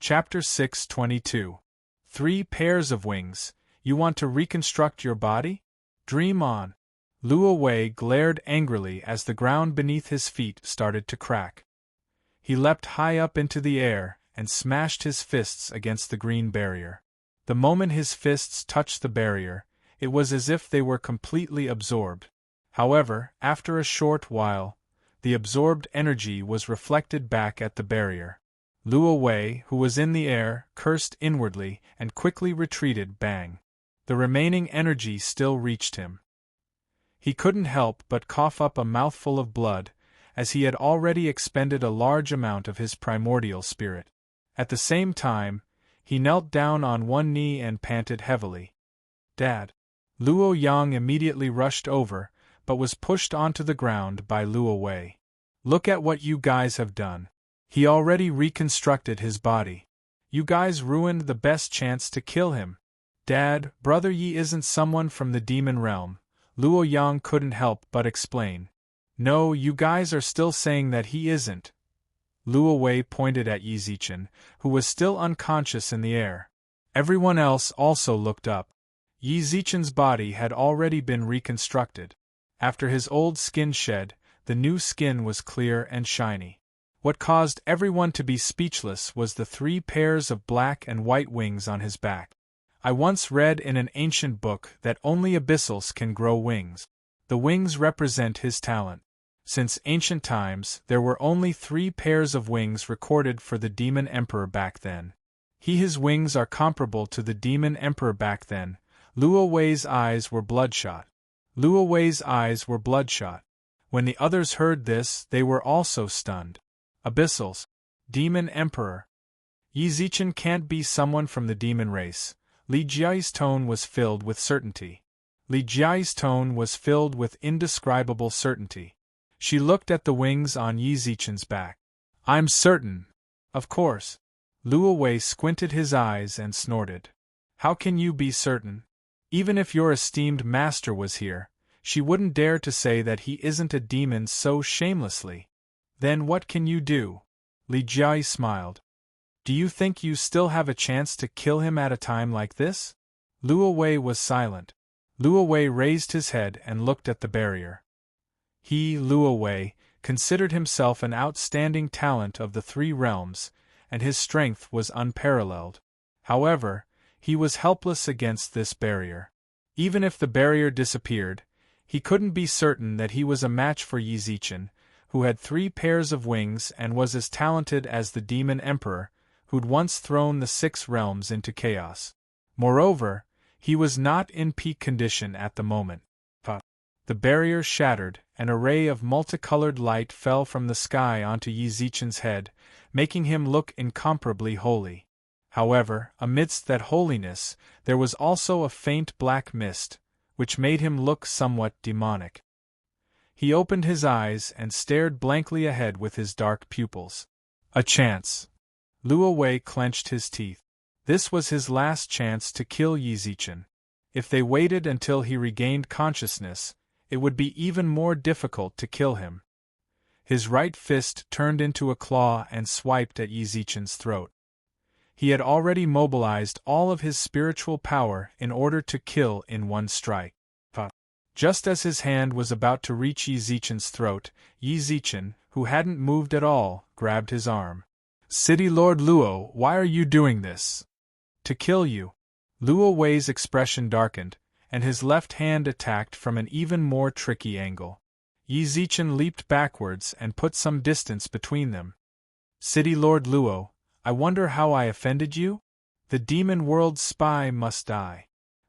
Chapter 6:22. 3 pairs of wings. You want to reconstruct your body? Dream on. Luo Wei glared angrily as the ground beneath his feet started to crack. He leapt high up into the air and smashed his fists against the green barrier. The moment his fists touched the barrier, it was as if they were completely absorbed. However, after a short while, the absorbed energy was reflected back at the barrier. Luo Wei, who was in the air, cursed inwardly and quickly retreated. Bang! The remaining energy still reached him. He couldn't help but cough up a mouthful of blood, as he had already expended a large amount of his primordial spirit. At the same time, he knelt down on one knee and panted heavily. Dad! Luo Yang immediately rushed over, but was pushed onto the ground by Luo Wei. Look at what you guys have done. He already reconstructed his body. You guys ruined the best chance to kill him. Dad, Brother Yi isn't someone from the demon realm, Luo Yang couldn't help but explain. No, you guys are still saying that he isn't. Luo Wei pointed at Yi Zichen, who was still unconscious in the air. Everyone else also looked up. Yi Zichen's body had already been reconstructed. After his old skin shed, the new skin was clear and shiny. What caused everyone to be speechless was the 3 pairs of black and white wings on his back. I once read in an ancient book that only abyssals can grow wings. The wings represent his talent. Since ancient times, there were only 3 pairs of wings recorded for the Demon Emperor back then. His wings are comparable to the Demon Emperor back then. Luo Wei's eyes were bloodshot. Luo Wei's eyes were bloodshot. When the others heard this, they were also stunned. Abyssals. Demon Emperor. Yi Zichen can't be someone from the demon race. Li Jiai's tone was filled with certainty. Li Jiai's tone was filled with indescribable certainty. She looked at the wings on Yi Zichen's back. I'm certain. Of course. Luo Wei squinted his eyes and snorted. How can you be certain? Even if your esteemed master was here, she wouldn't dare to say that he isn't a demon so shamelessly. Then what can you do? Li Jiai smiled. Do you think you still have a chance to kill him at a time like this? Luo Wei was silent. Luo Wei raised his head and looked at the barrier. He, Luo Wei, considered himself an outstanding talent of the 3 realms, and his strength was unparalleled. However, he was helpless against this barrier. Even if the barrier disappeared, he couldn't be certain that he was a match for Yi Zichen, who had 3 pairs of wings and was as talented as the Demon Emperor, who'd once thrown the 6 realms into chaos. Moreover, he was not in peak condition at the moment. The barrier shattered, and a ray of multicolored light fell from the sky onto Yi Zichen's head, making him look incomparably holy. However, amidst that holiness, there was also a faint black mist, which made him look somewhat demonic. He opened his eyes and stared blankly ahead with his dark pupils. A chance. Luo Wei clenched his teeth. This was his last chance to kill Yi Zichen. If they waited until he regained consciousness, it would be even more difficult to kill him. His right fist turned into a claw and swiped at Yi Zichen's throat. He had already mobilized all of his spiritual power in order to kill in one strike. Just as his hand was about to reach Yi Zichen's throat, Yi Zichen, who hadn't moved at all, grabbed his arm. City Lord Luo, why are you doing this? To kill you. Luo Wei's expression darkened, and his left hand attacked from an even more tricky angle. Yi Zichen leaped backwards and put some distance between them. City Lord Luo, I wonder how I offended you? The demon world's spy must die.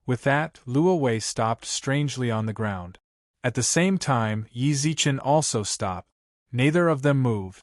With that, Luo Wei stopped strangely on the ground. At the same time, Yi Zichen also stopped. Neither of them moved.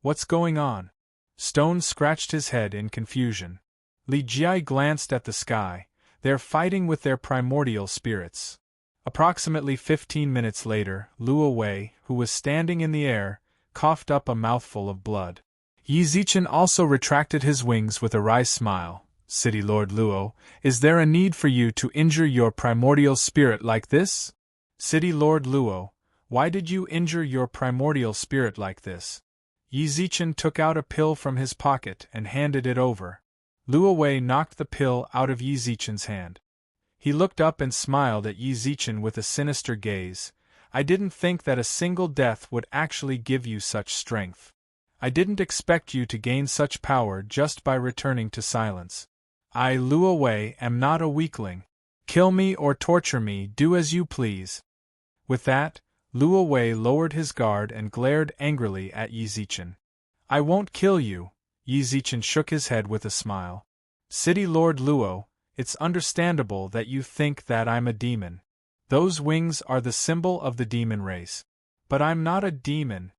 What's going on? Stone scratched his head in confusion. Li Jiai glanced at the sky. They're fighting with their primordial spirits. Approximately 15 minutes later, Luo Wei, who was standing in the air, coughed up a mouthful of blood. Yi Zichen also retracted his wings with a wry smile. City Lord Luo, is there a need for you to injure your primordial spirit like this? City Lord Luo, why did you injure your primordial spirit like this? Yi Zichen took out a pill from his pocket and handed it over. Luo Wei knocked the pill out of Yi Zichen's hand. He looked up and smiled at Yi Zichen with a sinister gaze. I didn't think that a single death would actually give you such strength. I didn't expect you to gain such power just by returning to silence. I, Luo Wei, am not a weakling. Kill me or torture me, do as you please. With that, Luo Wei lowered his guard and glared angrily at Yi Zichen. I won't kill you. Yi Zichen shook his head with a smile. City Lord Luo, it's understandable that you think that I'm a demon. Those wings are the symbol of the demon race. But I'm not a demon.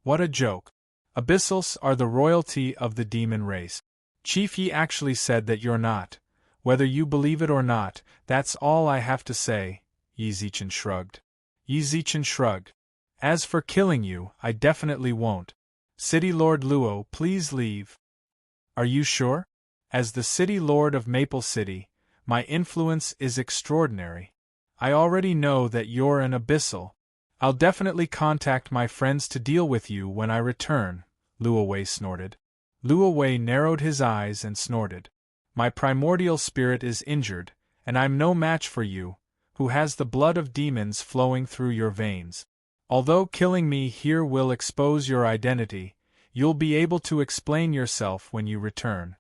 What a joke. Abyssals are the royalty of the demon race. Chief Yi actually said that you're not. Whether you believe it or not, that's all I have to say, Yi Zichen shrugged. Yi Zichen shrugged. As for killing you, I definitely won't. City Lord Luo, please leave. Are you sure? As the City Lord of Maple City, my influence is extraordinary. I already know that you're an abyssal. I'll definitely contact my friends to deal with you when I return, Luo Wei snorted. Luo Wei narrowed his eyes and snorted. My primordial spirit is injured, and I'm no match for you, who has the blood of demons flowing through your veins. Although killing me here will expose your identity, you'll be able to explain yourself when you return.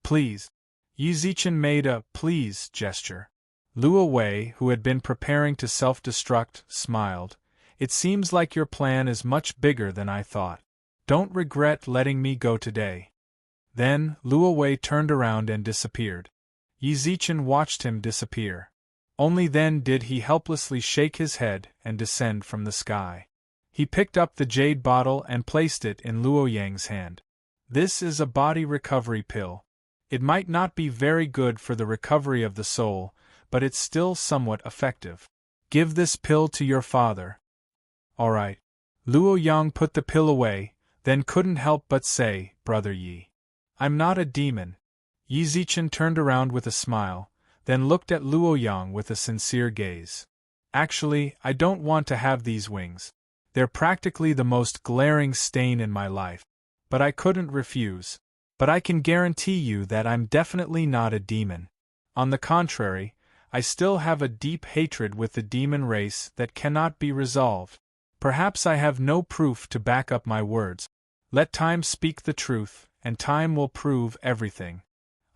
Please. Yi Zichen made a please gesture. Luo Wei, who had been preparing to self-destruct, smiled. It seems like your plan is much bigger than I thought. Don't regret letting me go today. Then, Luo Wei turned around and disappeared. Yi Zichen watched him disappear. Only then did he helplessly shake his head and descend from the sky. He picked up the jade bottle and placed it in Luo Yang's hand. This is a body recovery pill. It might not be very good for the recovery of the soul, but it's still somewhat effective. Give this pill to your father. All right. Luo Yang put the pill away, then couldn't help but say, Brother Yi. I'm not a demon. Yi Zichen turned around with a smile, then looked at Luo Yang with a sincere gaze. Actually, I don't want to have these wings. They're practically the most glaring stain in my life. But I couldn't refuse. But I can guarantee you that I'm definitely not a demon. On the contrary, I still have a deep hatred with the demon race that cannot be resolved. Perhaps I have no proof to back up my words. Let time speak the truth, and time will prove everything.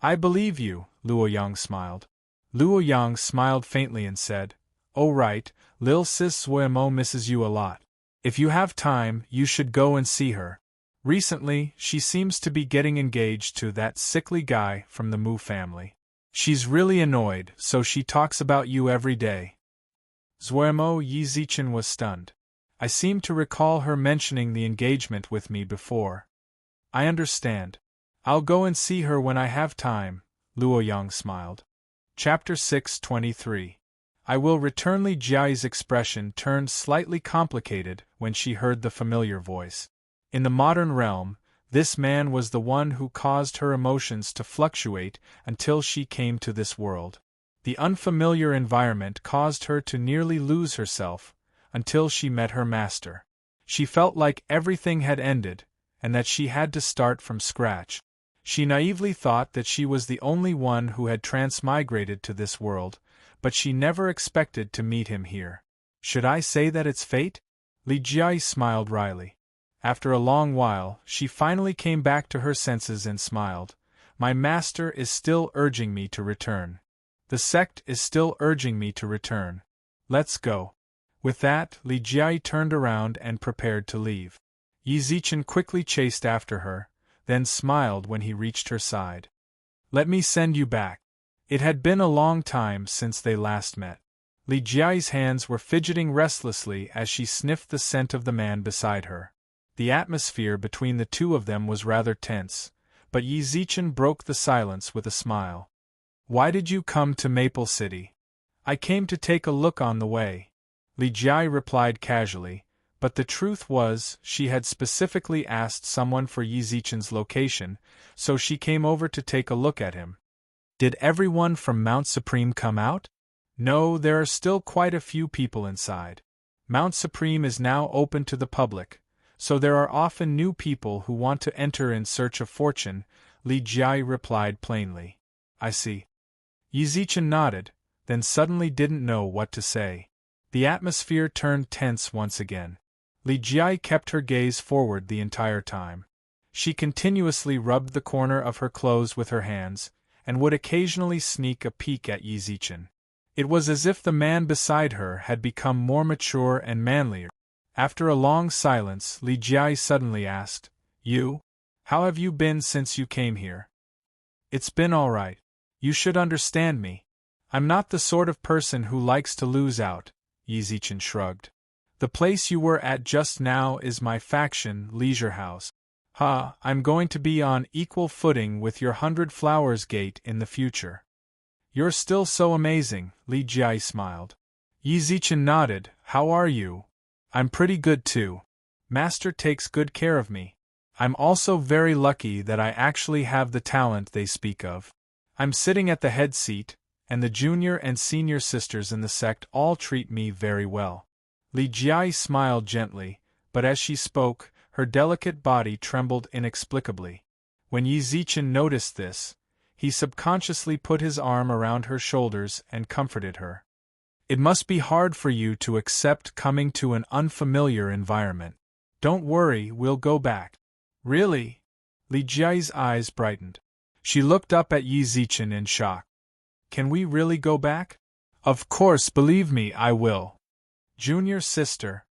I believe you, Luo Yang smiled. Luo Yang smiled faintly and said, Oh right, Lil Sis Suemo misses you a lot. If you have time, you should go and see her. Recently, she seems to be getting engaged to that sickly guy from the Mu family. She's really annoyed, so she talks about you every day. Zuemo. Yi Zichen was stunned. I seem to recall her mentioning the engagement with me before. I understand. I'll go and see her when I have time, Luo Yang smiled. Chapter 6:23. I will return. Li Jiai's expression turned slightly complicated when she heard the familiar voice. In the modern realm, this man was the one who caused her emotions to fluctuate until she came to this world. The unfamiliar environment caused her to nearly lose herself, until she met her master. She felt like everything had ended, and that she had to start from scratch. She naively thought that she was the only one who had transmigrated to this world, but she never expected to meet him here. Should I say that it's fate? Li Jiai smiled wryly. After a long while, she finally came back to her senses and smiled. My master is still urging me to return. The sect is still urging me to return. Let's go. With that, Li Jiai turned around and prepared to leave. Yi Zichen quickly chased after her, then smiled when he reached her side. Let me send you back. It had been a long time since they last met. Li Jiai's hands were fidgeting restlessly as she sniffed the scent of the man beside her. The atmosphere between the two of them was rather tense, but Yi Zichen broke the silence with a smile. Why did you come to Maple City? I came to take a look on the way. Li Jiai replied casually, but the truth was she had specifically asked someone for Yi Zichen's location, so she came over to take a look at him. Did everyone from Mount Supreme come out? No, there are still quite a few people inside. Mount Supreme is now open to the public, so there are often new people who want to enter in search of fortune, Li Jia replied plainly. I see. Yi Zichen nodded, then suddenly didn't know what to say. The atmosphere turned tense once again. Li Jia kept her gaze forward the entire time. She continuously rubbed the corner of her clothes with her hands, and would occasionally sneak a peek at Yi Zichen. It was as if the man beside her had become more mature and manlier. After a long silence, Li Jia suddenly asked, You? How have you been since you came here? It's been all right. You should understand me. I'm not the sort of person who likes to lose out, Yi Zichen shrugged. The place you were at just now is my faction leisure house. I'm going to be on equal footing with your 100 Flowers Gate in the future. You're still so amazing, Li Jia smiled. Yi Zichen nodded. How are you? I'm pretty good too. Master takes good care of me. I'm also very lucky that I actually have the talent they speak of. I'm sitting at the head seat, and the junior and senior sisters in the sect all treat me very well. Li Jia smiled gently, but as she spoke, her delicate body trembled inexplicably. When Yi Zichen noticed this, he subconsciously put his arm around her shoulders and comforted her. It must be hard for you to accept coming to an unfamiliar environment. Don't worry, we'll go back. Really? Li Jia's eyes brightened. She looked up at Yi Zichen in shock. Can we really go back? Of course, believe me, I will. Junior sister.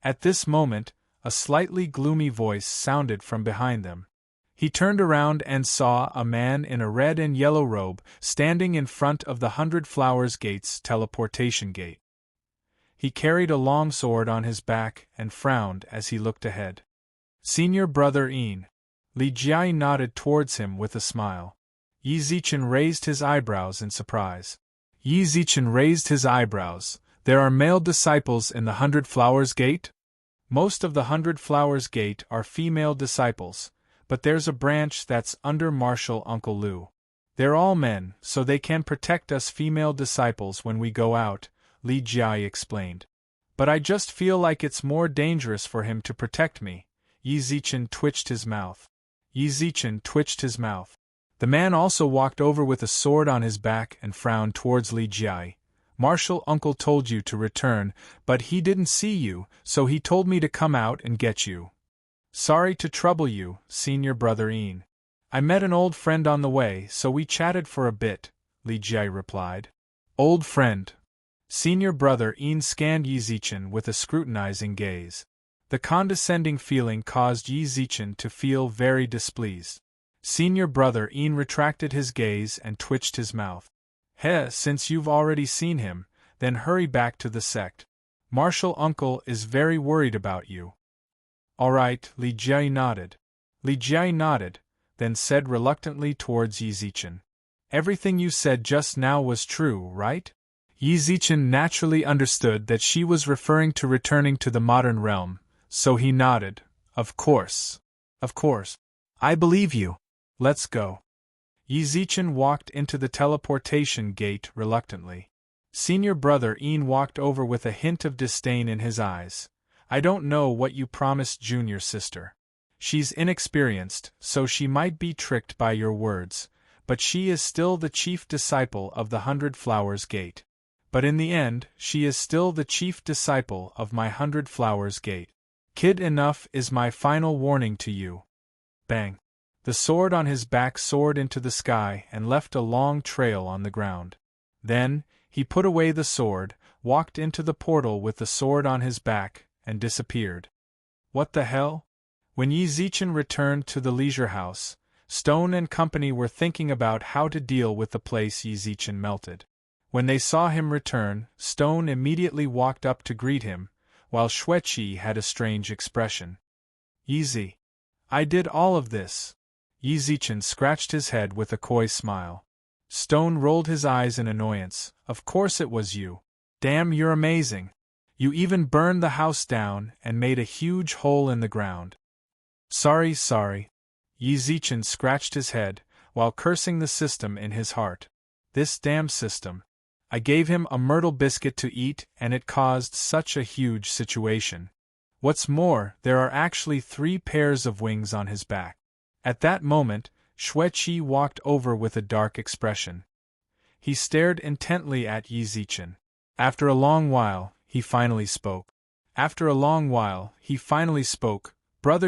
At this moment, a slightly gloomy voice sounded from behind them. He turned around and saw a man in a red and yellow robe standing in front of the 100 Flowers Gate's teleportation gate. He carried a long sword on his back and frowned as he looked ahead. Senior brother Yin. Li Jia nodded towards him with a smile. Yi Zichen raised his eyebrows in surprise. Yi Zichen raised his eyebrows. There are male disciples in the 100 Flowers Gate? Most of the 100 Flowers Gate are female disciples, but there's a branch that's under Martial Uncle Lu. They're all men, so they can protect us female disciples when we go out, Li Jia explained. But I just feel like it's more dangerous for him to protect me. Yi Zichen twitched his mouth. Yi Zichen twitched his mouth. The man also walked over with a sword on his back and frowned towards Li Jia. Martial Uncle told you to return, but he didn't see you, so he told me to come out and get you. Sorry to trouble you, senior brother Yin. I met an old friend on the way, so we chatted for a bit, Li Jia replied. Old friend. Senior brother Yin scanned Yi Zichen with a scrutinizing gaze. The condescending feeling caused Yi Zichen to feel very displeased. Senior brother Yin retracted his gaze and twitched his mouth. Since you've already seen him, then hurry back to the sect. Martial Uncle is very worried about you. All right, Li Jia nodded. Li Jia nodded, then said reluctantly towards Yi Zichen. Everything you said just now was true, right? Yi Zichen naturally understood that she was referring to returning to the modern realm, so he nodded. Of course. Of course. I believe you. Let's go. Yi Zichen walked into the teleportation gate reluctantly. Senior brother Yin walked over with a hint of disdain in his eyes. I don't know what you promised junior sister. She's inexperienced, so she might be tricked by your words, but she is still the chief disciple of the 100 Flowers Gate. But in the end, she is still the chief disciple of my 100 Flowers Gate. Kid enough is my final warning to you. Bang. The sword on his back soared into the sky and left a long trail on the ground. Then, he put away the sword, walked into the portal with the sword on his back, and disappeared. What the hell? When Yi Zichen returned to the leisure house, Stone and company were thinking about how to deal with the place Yi Zichen melted. When they saw him return, Stone immediately walked up to greet him, while Xueqi had a strange expression. Yi, I did all of this. Yi Zichen scratched his head with a coy smile. Stone rolled his eyes in annoyance. Of course it was you. Damn, you're amazing. You even burned the house down and made a huge hole in the ground. Sorry. Yi Zichen scratched his head, while cursing the system in his heart. This damn system. I gave him a myrtle biscuit to eat and it caused such a huge situation. What's more, there are actually 3 pairs of wings on his back. At that moment, Xueqi walked over with a dark expression. He stared intently at Yi Zichen. After a long while, he finally spoke. Brother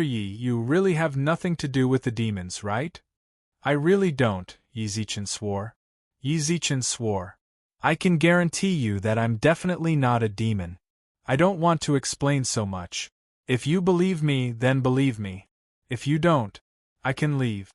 Yi, you really have nothing to do with the demons, right? I really don't, Yi Zichen swore. I can guarantee you that I'm definitely not a demon. I don't want to explain so much. If you believe me, then believe me. If you don't, I can leave.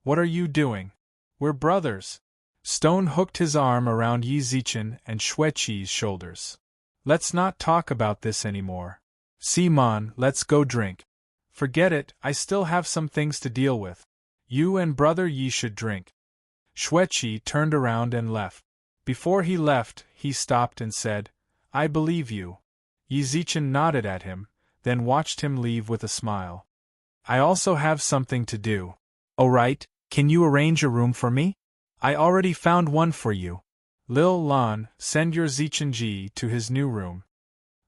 What are you doing? We're brothers. Stone hooked his arm around Yi Zichen and Xueqi's shoulders. Let's not talk about this anymore. Simon, let's go drink. Forget it, I still have some things to deal with. You and Brother Yi should drink. Xueqi turned around and left. Before he left, he stopped and said, I believe you. Yi Zichen nodded at him, then watched him leave with a smile. I also have something to do. Oh right, can you arrange a room for me? I already found one for you. Lil Lan, send your Zichenji to his new room.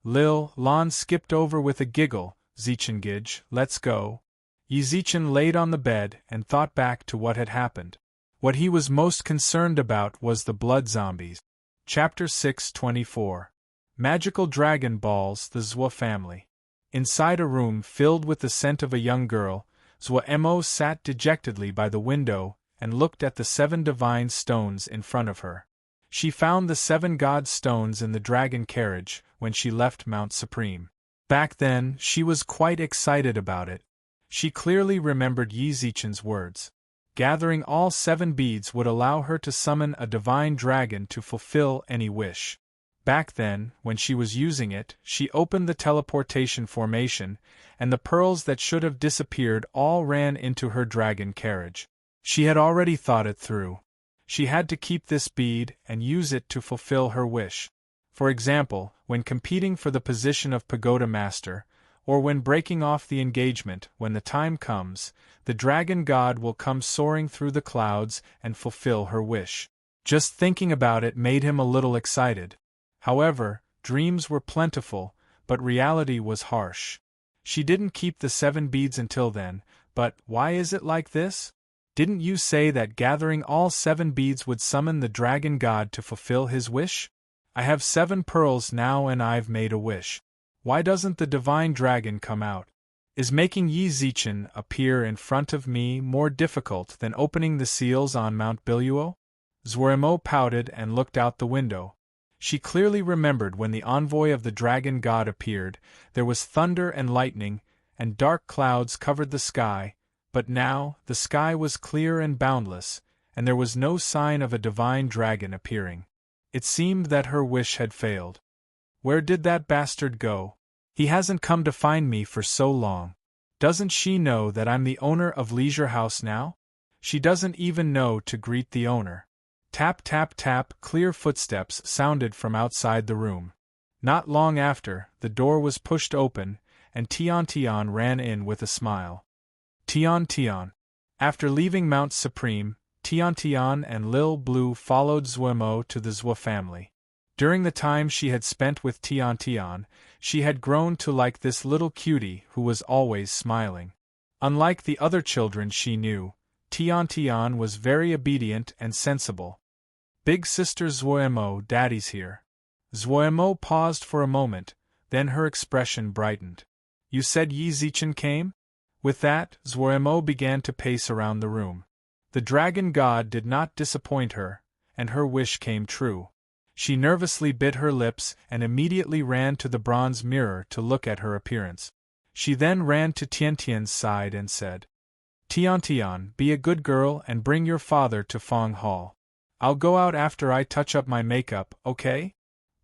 Lil Lan skipped over with a giggle. Zichengij, let's go. Yi Zichen laid on the bed and thought back to what had happened. What he was most concerned about was the blood zombies. Chapter 6:24. Magical Dragon Balls, the Zhuo family. Inside a room filled with the scent of a young girl, Zhuo sat dejectedly by the window and looked at the 7 divine stones in front of her. She found the 7 god stones in the dragon carriage when she left Mount Supreme. Back then, she was quite excited about it. She clearly remembered Yi Zichen's words. Gathering all 7 beads would allow her to summon a divine dragon to fulfill any wish. Back then, when she was using it, she opened the teleportation formation, and the pearls that should have disappeared all ran into her dragon carriage. She had already thought it through. She had to keep this bead and use it to fulfill her wish. For example, when competing for the position of Pagoda Master, or when breaking off the engagement, when the time comes, the dragon god will come soaring through the clouds and fulfill her wish. Just thinking about it made him a little excited. However, dreams were plentiful, but reality was harsh. She didn't keep the 7 beads until then, but why is it like this? Didn't you say that gathering all 7 beads would summon the dragon god to fulfill his wish? I have 7 pearls now and I've made a wish. Why doesn't the divine dragon come out? Is making Yi Zichen appear in front of me more difficult than opening the seals on Mount Biluo? Zhuo pouted and looked out the window. She clearly remembered when the envoy of the dragon god appeared, there was thunder and lightning, and dark clouds covered the sky, but now the sky was clear and boundless, and there was no sign of a divine dragon appearing. It seemed that her wish had failed. Where did that bastard go? He hasn't come to find me for so long. Doesn't she know that I'm the owner of Leisure House now? She doesn't even know to greet the owner. Tap tap tap, clear footsteps sounded from outside the room. Not long after, the door was pushed open, and Tian ran in with a smile. Tian. After leaving Mount Supreme, Tian and Lil Blue followed Zhuo to the Zhuo family. During the time she had spent with Tian, she had grown to like this little cutie who was always smiling. Unlike the other children she knew, Tian was very obedient and sensible. Big sister Zhuo, daddy's here. Zhuo paused for a moment, then her expression brightened. You said Yi Zichen came? With that, Zhuo began to pace around the room. The dragon god did not disappoint her, and her wish came true. She nervously bit her lips and immediately ran to the bronze mirror to look at her appearance. She then ran to Tian's side and said, Tian, be a good girl and bring your father to Fong Hall. I'll go out after I touch up my makeup, okay?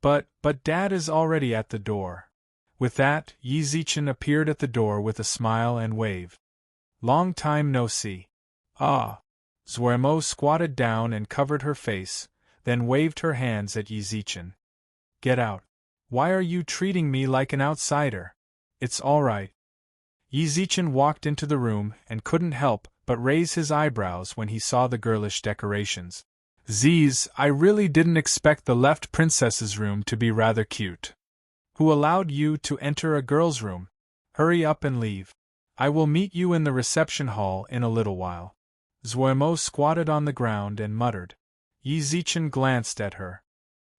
But Dad is already at the door. With that, Yi Zichen appeared at the door with a smile and wave. Long time no see. Ah. Zhuo squatted down and covered her face, then waved her hands at Yi Zichen. Get out. Why are you treating me like an outsider? It's all right. Yi Zichen walked into the room and couldn't help but raise his eyebrows when he saw the girlish decorations. Ziz, I really didn't expect the left princess's room to be rather cute. Who allowed you to enter a girl's room? Hurry up and leave. I will meet you in the reception hall in a little while. Zuemo squatted on the ground and muttered. Yi Zichen glanced at her.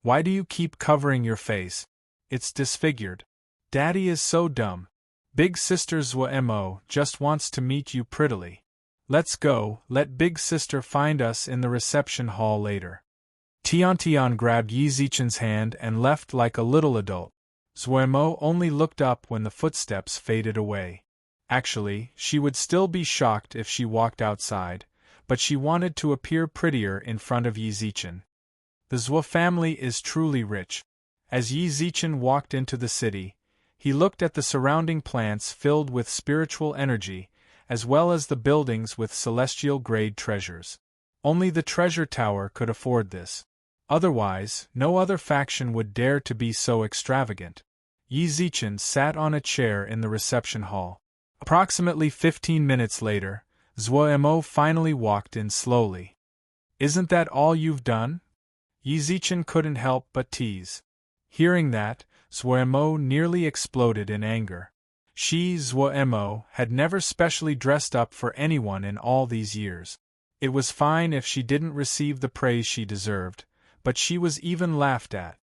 Why do you keep covering your face? It's disfigured. Daddy is so dumb. Big sister Zuemo just wants to meet you prettily. Let's go, let big sister find us in the reception hall later. Tiantian grabbed Yi Zichen's hand and left like a little adult. Zuemo only looked up when the footsteps faded away. Actually, she would still be shocked if she walked outside, but she wanted to appear prettier in front of Yi Zichen. The Zhuo family is truly rich. As Yi Zichen walked into the city, he looked at the surrounding plants filled with spiritual energy, as well as the buildings with celestial-grade treasures. Only the treasure tower could afford this. Otherwise, no other faction would dare to be so extravagant. Yi Zichen sat on a chair in the reception hall. Approximately 15 minutes later, Zuemo finally walked in slowly. Isn't that all you've done? Yi Zichen couldn't help but tease. Hearing that, Zuemo nearly exploded in anger. She, Zuemo, had never specially dressed up for anyone in all these years. It was fine if she didn't receive the praise she deserved, but she was even laughed at.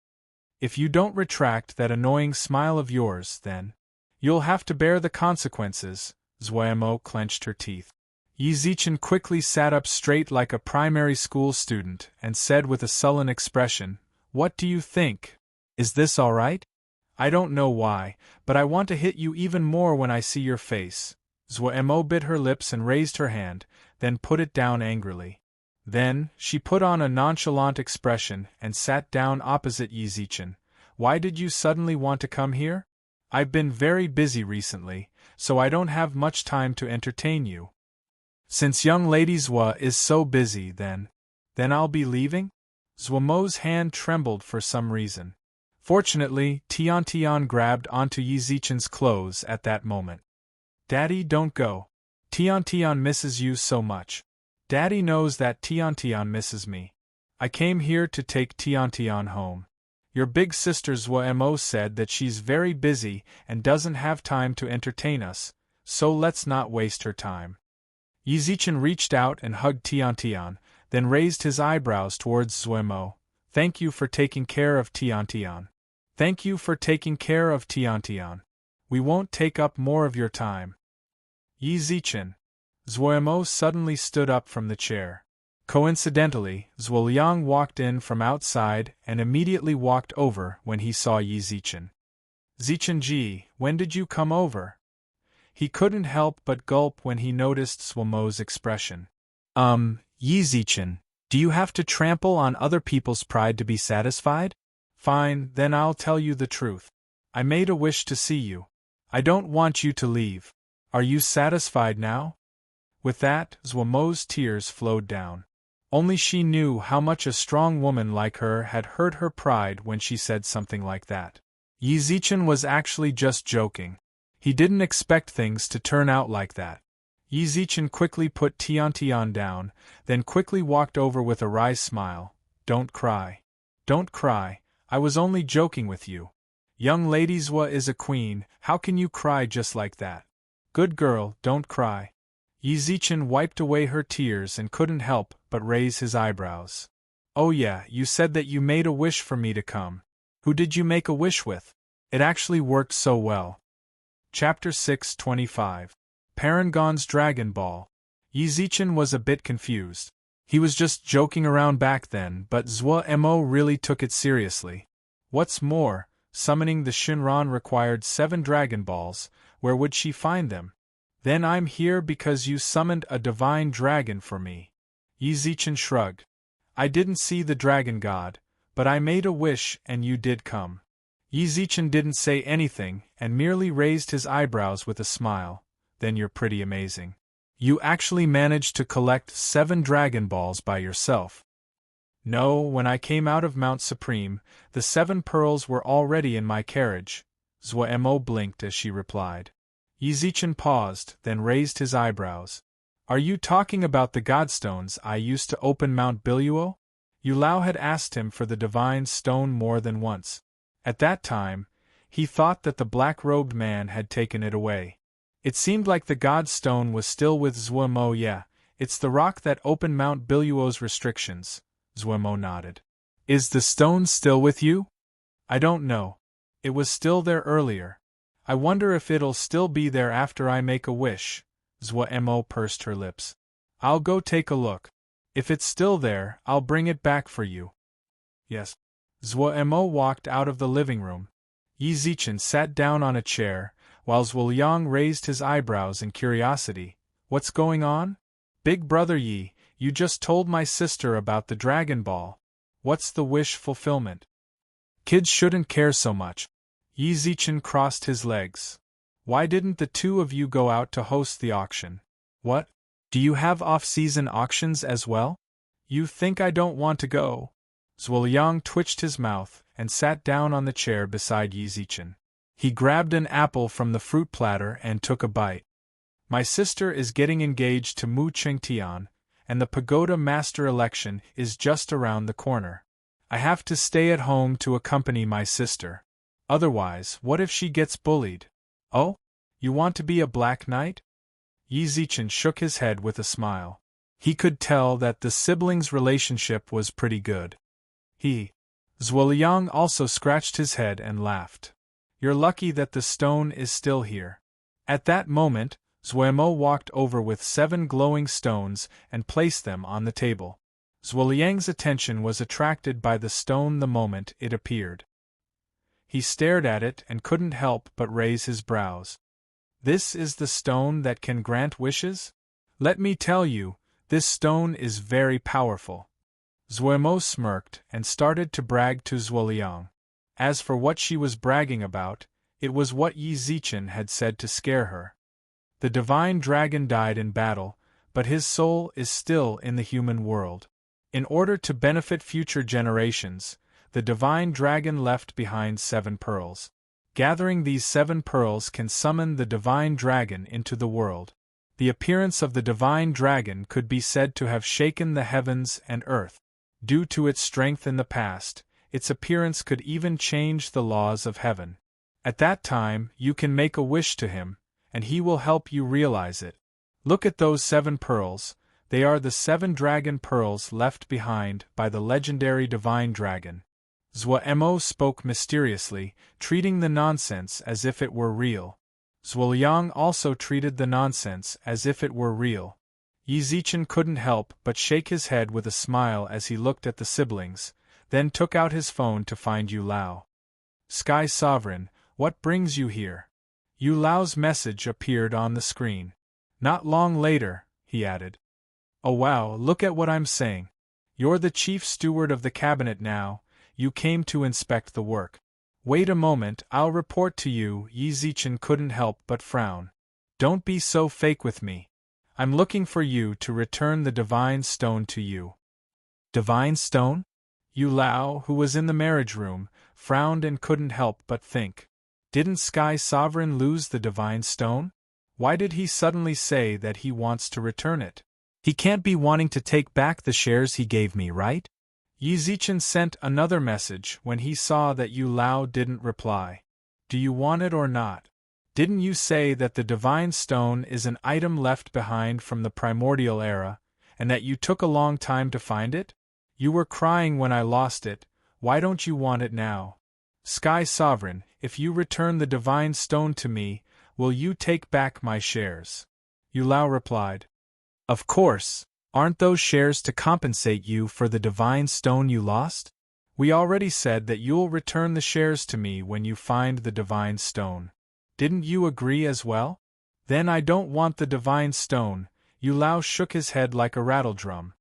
If you don't retract that annoying smile of yours, then you'll have to bear the consequences. Zuemo clenched her teeth. Yi Zichen quickly sat up straight like a primary school student and said with a sullen expression, What do you think? Is this all right? I don't know why, but I want to hit you even more when I see your face. Zuemo bit her lips and raised her hand, then put it down angrily. Then, she put on a nonchalant expression and sat down opposite Yi Zichen. Why did you suddenly want to come here? I've been very busy recently, so I don't have much time to entertain you. Since young lady Zhua is so busy, then I'll be leaving? Zuemo's hand trembled for some reason. Fortunately, Tiantian grabbed onto Yi Zichen's clothes at that moment. Daddy, don't go. Tiantian misses you so much. Daddy knows that Tiantian misses me. I came here to take Tiantian home. Your big sister Zuemo said that she's very busy and doesn't have time to entertain us, so let's not waste her time. Yi Zichen reached out and hugged Tiantian, then raised his eyebrows towards Zuemo. Thank you for taking care of Tiantian. Thank you for taking care of Tiantian. We won't take up more of your time. Yi Zichen. Zuemo suddenly stood up from the chair. Coincidentally, Zuoliang walked in from outside and immediately walked over when he saw Yi Zichen. Zichen-ji, when did you come over? He couldn't help but gulp when he noticed Zuemo's expression. Yi Zichen, do you have to trample on other people's pride to be satisfied? Fine, then I'll tell you the truth. I made a wish to see you. I don't want you to leave. Are you satisfied now? With that, Zuemo's tears flowed down. Only she knew how much a strong woman like her had hurt her pride when she said something like that. Yi Zichen was actually just joking. He didn't expect things to turn out like that. Yi Zichen quickly put Tiantian down, then quickly walked over with a wry smile. Don't cry. Don't cry. I was only joking with you. Young lady Zhua is a queen, how can you cry just like that? Good girl, don't cry. Yi Zichen wiped away her tears and couldn't help but raise his eyebrows. Oh yeah, you said that you made a wish for me to come. Who did you make a wish with? It actually worked so well. Chapter 625. Parangon's Dragon Ball. Yi Zichen was a bit confused. He was just joking around back then, but Zuemo really took it seriously. What's more, summoning the Shinran required 7 Dragon Balls. Where would she find them? Then I'm here because you summoned a divine dragon for me. Yi Zichen shrugged. I didn't see the dragon god, but I made a wish and you did come. Yi Zichen didn't say anything and merely raised his eyebrows with a smile. Then you're pretty amazing. You actually managed to collect 7 Dragon Balls by yourself. No, when I came out of Mount Supreme, the 7 pearls were already in my carriage. Zuemo blinked as she replied. Yi Zichen paused, then raised his eyebrows. Are you talking about the godstones I used to open Mount Biluo? Yu Lao had asked him for the divine stone more than once. At that time, He thought that the black-robed man had taken it away. It seemed like the god stone was still with Zhuemo. Yeah, it's the rock that opened Mount Biluo's restrictions, Zhuemo nodded. Is the stone still with you? I don't know. It was still there earlier. I wonder if it'll still be there after I make a wish. Zhuemo pursed her lips. I'll go take a look. If it's still there, I'll bring it back for you. Yes. Zhuemo walked out of the living room. Yi Zichen sat down on a chair, while Zhuoliang raised his eyebrows in curiosity. What's going on? Big brother Yi, you just told my sister about the Dragon Ball. What's the wish fulfillment? Kids shouldn't care so much. Yi Zichen crossed his legs. Why didn't the two of you go out to host the auction? What? Do you have off-season auctions as well? You think I don't want to go? Zhuoliang twitched his mouth and sat down on the chair beside Yi Zichen. He grabbed an apple from the fruit platter and took a bite. My sister is getting engaged to Mu Qingtian, and the pagoda master election is just around the corner. I have to stay at home to accompany my sister. Otherwise, what if she gets bullied? Oh? You want to be a black knight? Yi Zichen shook his head with a smile. He could tell that the siblings' relationship was pretty good. Zhuoliang also scratched his head and laughed. You're lucky that the stone is still here. At that moment, Zhuemo walked over with 7 glowing stones and placed them on the table. Zhuoliang's attention was attracted by the stone the moment it appeared. He stared at it and couldn't help but raise his brows. This is the stone that can grant wishes? Let me tell you, this stone is very powerful. Zhuemo smirked and started to brag to Zhuoliang. As for what she was bragging about, it was what Yi Zichen had said to scare her. The divine dragon died in battle, but his soul is still in the human world. In order to benefit future generations, the divine dragon left behind 7 pearls. Gathering these 7 pearls can summon the divine dragon into the world. The appearance of the divine dragon could be said to have shaken the heavens and earth. Due to its strength in the past, its appearance could even change the laws of heaven. At that time, you can make a wish to him, and he will help you realize it. Look at those 7 pearls, they are the 7 dragon pearls left behind by the legendary divine dragon. Zhuemo spoke mysteriously, treating the nonsense as if it were real. Zhuoliang also treated the nonsense as if it were real. Yi Zichen couldn't help but shake his head with a smile as he looked at the siblings, then took out his phone to find Yu Lao. Sky Sovereign, what brings you here? Yu Lao's message appeared on the screen. Not long later, he added. Oh wow, look at what I'm saying. You're the chief steward of the cabinet now, you came to inspect the work. Wait a moment, I'll report to you. Yi Zichen couldn't help but frown. Don't be so fake with me. I'm looking for you to return the divine stone to you. Divine stone? Yu Lao, who was in the marriage room, frowned and couldn't help but think. Didn't Sky Sovereign lose the divine stone? Why did he suddenly say that he wants to return it? He can't be wanting to take back the shares he gave me, right? Yi Zichen sent another message when he saw that Yu Lao didn't reply. Do you want it or not? Didn't you say that the divine stone is an item left behind from the primordial era, and that you took a long time to find it? You were crying when I lost it, why don't you want it now? Sky Sovereign, if you return the divine stone to me, will you take back my shares? Yu Lao replied. Of course. Aren't those shares to compensate you for the divine stone you lost? We already said that you'll return the shares to me when you find the divine stone. Didn't you agree as well? Then I don't want the divine stone. Yu Lao shook his head like a rattledrum.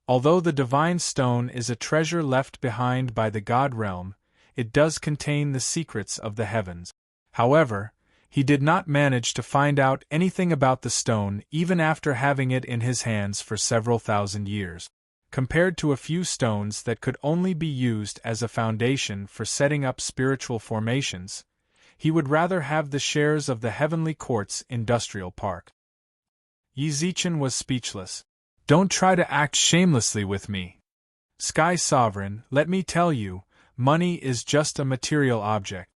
Although the divine stone is a treasure left behind by the god realm, it does contain the secrets of the heavens. However, he did not manage to find out anything about the stone even after having it in his hands for several thousand years. Compared to a few stones that could only be used as a foundation for setting up spiritual formations, he would rather have the shares of the Heavenly Court's industrial park. Yi Zichen was speechless. Don't try to act shamelessly with me. Sky Sovereign, let me tell you, money is just a material object.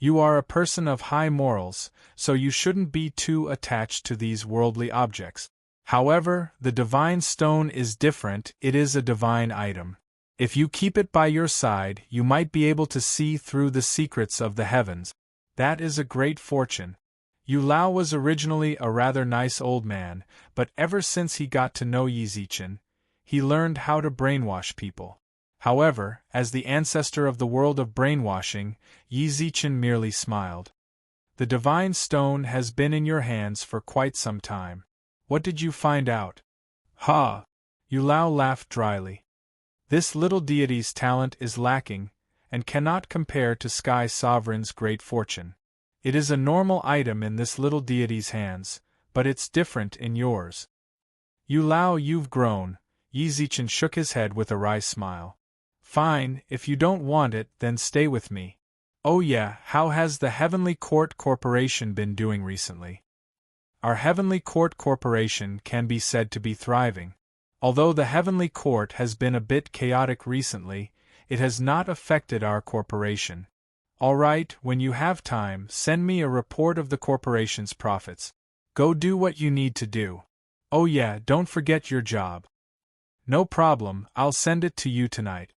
You are a person of high morals, so you shouldn't be too attached to these worldly objects. However, the divine stone is different, it is a divine item. If you keep it by your side, you might be able to see through the secrets of the heavens. That is a great fortune. Yu Lao was originally a rather nice old man, but ever since he got to know Yi Zichen, he learned how to brainwash people. However, as the ancestor of the world of brainwashing, Yi Zichen merely smiled. The divine stone has been in your hands for quite some time. What did you find out? Ha! Yu Lao laughed dryly. This little deity's talent is lacking, and cannot compare to Sky Sovereign's great fortune. It is a normal item in this little deity's hands, but it's different in yours. Yu Lao, you've grown. Yi Zichen shook his head with a wry smile. Fine, if you don't want it, then stay with me. Oh yeah, how has the Heavenly Court Corporation been doing recently? Our Heavenly Court Corporation can be said to be thriving. Although the Heavenly Court has been a bit chaotic recently, it has not affected our corporation. All right, when you have time, send me a report of the corporation's profits. Go do what you need to do. Oh yeah, don't forget your job. No problem, I'll send it to you tonight.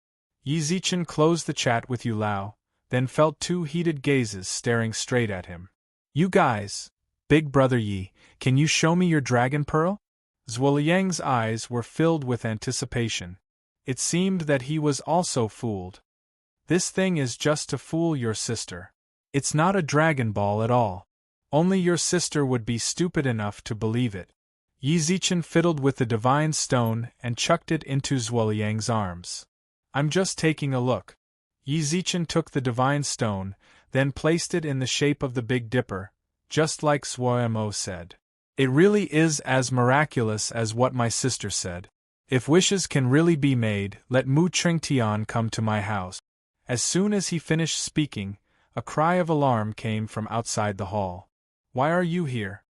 Yi Zichen closed the chat with Yu Lao, then felt two heated gazes staring straight at him. You guys, Big Brother Yi, can you show me your dragon pearl? Zhuoliang's eyes were filled with anticipation. It seemed that he was also fooled. This thing is just to fool your sister. It's not a dragon ball at all. Only your sister would be stupid enough to believe it. Yi Zichen fiddled with the divine stone and chucked it into Zhuoliang's arms. I'm just taking a look. Yi Zichen took the divine stone, then placed it in the shape of the Big Dipper, just like Zhuomo said. It really is as miraculous as what my sister said. If wishes can really be made, let Mu Chengtian come to my house. As soon as he finished speaking, a cry of alarm came from outside the hall. Why are you here?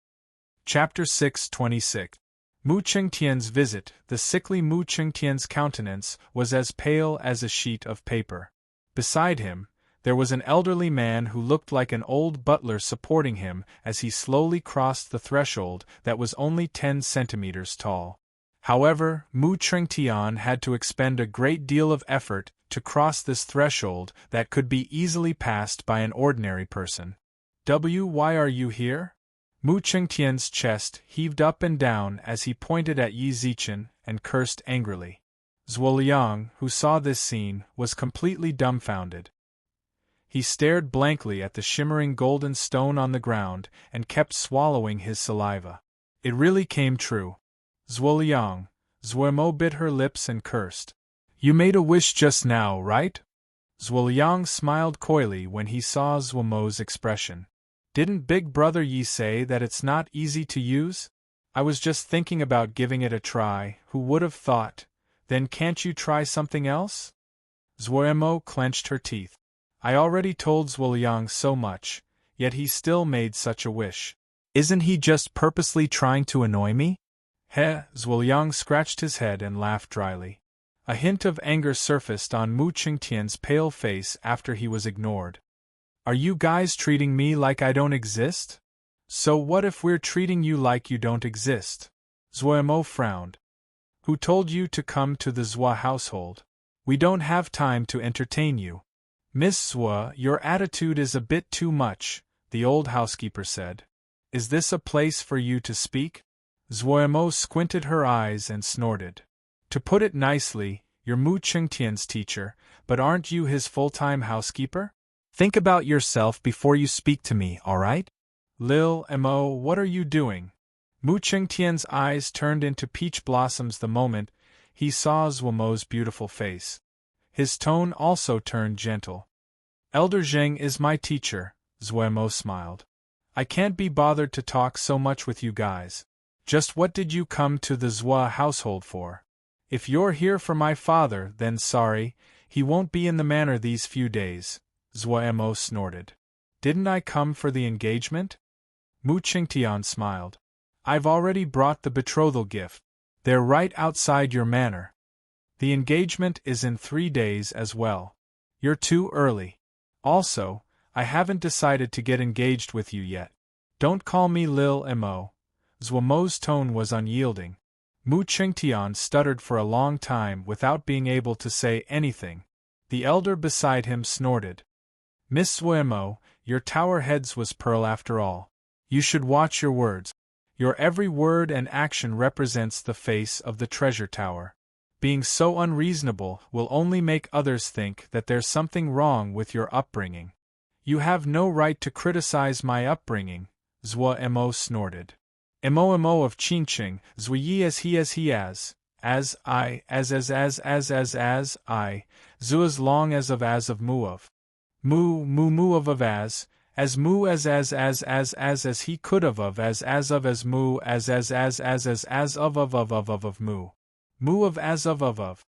Chapter 6:26. Mu Chengtian's visit. The sickly Mu Chengtian's countenance was as pale as a sheet of paper. Beside him, there was an elderly man who looked like an old butler supporting him as he slowly crossed the threshold that was only 10 centimeters tall. However, Mu Chengtian had to expend a great deal of effort to cross this threshold that could be easily passed by an ordinary person. Why are you here? Mu Chengtian's chest heaved up and down as he pointed at Yi Zichen and cursed angrily. Zhuoliang, who saw this scene, was completely dumbfounded. He stared blankly at the shimmering golden stone on the ground and kept swallowing his saliva. It really came true. Zhuoliang, Zhuomo bit her lips and cursed. You made a wish just now, right? Zhuoliang smiled coyly when he saw Zhuomo's expression. Didn't Big Brother Yi say that it's not easy to use? I was just thinking about giving it a try, who would have thought? Then can't you try something else? Zhuomo clenched her teeth. I already told Zhuoliang so much, yet he still made such a wish. Isn't he just purposely trying to annoy me? Zhuoliang scratched his head and laughed dryly. A hint of anger surfaced on Mu Chengtian's pale face after he was ignored. Are you guys treating me like I don't exist? So what if we're treating you like you don't exist? Zhuomo frowned. Who told you to come to the Zhua household? We don't have time to entertain you. Miss Zhua, your attitude is a bit too much, the old housekeeper said. Is this a place for you to speak? Zhuomo squinted her eyes and snorted. To put it nicely, you're Mu Chengtian's teacher, but aren't you his full-time housekeeper? Think about yourself before you speak to me, all right? Lil Mo, what are you doing? Mu Chengtian's eyes turned into peach blossoms the moment he saw Zhuomo's beautiful face. His tone also turned gentle. Elder Zheng is my teacher, Zhuomo smiled. I can't be bothered to talk so much with you guys. Just what did you come to the Zhua household for? If you're here for my father, then sorry, he won't be in the manor these few days. Zhuomo snorted. Didn't I come for the engagement? Mu Chengtian smiled. I've already brought the betrothal gift. They're right outside your manor. The engagement is in 3 days as well. You're too early. Also, I haven't decided to get engaged with you yet. Don't call me Lil Mo. Zhuomo's tone was unyielding. Mu Qingtian stuttered for a long time without being able to say anything. The elder beside him snorted. Miss Zhuomo, your tower heads was pearl after all. You should watch your words. Your every word and action represents the face of the treasure tower. Being so unreasonable will only make others think that there's something wrong with your upbringing. You have no right to criticize my upbringing, Zhuo snorted. Mo of Qingqing, Zhuyi as he as I, as I, Zhu as long as of mu of. Mu of as mu as he could have of as mu as of mu. Mu of as of.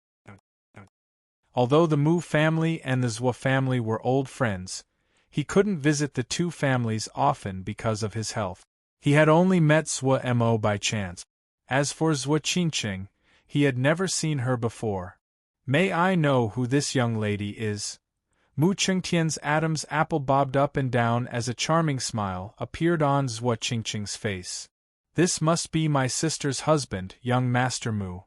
Although the Mu family and the Zhuo family were old friends, he couldn't visit the two families often because of his health. He had only met Zhuo Mo by chance. As for Zhuo Qingqing, he had never seen her before. May I know who this young lady is? Mu Qingtian's Adam's apple bobbed up and down as a charming smile appeared on Zhuo Qingqing's face. This must be my sister's husband, young Master Mu.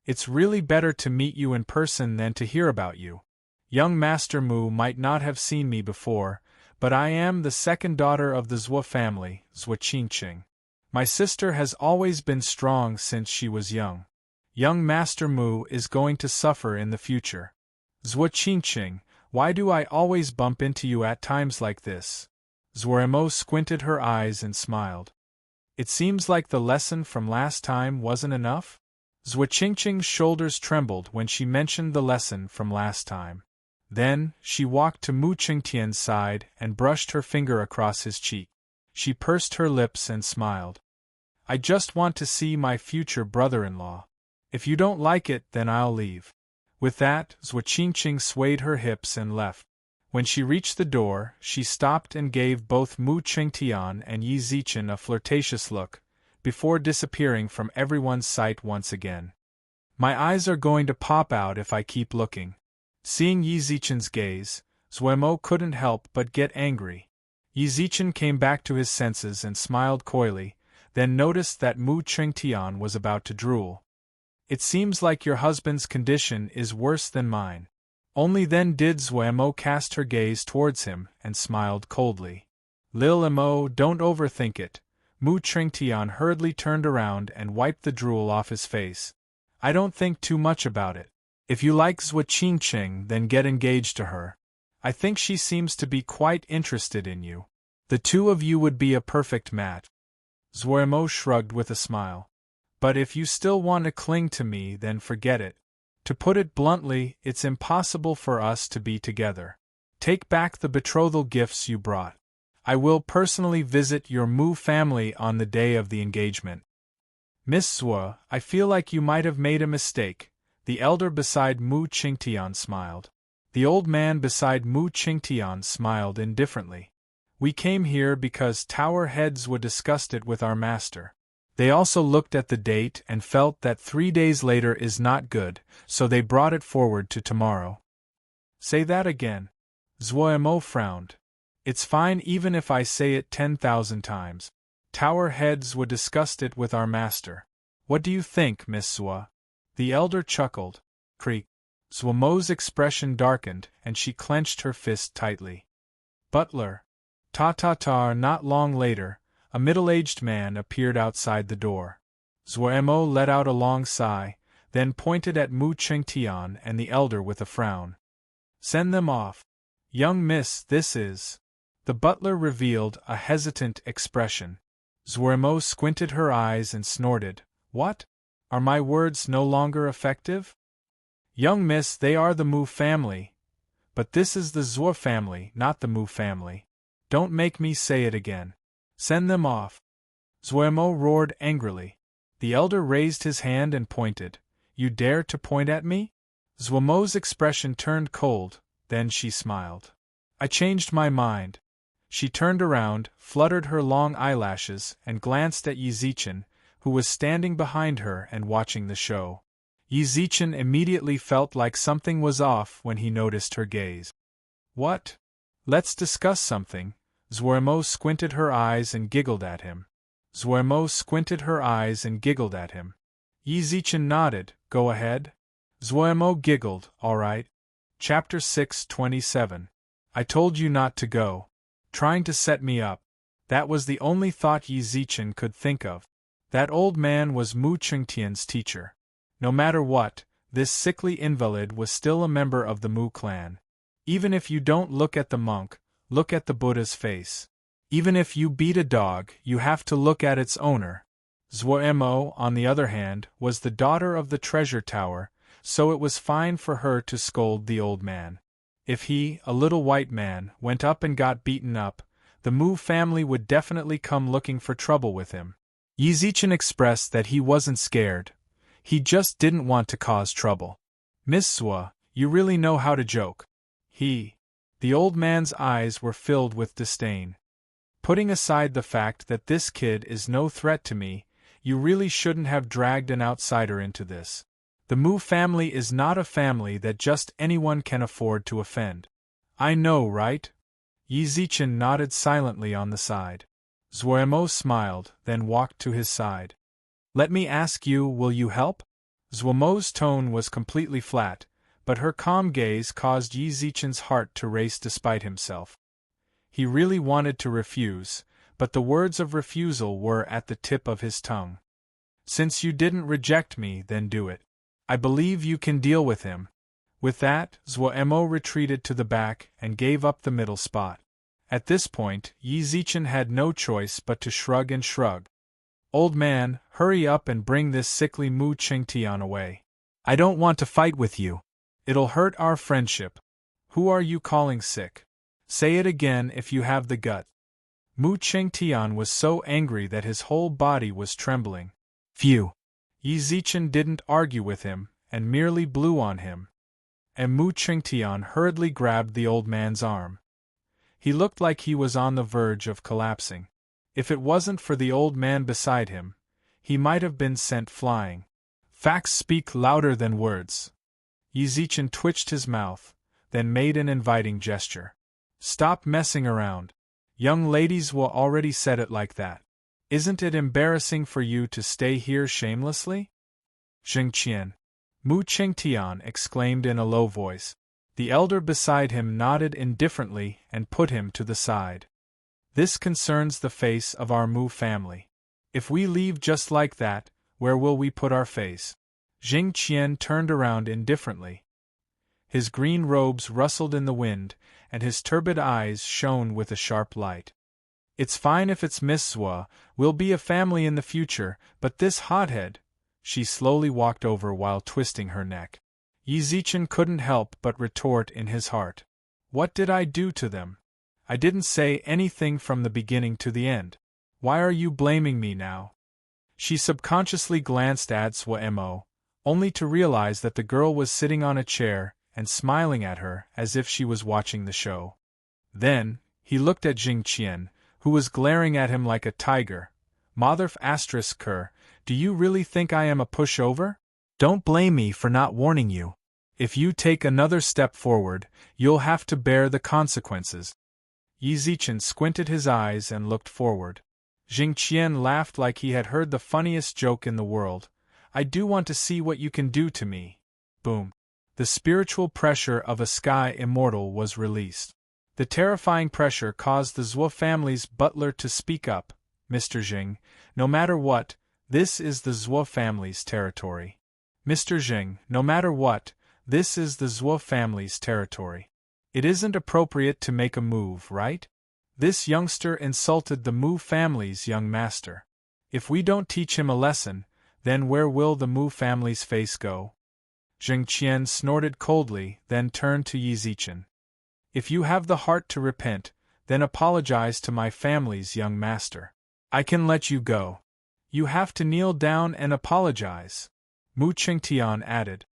It's really better to meet you in person than to hear about you. Young Master Mu might not have seen me before, but I am the second daughter of the Zhuo family, Zhuo Qingqing. My sister has always been strong since she was young. Young Master Mu is going to suffer in the future. Zhuo Qingqing, why do I always bump into you at times like this? Zhuo squinted her eyes and smiled. It seems like the lesson from last time wasn't enough? Zhuo Qingqing's shoulders trembled when she mentioned the lesson from last time. Then, she walked to Mu Qingtian's side and brushed her finger across his cheek. She pursed her lips and smiled. I just want to see my future brother-in-law. If you don't like it, then I'll leave. With that, Zhuo Qingqing swayed her hips and left. When she reached the door, she stopped and gave both Mu Qingtian and Yi Zichen a flirtatious look, before disappearing from everyone's sight once again. My eyes are going to pop out if I keep looking. Seeing Yi Zichen's gaze, Zhuo couldn't help but get angry. Yi Zichen came back to his senses and smiled coyly, then noticed that Mu Qingtian was about to drool. It seems like your husband's condition is worse than mine. Only then did Zhuo cast her gaze towards him and smiled coldly. Lil Mo, don't overthink it. Mu Qingtian hurriedly turned around and wiped the drool off his face. I don't think too much about it. If you like Zhuo Qingqing, then get engaged to her. I think she seems to be quite interested in you. The two of you would be a perfect match. Zhuo shrugged with a smile. But if you still want to cling to me, then forget it. To put it bluntly, it's impossible for us to be together. Take back the betrothal gifts you brought. I will personally visit your Mu family on the day of the engagement. Miss Zhuo, I feel like you might have made a mistake. The elder beside Mu Qingtian smiled. The old man beside Mu Qingtian smiled indifferently. We came here because tower heads would discuss it with our master. They also looked at the date and felt that 3 days later is not good, so they brought it forward to tomorrow. Say that again. Zhuo frowned. It's fine even if I say it 10,000 times. Tower heads would discuss it with our master. What do you think, Miss Zhuo? The elder chuckled. Creak. Zhuo's expression darkened, and she clenched her fist tightly. Butler. Ta. Not long later, a middle-aged man appeared outside the door. Zhuo let out a long sigh, then pointed at Mu Qingtian and the elder with a frown. Send them off. Young miss, this is. The butler revealed a hesitant expression. Zhuo squinted her eyes and snorted. What? Are my words no longer effective? Young miss, they are the Mu family. But this is the Zhuo family, not the Mu family. Don't make me say it again. Send them off. Zhuo roared angrily. The elder raised his hand and pointed. You dare to point at me? Zhuo's expression turned cold, then she smiled. I changed my mind. She turned around, fluttered her long eyelashes, and glanced at Yi Zichen, who was standing behind her and watching the show. Yi Zichen immediately felt like something was off when he noticed her gaze. What? Let's discuss something. Zuormo squinted her eyes and giggled at him. Zuormo squinted her eyes and giggled at him. Yi Zichen nodded. Go ahead. Zuormo giggled. All right. Chapter 6:27. I told you not to go. Trying to set me up. That was the only thought Yi Zichen could think of. That old man was Mu Chengtian's teacher. No matter what, this sickly invalid was still a member of the Mu clan. Even if you don't look at the monk, look at the Buddha's face. Even if you beat a dog, you have to look at its owner. Zuormo, on the other hand, was the daughter of the treasure tower, so it was fine for her to scold the old man. If he, a little white man, went up and got beaten up, the Mu family would definitely come looking for trouble with him. Yi Zichen expressed that he wasn't scared. He just didn't want to cause trouble. Miss Zua, you really know how to joke. The old man's eyes were filled with disdain. Putting aside the fact that this kid is no threat to me, you really shouldn't have dragged an outsider into this. The Mu family is not a family that just anyone can afford to offend. I know, right? Yi Zichen nodded silently on the side. Zuormo smiled, then walked to his side. Let me ask you, will you help? Zuormo's tone was completely flat, but her calm gaze caused Yi Zichen's heart to race despite himself. He really wanted to refuse, but the words of refusal were at the tip of his tongue. Since you didn't reject me, then do it. I believe you can deal with him. With that, Zuormo retreated to the back and gave up the middle spot. At this point, Yi Zichen had no choice but to shrug and shrug. Old man, hurry up and bring this sickly Mu Chengtian away. I don't want to fight with you. It'll hurt our friendship. Who are you calling sick? Say it again if you have the gut. Mu Chengtian was so angry that his whole body was trembling. Phew! Yi Zichen didn't argue with him, and merely blew on him. And Mu Chengtian hurriedly grabbed the old man's arm. He looked like he was on the verge of collapsing. If it wasn't for the old man beside him, he might have been sent flying. Facts speak louder than words. Yi Zichen twitched his mouth, then made an inviting gesture. Stop messing around. Young ladies will already said it like that. Isn't it embarrassing for you to stay here shamelessly? Zhengqian. Mu Chengtian exclaimed in a low voice. The elder beside him nodded indifferently and put him to the side. This concerns the face of our Mu family. If we leave just like that, where will we put our face? Zhengqian turned around indifferently. His green robes rustled in the wind, and his turbid eyes shone with a sharp light. It's fine if it's Miss Zua, we'll be a family in the future, but this hothead… She slowly walked over while twisting her neck. Yi Zichen couldn't help but retort in his heart. What did I do to them? I didn't say anything from the beginning to the end. Why are you blaming me now? She subconsciously glanced at Zuormo, only to realize that the girl was sitting on a chair and smiling at her as if she was watching the show. Then, he looked at Zhengqian, who was glaring at him like a tiger. Motherf ***, do you really think I am a pushover? Don't blame me for not warning you. If you take another step forward, you'll have to bear the consequences. Yi Zichen squinted his eyes and looked forward. Zhengqian laughed like he had heard the funniest joke in the world. I do want to see what you can do to me. Boom. The spiritual pressure of a sky immortal was released. The terrifying pressure caused the Zhuo family's butler to speak up. Mr. Zheng, no matter what, this is the Zhuo family's territory. Mr. Zheng, no matter what, this is the Zhuo family's territory. It isn't appropriate to make a move, right? This youngster insulted the Mu family's young master. If we don't teach him a lesson, then where will the Mu family's face go? Zhengqian snorted coldly, then turned to Yi Zichen. If you have the heart to repent, then apologize to my family's young master. I can let you go. You have to kneel down and apologize. Mu Chengtian added.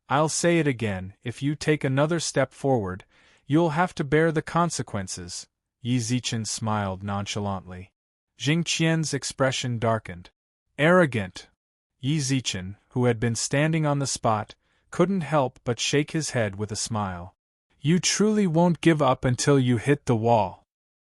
I'll say it again, if you take another step forward, you'll have to bear the consequences. Yi Zichen smiled nonchalantly. Zhengqian's expression darkened. Arrogant! Yi Zichen, who had been standing on the spot, couldn't help but shake his head with a smile. You truly won't give up until you hit the wall.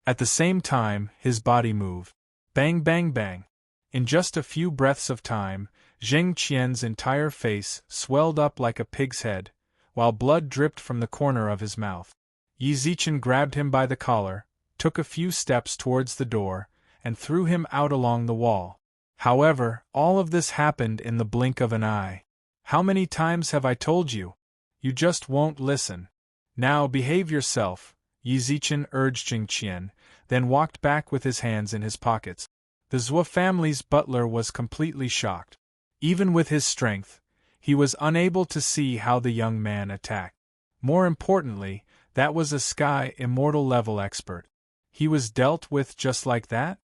At the same time, his body moved. Bang bang bang. In just a few breaths of time, Zheng Qian's entire face swelled up like a pig's head, while blood dripped from the corner of his mouth. Yi Zichen grabbed him by the collar, took a few steps towards the door, and threw him out along the wall. However, all of this happened in the blink of an eye. How many times have I told you? You just won't listen. Now behave yourself, Yi Zichen urged Zheng Qian, then walked back with his hands in his pockets. The Zhuo family's butler was completely shocked. Even with his strength, he was unable to see how the young man attacked. More importantly, that was a Sky Immortal level expert. He was dealt with just like that?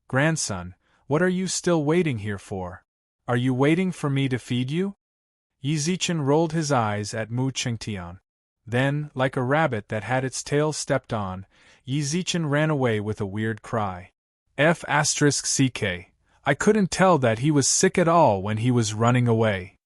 Grandson, what are you still waiting here for? Are you waiting for me to feed you? Yi Zichen rolled his eyes at Mu Qingtian. Then, like a rabbit that had its tail stepped on, Yi Zichen ran away with a weird cry. F***ck. I couldn't tell that he was sick at all when he was running away.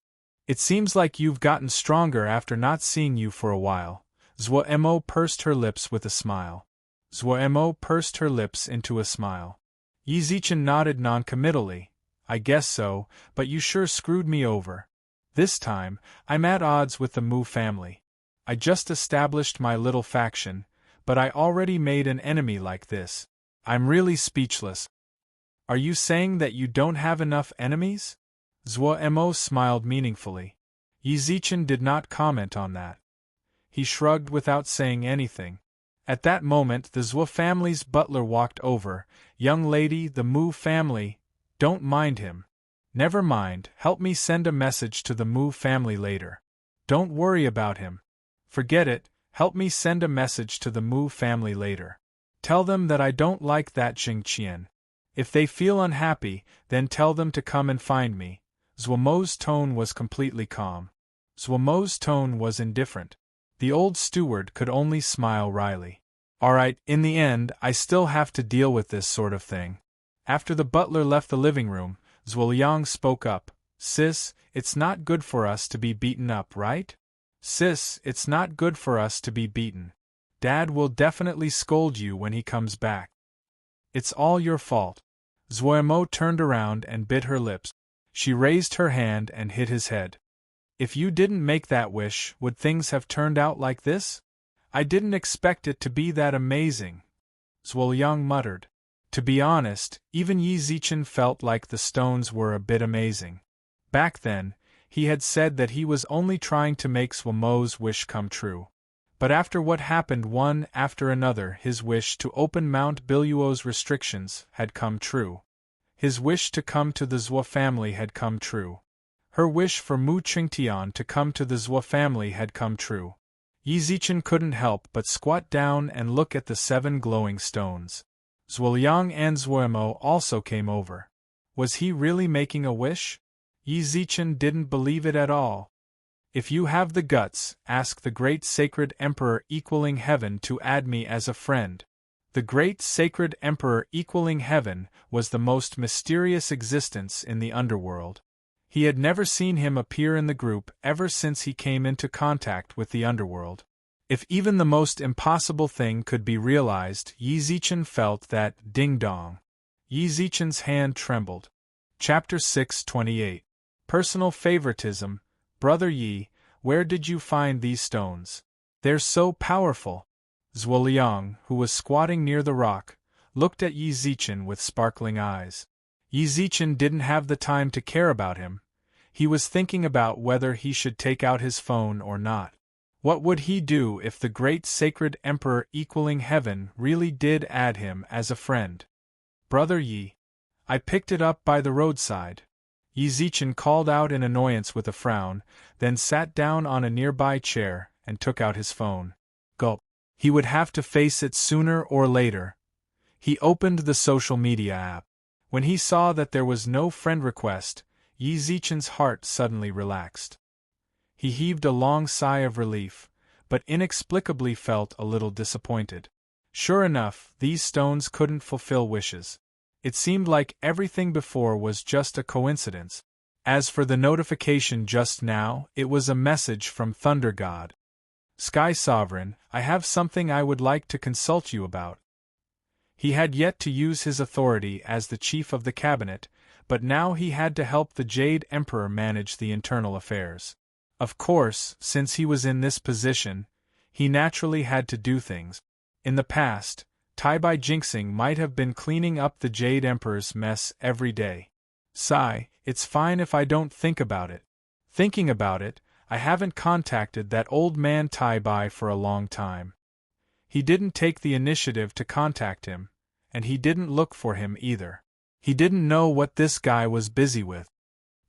It seems like you've gotten stronger after not seeing you for a while. Zhuo Mo pursed her lips with a smile. Zhuo Mo pursed her lips into a smile. Yi Zichen nodded noncommittally. I guess so, but you sure screwed me over. This time, I'm at odds with the Mu family. I just established my little faction, but I already made an enemy like this. I'm really speechless. Are you saying that you don't have enough enemies? Zhuo Mo smiled meaningfully. Yi Zichen did not comment on that. He shrugged without saying anything. At that moment the Zhuo family's butler walked over. Young lady, the Mu family, don't mind him. Never mind, help me send a message to the Mu family later. Don't worry about him. Forget it, help me send a message to the Mu family later. Tell them that I don't like that Zheng Qian. If they feel unhappy, then tell them to come and find me. Zhuo Mo's tone was completely calm. Zhuo Mo's tone was indifferent. The old steward could only smile wryly. Alright, in the end, I still have to deal with this sort of thing. After the butler left the living room, Zhuo Liang spoke up. Sis, it's not good for us to be beaten up, right? Sis, it's not good for us to be beaten. Dad will definitely scold you when he comes back. It's all your fault. Zhuo Mo turned around and bit her lips. She raised her hand and hit his head. If you didn't make that wish, would things have turned out like this? I didn't expect it to be that amazing. Zhuo Liang muttered. To be honest, even Yi Zichen felt like the stones were a bit amazing. Back then, he had said that he was only trying to make Zhuo Mo's wish come true. But after what happened one after another, his wish to open Mount Biluo's restrictions had come true. His wish to come to the Zhuo family had come true. Her wish for Mu Qingtian to come to the Zhuo family had come true. Yi Zichen couldn't help but squat down and look at the 7 glowing stones. Zhuo Liang and Zhuo Mo also came over. Was he really making a wish? Yi Zichen didn't believe it at all. If you have the guts, ask the great sacred emperor equaling heaven to add me as a friend. The great sacred emperor equaling heaven was the most mysterious existence in the underworld. He had never seen him appear in the group ever since he came into contact with the underworld. If even the most impossible thing could be realized, Yi Zichen felt that ding-dong. Yi Zichen's hand trembled. Chapter 628. Personal Favoritism. Brother Yi, where did you find these stones? They're so powerful. Zhuo Liang, who was squatting near the rock, looked at Yi Zichen with sparkling eyes. Yi Zichen didn't have the time to care about him. He was thinking about whether he should take out his phone or not. What would he do if the great sacred emperor equaling heaven really did add him as a friend? Brother Yi. I picked it up by the roadside. Yi Zichen called out in annoyance with a frown, then sat down on a nearby chair and took out his phone. Gulp. He would have to face it sooner or later. He opened the social media app. When he saw that there was no friend request, Yi Zichen's heart suddenly relaxed. He heaved a long sigh of relief, but inexplicably felt a little disappointed. Sure enough, these stones couldn't fulfill wishes. It seemed like everything before was just a coincidence. As for the notification just now, it was a message from Thunder God. Sky Sovereign, I have something I would like to consult you about. He had yet to use his authority as the chief of the cabinet, but now he had to help the Jade Emperor manage the internal affairs. Of course, since he was in this position, he naturally had to do things. In the past, Tai-Bai Jinxing might have been cleaning up the Jade Emperor's mess every day. Sigh, it's fine if I don't think about it. Thinking about it, I haven't contacted that old man Tai-Bai for a long time. He didn't take the initiative to contact him, and he didn't look for him either. He didn't know what this guy was busy with.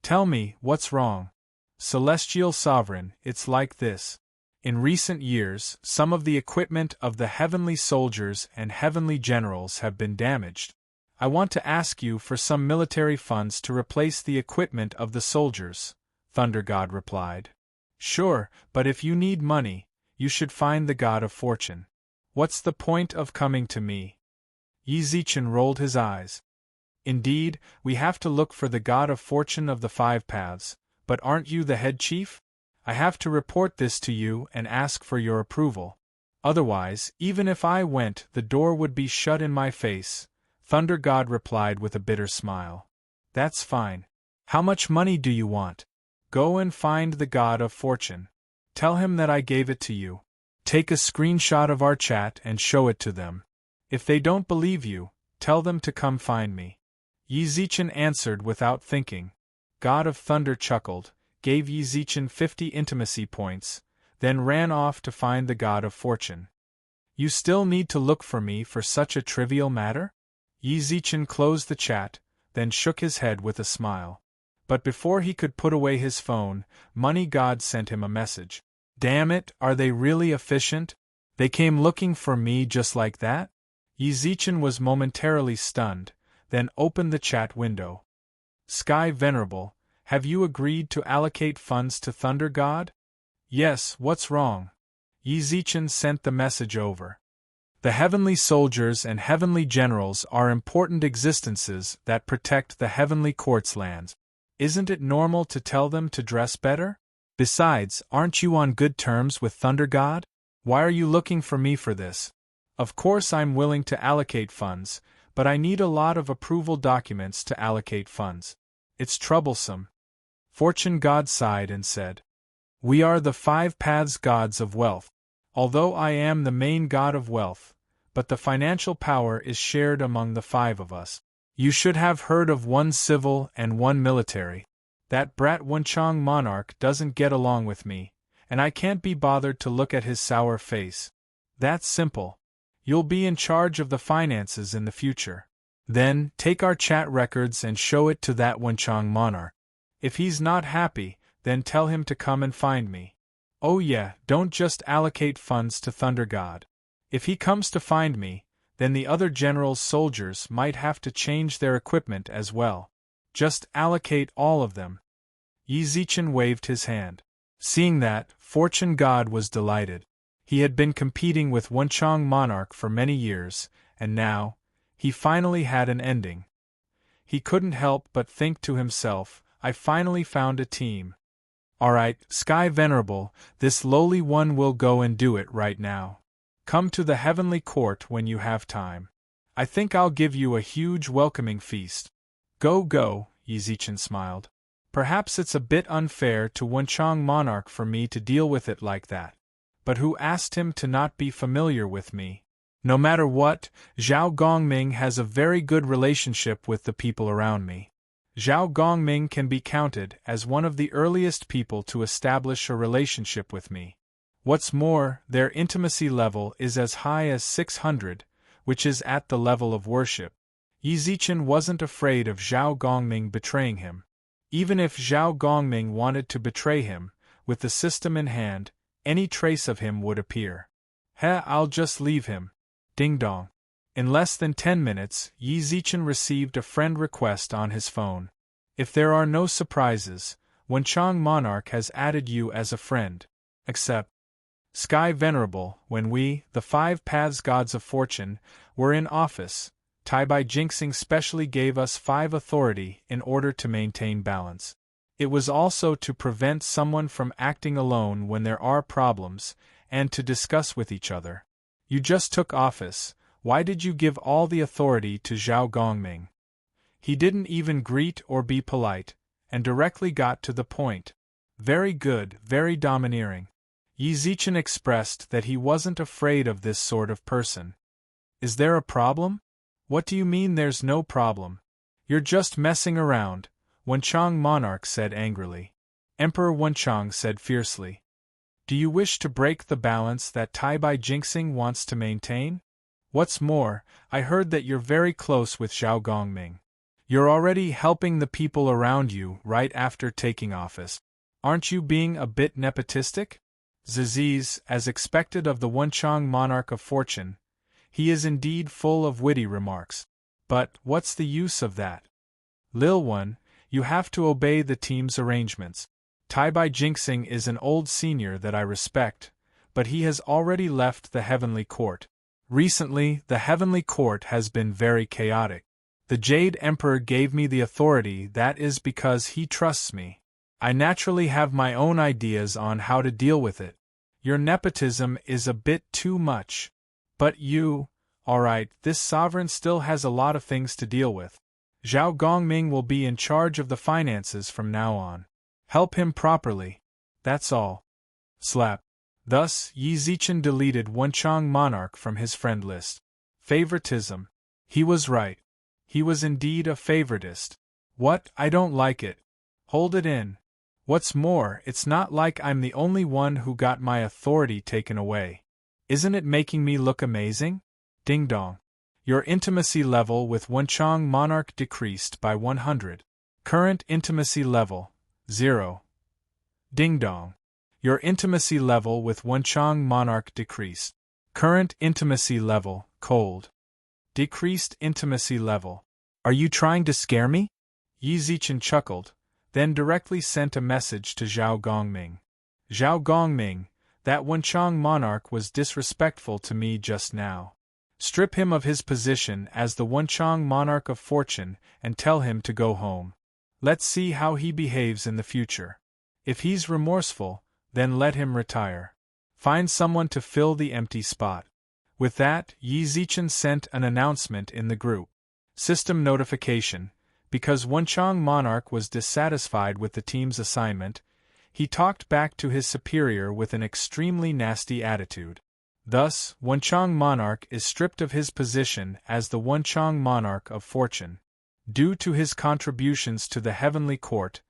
Tell me, what's wrong? Celestial Sovereign, it's like this. In recent years, some of the equipment of the heavenly soldiers and heavenly generals have been damaged. I want to ask you for some military funds to replace the equipment of the soldiers, Thunder God replied. Sure, but if you need money, you should find the God of Fortune. What's the point of coming to me? Yi Zichen rolled his eyes. Indeed, we have to look for the God of Fortune of the 5 paths, but aren't you the head chief? I have to report this to you and ask for your approval. Otherwise, even if I went, the door would be shut in my face, Thunder God replied with a bitter smile. That's fine. How much money do you want? Go and find the God of Fortune. Tell him that I gave it to you. Take a screenshot of our chat and show it to them. If they don't believe you, tell them to come find me. Yi Zichen answered without thinking. God of Thunder chuckled, gave Yi Zichen 50 intimacy points, then ran off to find the God of Fortune. You still need to look for me for such a trivial matter? Yi Zichen closed the chat, then shook his head with a smile. But before he could put away his phone, Money God sent him a message. Damn it, are they really efficient? They came looking for me just like that? Yi Zichen was momentarily stunned, then opened the chat window. Sky Venerable, have you agreed to allocate funds to Thunder God? Yes, what's wrong? Yi Zichen sent the message over. The heavenly soldiers and heavenly generals are important existences that protect the heavenly court's lands. Isn't it normal to tell them to dress better? Besides, aren't you on good terms with Thunder God? Why are you looking for me for this? Of course I'm willing to allocate funds, but I need a lot of approval documents to allocate funds. It's troublesome. Fortune God sighed and said, We are the 5 paths gods of wealth. Although I am the main god of wealth, but the financial power is shared among the 5 of us. You should have heard of 1 civil and 1 military. That brat Wenchang monarch doesn't get along with me, and I can't be bothered to look at his sour face. That's simple. You'll be in charge of the finances in the future. Then, take our chat records and show it to that Wenchang monarch. If he's not happy, then tell him to come and find me. Oh yeah, don't just allocate funds to Thunder God. If he comes to find me, then the other general's soldiers might have to change their equipment as well. Just allocate all of them. Yi Zichen waved his hand. Seeing that, Fortune God was delighted. He had been competing with Wenchang monarch for many years, and now, he finally had an ending. He couldn't help but think to himself, I finally found a team. Alright, Sky Venerable, this lowly one will go and do it right now. Come to the heavenly court when you have time. I think I'll give you a huge welcoming feast. Go, go, Yi Zichen smiled. Perhaps it's a bit unfair to Wenchang monarch for me to deal with it like that. But who asked him to not be familiar with me? No matter what, Zhao Gongming has a very good relationship with the people around me. Zhao Gongming can be counted as one of the earliest people to establish a relationship with me. What's more, their intimacy level is as high as 600, which is at the level of worship. Yi Zichen wasn't afraid of Zhao Gongming betraying him. Even if Zhao Gongming wanted to betray him, with the system in hand, any trace of him would appear. I'll just leave him. Ding dong. In less than 10 minutes, Yi Zichen received a friend request on his phone. If there are no surprises, Wenchang monarch has added you as a friend. Accept. Sky Venerable, when we, the 5 paths gods of fortune, were in office, Tai-Bai Jinxing specially gave us 5 authority in order to maintain balance. It was also to prevent someone from acting alone when there are problems, and to discuss with each other. You just took office, why did you give all the authority to Zhao Gongming? He didn't even greet or be polite, and directly got to the point. Very good, very domineering. Yi Zichen expressed that he wasn't afraid of this sort of person. Is there a problem? What do you mean there's no problem? You're just messing around, Wenchang monarch said angrily. Emperor Wenchang said fiercely. Do you wish to break the balance that Taibai Jingxing wants to maintain? What's more, I heard that you're very close with Zhao Gongming. You're already helping the people around you right after taking office. Aren't you being a bit nepotistic? Ziziz, as expected of the Wenchang monarch of fortune, he is indeed full of witty remarks. But what's the use of that? Lil One, you have to obey the team's arrangements. Taibai Jingxing is an old senior that I respect, but he has already left the Heavenly Court. Recently, the Heavenly Court has been very chaotic. The Jade Emperor gave me the authority, that is because he trusts me. I naturally have my own ideas on how to deal with it. Your nepotism is a bit too much. But you, alright, this sovereign still has a lot of things to deal with. Zhao Gongming will be in charge of the finances from now on. Help him properly. That's all. Slap. Thus, Yi Zichen deleted Wenchang monarch from his friend list. Favoritism. He was right. He was indeed a favoritist. What? I don't like it. Hold it in. What's more, it's not like I'm the only one who got my authority taken away. Isn't it making me look amazing? Ding dong. Your intimacy level with Wenchang monarch decreased by 100. Current intimacy level, 0. Ding dong. Your intimacy level with Wenchang monarch decreased. Current intimacy level, cold. Decreased intimacy level. Are you trying to scare me? Yi Zichen chuckled, then directly sent a message to Zhao Gongming. Zhao Gongming, that Wenchang monarch was disrespectful to me just now. Strip him of his position as the Wenchang monarch of fortune and tell him to go home. Let's see how he behaves in the future. If he's remorseful, then let him retire. Find someone to fill the empty spot. With that, Yi Zichen sent an announcement in the group. System notification. Because Wenchang monarch was dissatisfied with the team's assignment, he talked back to his superior with an extremely nasty attitude. Thus, Wenchang monarch is stripped of his position as the Wenchang monarch of fortune. Due to his contributions to the heavenly court,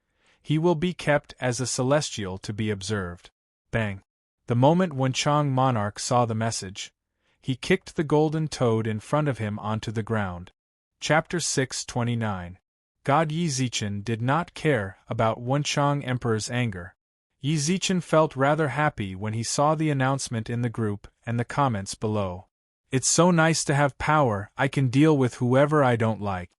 he will be kept as a celestial to be observed. Bang! The moment Wenchang monarch saw the message, he kicked the golden toad in front of him onto the ground. Chapter 629. God Yi Zichen did not care about Wenchang Emperor's anger. Yi Zichen felt rather happy when he saw the announcement in the group and the comments below. It's so nice to have power, I can deal with whoever I don't like.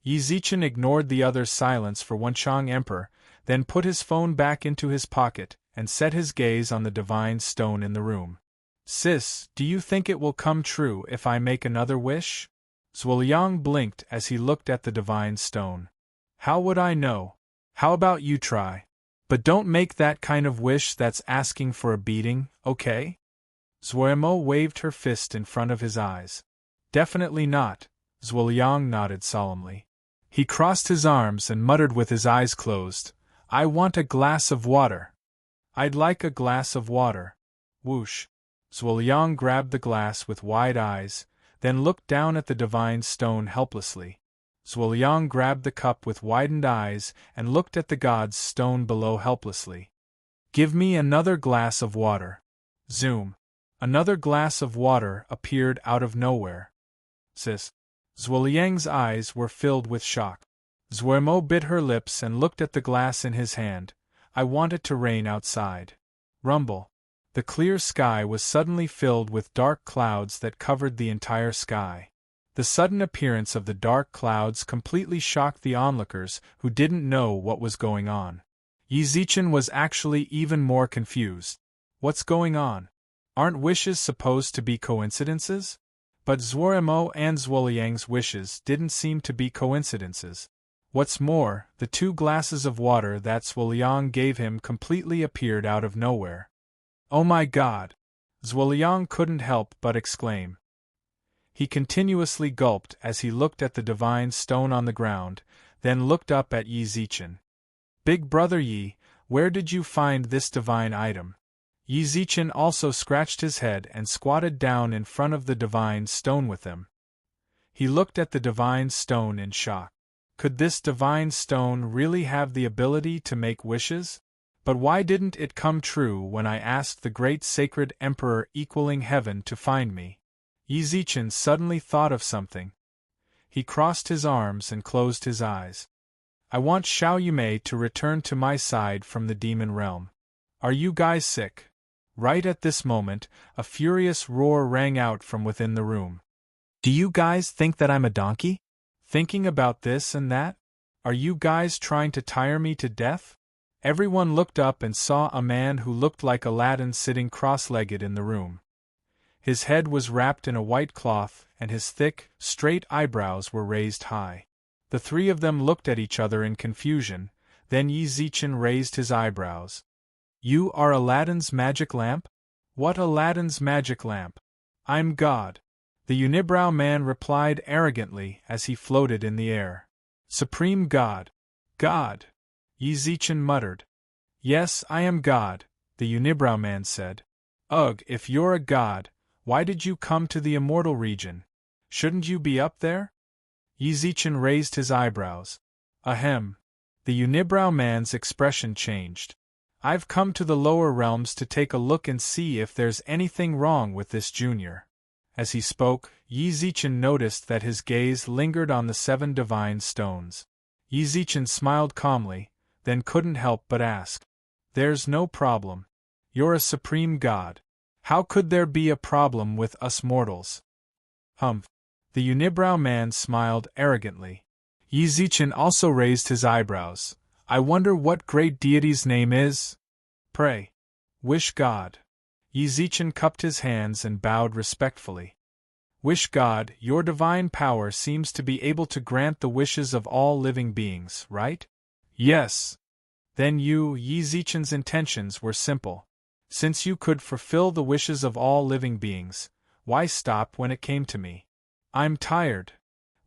Yi Zichen ignored the other's silence for Wenchang Emperor, then put his phone back into his pocket and set his gaze on the divine stone in the room. Sis, do you think it will come true if I make another wish? Zhuoliang blinked as he looked at the divine stone. How would I know? How about you try? But don't make that kind of wish that's asking for a beating, okay? Zhuemo waved her fist in front of his eyes. Definitely not, Zhuoliang nodded solemnly. He crossed his arms and muttered with his eyes closed, I want a glass of water. I'd like a glass of water. Whoosh. Zhuoliang grabbed the glass with wide eyes, then looked down at the divine stone helplessly. Zhuoliang grabbed the cup with widened eyes and looked at the god's stone below helplessly. Give me another glass of water. Zoom. Another glass of water appeared out of nowhere. Sis. Zhuoliang's eyes were filled with shock. Zhuemo bit her lips and looked at the glass in his hand. I want it to rain outside. Rumble. The clear sky was suddenly filled with dark clouds that covered the entire sky. The sudden appearance of the dark clouds completely shocked the onlookers who didn't know what was going on. Yi Zichen was actually even more confused. What's going on? Aren't wishes supposed to be coincidences? But Zhuemo and Zhuoliang's wishes didn't seem to be coincidences. What's more, the 2 glasses of water that Zhuoliang gave him completely appeared out of nowhere. Oh my God! Zhuoliang couldn't help but exclaim. He continuously gulped as he looked at the divine stone on the ground, then looked up at Yi Zichen. Big brother Yi, where did you find this divine item? Yi Zichen also scratched his head and squatted down in front of the divine stone with him. He looked at the divine stone in shock. Could this divine stone really have the ability to make wishes? But why didn't it come true when I asked the great sacred emperor equaling heaven to find me? Yi Zichen suddenly thought of something. He crossed his arms and closed his eyes. I want Xiao Yumei to return to my side from the demon realm. Are you guys sick? Right at this moment, a furious roar rang out from within the room. Do you guys think that I'm a donkey? Thinking about this and that? Are you guys trying to tire me to death? Everyone looked up and saw a man who looked like Aladdin sitting cross-legged in the room. His head was wrapped in a white cloth, and his thick, straight eyebrows were raised high. The 3 of them looked at each other in confusion, then Yi Zichen raised his eyebrows. You are Aladdin's magic lamp? What Aladdin's magic lamp? I'm God. The unibrow man replied arrogantly as he floated in the air. Supreme God. God. Yi Zichen muttered. Yes, I am God, the unibrow man said. Ugh, if you're a god, why did you come to the immortal region? Shouldn't you be up there? Yi Zichen raised his eyebrows. Ahem. The unibrow man's expression changed. I've come to the lower realms to take a look and see if there's anything wrong with this junior. As he spoke, Yi Zichen noticed that his gaze lingered on the 7 divine stones. Yi Zichen smiled calmly, then couldn't help but ask. There's no problem. You're a supreme god. How could there be a problem with us mortals? Humph. The unibrow man smiled arrogantly. Yi Zichen also raised his eyebrows. I wonder what great deity's name is? Pray. Wish God. Yi Zichen cupped his hands and bowed respectfully. Wish God, your divine power seems to be able to grant the wishes of all living beings, right? Yes. Then Yi Zichen's intentions were simple. Since you could fulfill the wishes of all living beings, why stop when it came to me? I'm tired.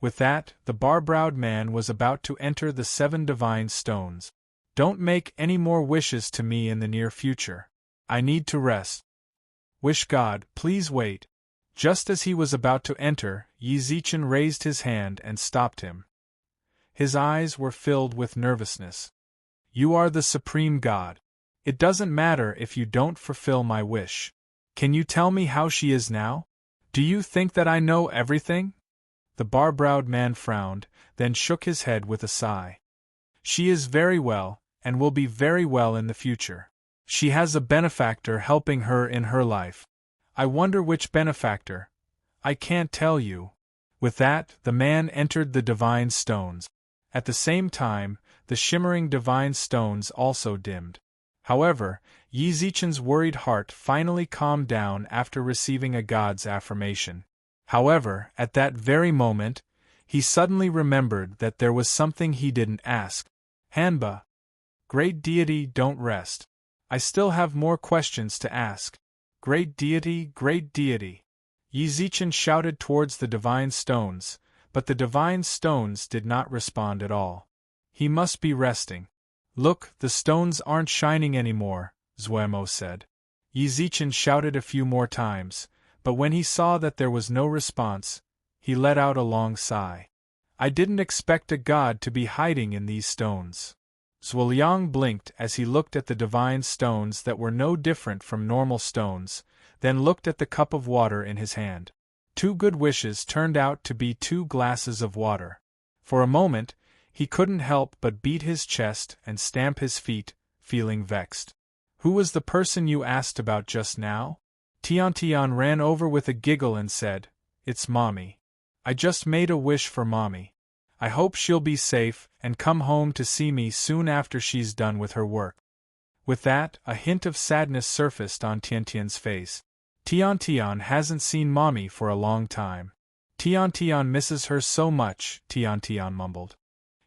With that, the bar-browed man was about to enter the 7 divine stones. Don't make any more wishes to me in the near future. I need to rest. Wish God, please wait. Just as he was about to enter, Yi Zichen raised his hand and stopped him. His eyes were filled with nervousness. You are the supreme god. It doesn't matter if you don't fulfill my wish. Can you tell me how she is now? Do you think that I know everything? The bar-browed man frowned, then shook his head with a sigh. She is very well, and will be very well in the future. She has a benefactor helping her in her life. I wonder which benefactor. I can't tell you. With that, the man entered the divine stones. At the same time, the shimmering divine stones also dimmed. However, Yi Zichen's worried heart finally calmed down after receiving a god's affirmation. However, at that very moment, he suddenly remembered that there was something he didn't ask. Hanba. Great deity, don't rest. I still have more questions to ask. Great deity, great deity. Yi Zichen shouted towards the divine stones, but the divine stones did not respond at all. He must be resting. Look, the stones aren't shining anymore, Zhuemo said. Yi Zichen shouted a few more times, but when he saw that there was no response, he let out a long sigh. I didn't expect a god to be hiding in these stones. Zhuoliang blinked as he looked at the divine stones that were no different from normal stones, then looked at the cup of water in his hand. 2 good wishes turned out to be 2 glasses of water. For a moment, he couldn't help but beat his chest and stamp his feet, feeling vexed. Who was the person you asked about just now? Tian ran over with a giggle and said, It's Mommy. I just made a wish for Mommy. I hope she'll be safe and come home to see me soon after she's done with her work. With that, a hint of sadness surfaced on Tian's face. Tian hasn't seen Mommy for a long time. Tian misses her so much, Tian mumbled.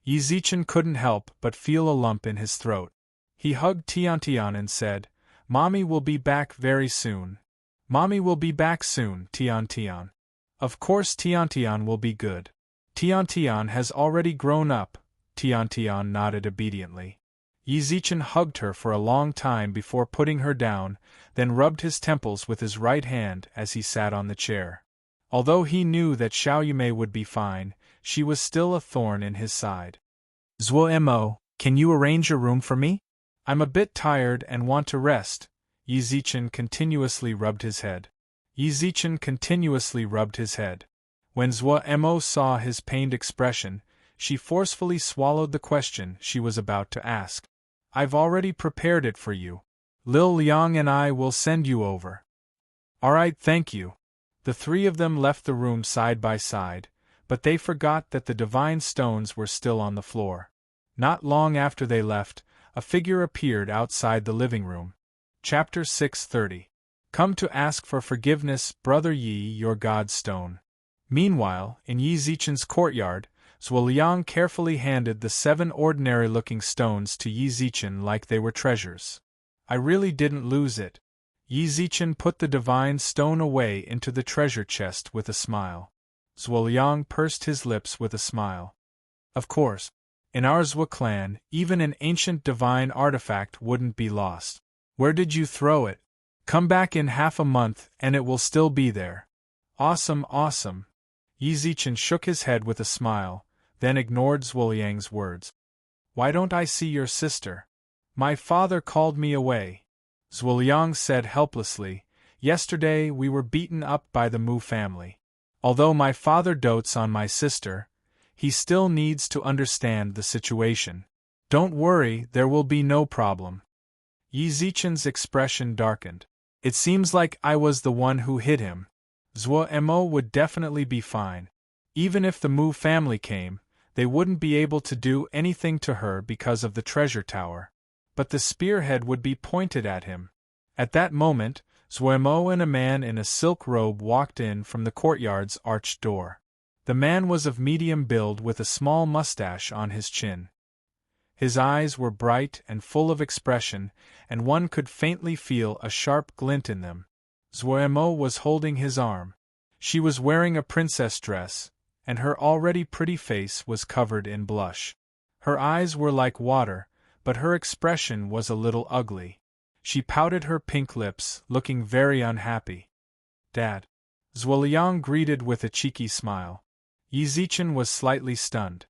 Yi Zichen couldn't help but feel a lump in his throat. He hugged Tiantian and said, "Mommy will be back very soon. Mommy will be back soon, Tiantian. Of course Tiantian will be good. Tiantian has already grown up." Tiantian nodded obediently. Yi Zichen hugged her for a long time before putting her down, then rubbed his temples with his right hand as he sat on the chair. Although he knew that Xiao Yumei would be fine, she was still a thorn in his side. "Zuo-mo, can you arrange a room for me? I'm a bit tired and want to rest." Yi Zichen continuously rubbed his head. When Zuo-mo saw his pained expression, she forcefully swallowed the question she was about to ask. "I've already prepared it for you. Lil Liang and I will send you over." "Alright, thank you." The three of them left the room side by side, but they forgot that the divine stones were still on the floor. Not long after they left, a figure appeared outside the living room. Chapter 630. Come to ask for forgiveness, Brother Yi, your God stone. Meanwhile, in Yi Zichen's courtyard, Zuoliang carefully handed the 7 ordinary-looking stones to Yi Zichen like they were treasures. "I really didn't lose it." Yi Zichen put the divine stone away into the treasure chest with a smile. Zuoliang pursed his lips with a smile. "Of course. In our Zhuo clan, even an ancient divine artifact wouldn't be lost. Where did you throw it? Come back in half a month and it will still be there." "Awesome, awesome." Yi Zichen shook his head with a smile, then ignored Zuoliang's words. "Why don't I see your sister?" "My father called me away." Zuoliang said helplessly, "Yesterday we were beaten up by the Mu family. Although my father dotes on my sister, he still needs to understand the situation. Don't worry, there will be no problem." Yi Zichen's expression darkened. "It seems like I was the one who hit him. Zuo-mo would definitely be fine. Even if the Mu family came, they wouldn't be able to do anything to her because of the treasure tower. But the spearhead would be pointed at him." At that moment, Zuo-mo and a man in a silk robe walked in from the courtyard's arched door. The man was of medium build with a small mustache on his chin. His eyes were bright and full of expression, and one could faintly feel a sharp glint in them. Zuo-mo was holding his arm. She was wearing a princess dress, and her already pretty face was covered in blush. Her eyes were like water, but her expression was a little ugly. She pouted her pink lips, looking very unhappy. "Dad." Zuoliang greeted with a cheeky smile. Yi Zichen was slightly stunned.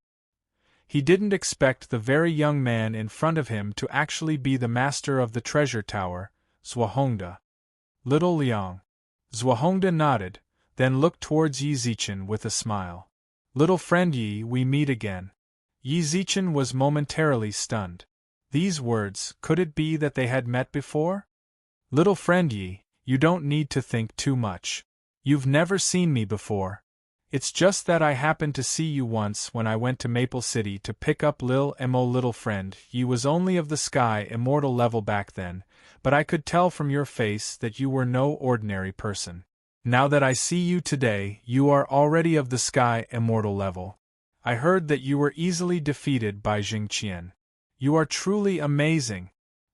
He didn't expect the very young man in front of him to actually be the master of the treasure tower, Zuohongda. "Little Liang." Zuohongda nodded, then looked towards Yi Zichen with a smile. "Little friend Yi, we meet again." Yi Zichen was momentarily stunned. These words, could it be that they had met before? "Little friend Yi, you don't need to think too much. You've never seen me before. It's just that I happened to see you once when I went to Maple City to pick up Lil Mo. Little friend, you was only of the sky immortal level back then, but I could tell from your face that you were no ordinary person. Now that I see you today, you are already of the sky immortal level. I heard that you were easily defeated by Jing Qian. You are truly amazing."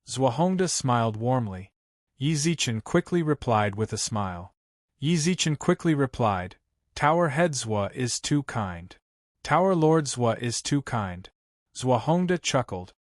Zuohongda smiled warmly. Yi Zichen quickly replied with a smile. "Tower Head Zhuo is too kind. Tower Lord Zhuo is too kind." Zuohongda chuckled.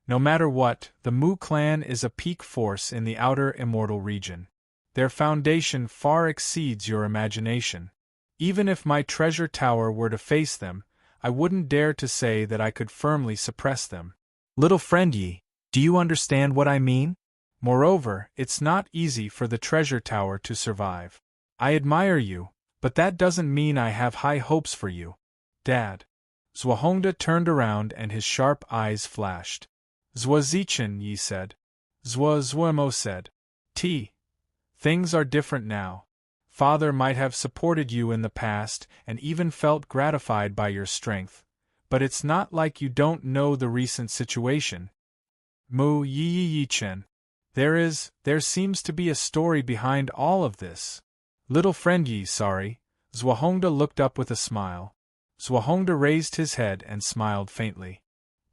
"No matter what, the Mu clan is a peak force in the outer immortal region. Their foundation far exceeds your imagination. Even if my treasure tower were to face them, I wouldn't dare to say that I could firmly suppress them. Little friend Yi, do you understand what I mean? Moreover, it's not easy for the treasure tower to survive. I admire you, but that doesn't mean I have high hopes for you. Dad." Zuohongda turned around and his sharp eyes flashed. "Zuo Zichen," Yi said. Zuo-mo said. Things are different now. Father might have supported you in the past and even felt gratified by your strength, but it's not like you don't know the recent situation. Mu Yi Chen. There seems to be a story behind all of this. Little friend Yi, sorry." Zuohongda looked up with a smile. Zhuohongde raised his head and smiled faintly.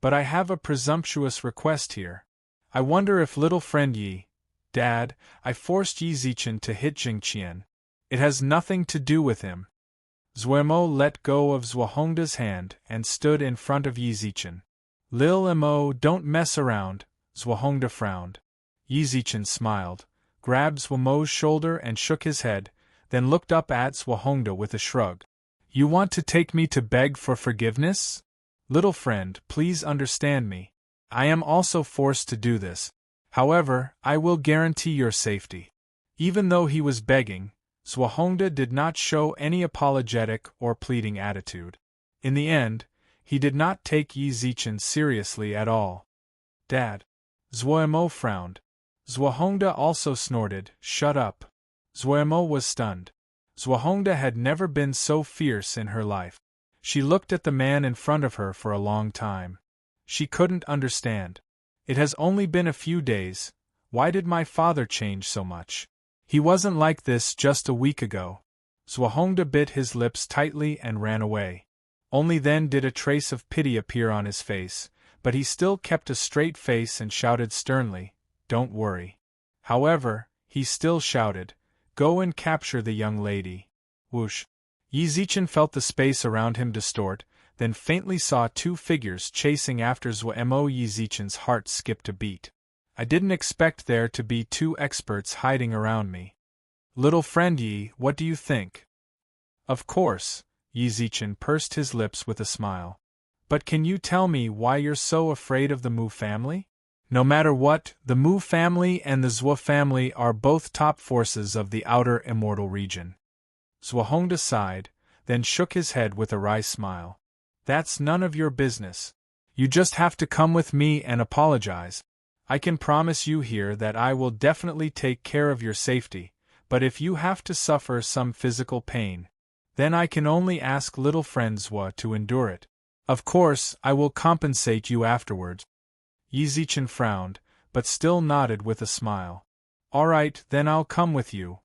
But I have a presumptuous request here. I wonder if little friend Yi, Dad, I forced Yi Zichen to hit Jingqian. It has nothing to do with him. Zhuemo let go of Zhuohongde's hand and stood in front of Yi Zichen. Lil Mo, don't mess around, Zhuohongde frowned. Yi Zichen smiled, grabbed Zhuemo's shoulder and shook his head, then looked up at Zhuohongde with a shrug. You want to take me to beg for forgiveness? Little friend, please understand me. I am also forced to do this. However, I will guarantee your safety. Even though he was begging, Zhuohongde did not show any apologetic or pleading attitude. In the end, he did not take Yi Zichen seriously at all. Dad. Zhuemo frowned. Zhuohongde also snorted, shut up. Zhuemo was stunned. Zhuohongde had never been so fierce in her life. She looked at the man in front of her for a long time. She couldn't understand. It has only been a few days. Why did my father change so much? He wasn't like this just a week ago. Zhuohongde bit his lips tightly and ran away. Only then did a trace of pity appear on his face, but he still kept a straight face and shouted sternly, "Don't worry." However, he still shouted, "Go and capture the young lady." Whoosh! Yi Zichen felt the space around him distort, then faintly saw two figures chasing after Zhuemo. Yi Zichen's heart skipped a beat. I didn't expect there to be two experts hiding around me. Little friend Yi, what do you think? Of course, Yi Zichen pursed his lips with a smile. But can you tell me why you're so afraid of the Mu family? No matter what, the Mu family and the Zhuo family are both top forces of the outer immortal region. Zhuohongde sighed, then shook his head with a wry smile. That's none of your business. You just have to come with me and apologize. I can promise you here that I will definitely take care of your safety, but if you have to suffer some physical pain, then I can only ask little friend Zhuo to endure it. Of course, I will compensate you afterwards. Yi Zichen frowned, but still nodded with a smile. All right, then I'll come with you.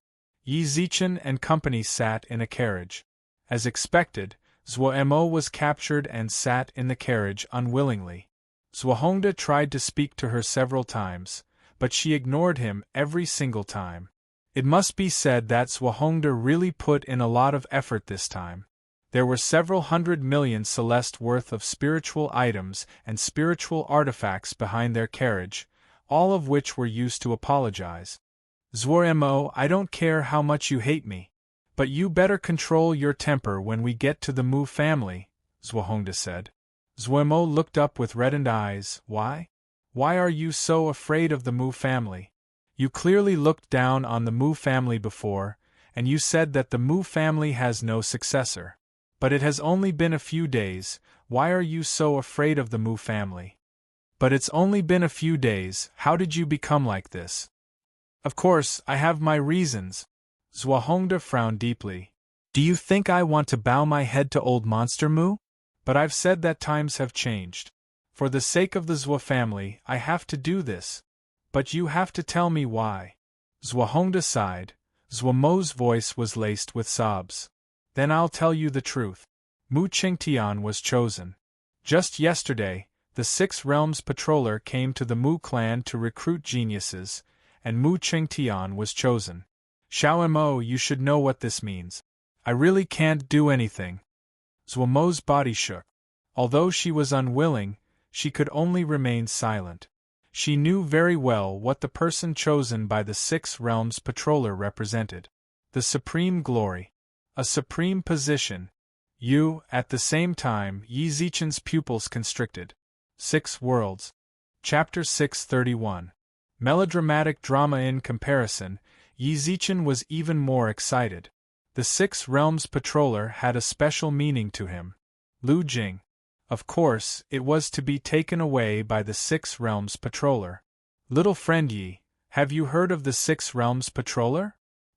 Yi Zichen and company sat in a carriage. As expected, Zhuemo was captured and sat in the carriage unwillingly. Zhuohongde tried to speak to her several times, but she ignored him every single time. It must be said that Zhuohongde really put in a lot of effort this time. There were several 100 million celeste worth of spiritual items and spiritual artifacts behind their carriage, all of which were used to apologize. Zhuemo, I don't care how much you hate me, but you better control your temper when we get to the Mu family, Zhuohongde said. Zhuemo looked up with reddened eyes. Why? Why are you so afraid of the Mu family? You clearly looked down on the Mu family before, and you said that the Mu family has no successor. But it has only been a few days. Why are you so afraid of the Mu family? But it's only been a few days. How did you become like this? Of course, I have my reasons. Zhuohongde frowned deeply. Do you think I want to bow my head to old Monster Mu? But I've said that times have changed. For the sake of the Zhuo family, I have to do this. But you have to tell me why. Zhuohongde sighed. Zhuemo's voice was laced with sobs. Then I'll tell you the truth. Mu Qingtian was chosen. Just yesterday, the Six Realms Patroller came to the Mu clan to recruit geniuses, and Mu Qingtian was chosen. Xiaomo, you should know what this means. I really can't do anything. Zhuemo's body shook. Although she was unwilling, she could only remain silent. She knew very well what the person chosen by the Six Realms Patroller represented. The supreme glory. A supreme position. At the same time, Yi Zichen's pupils constricted. 6 Worlds. Chapter 631. Melodramatic drama. In comparison, Yi Zichen was even more excited. The Six Realms Patroller had a special meaning to him. Lu Jing. Of course, it was to be taken away by the Six Realms Patroller. Little friend Yi, have you heard of the Six Realms Patroller?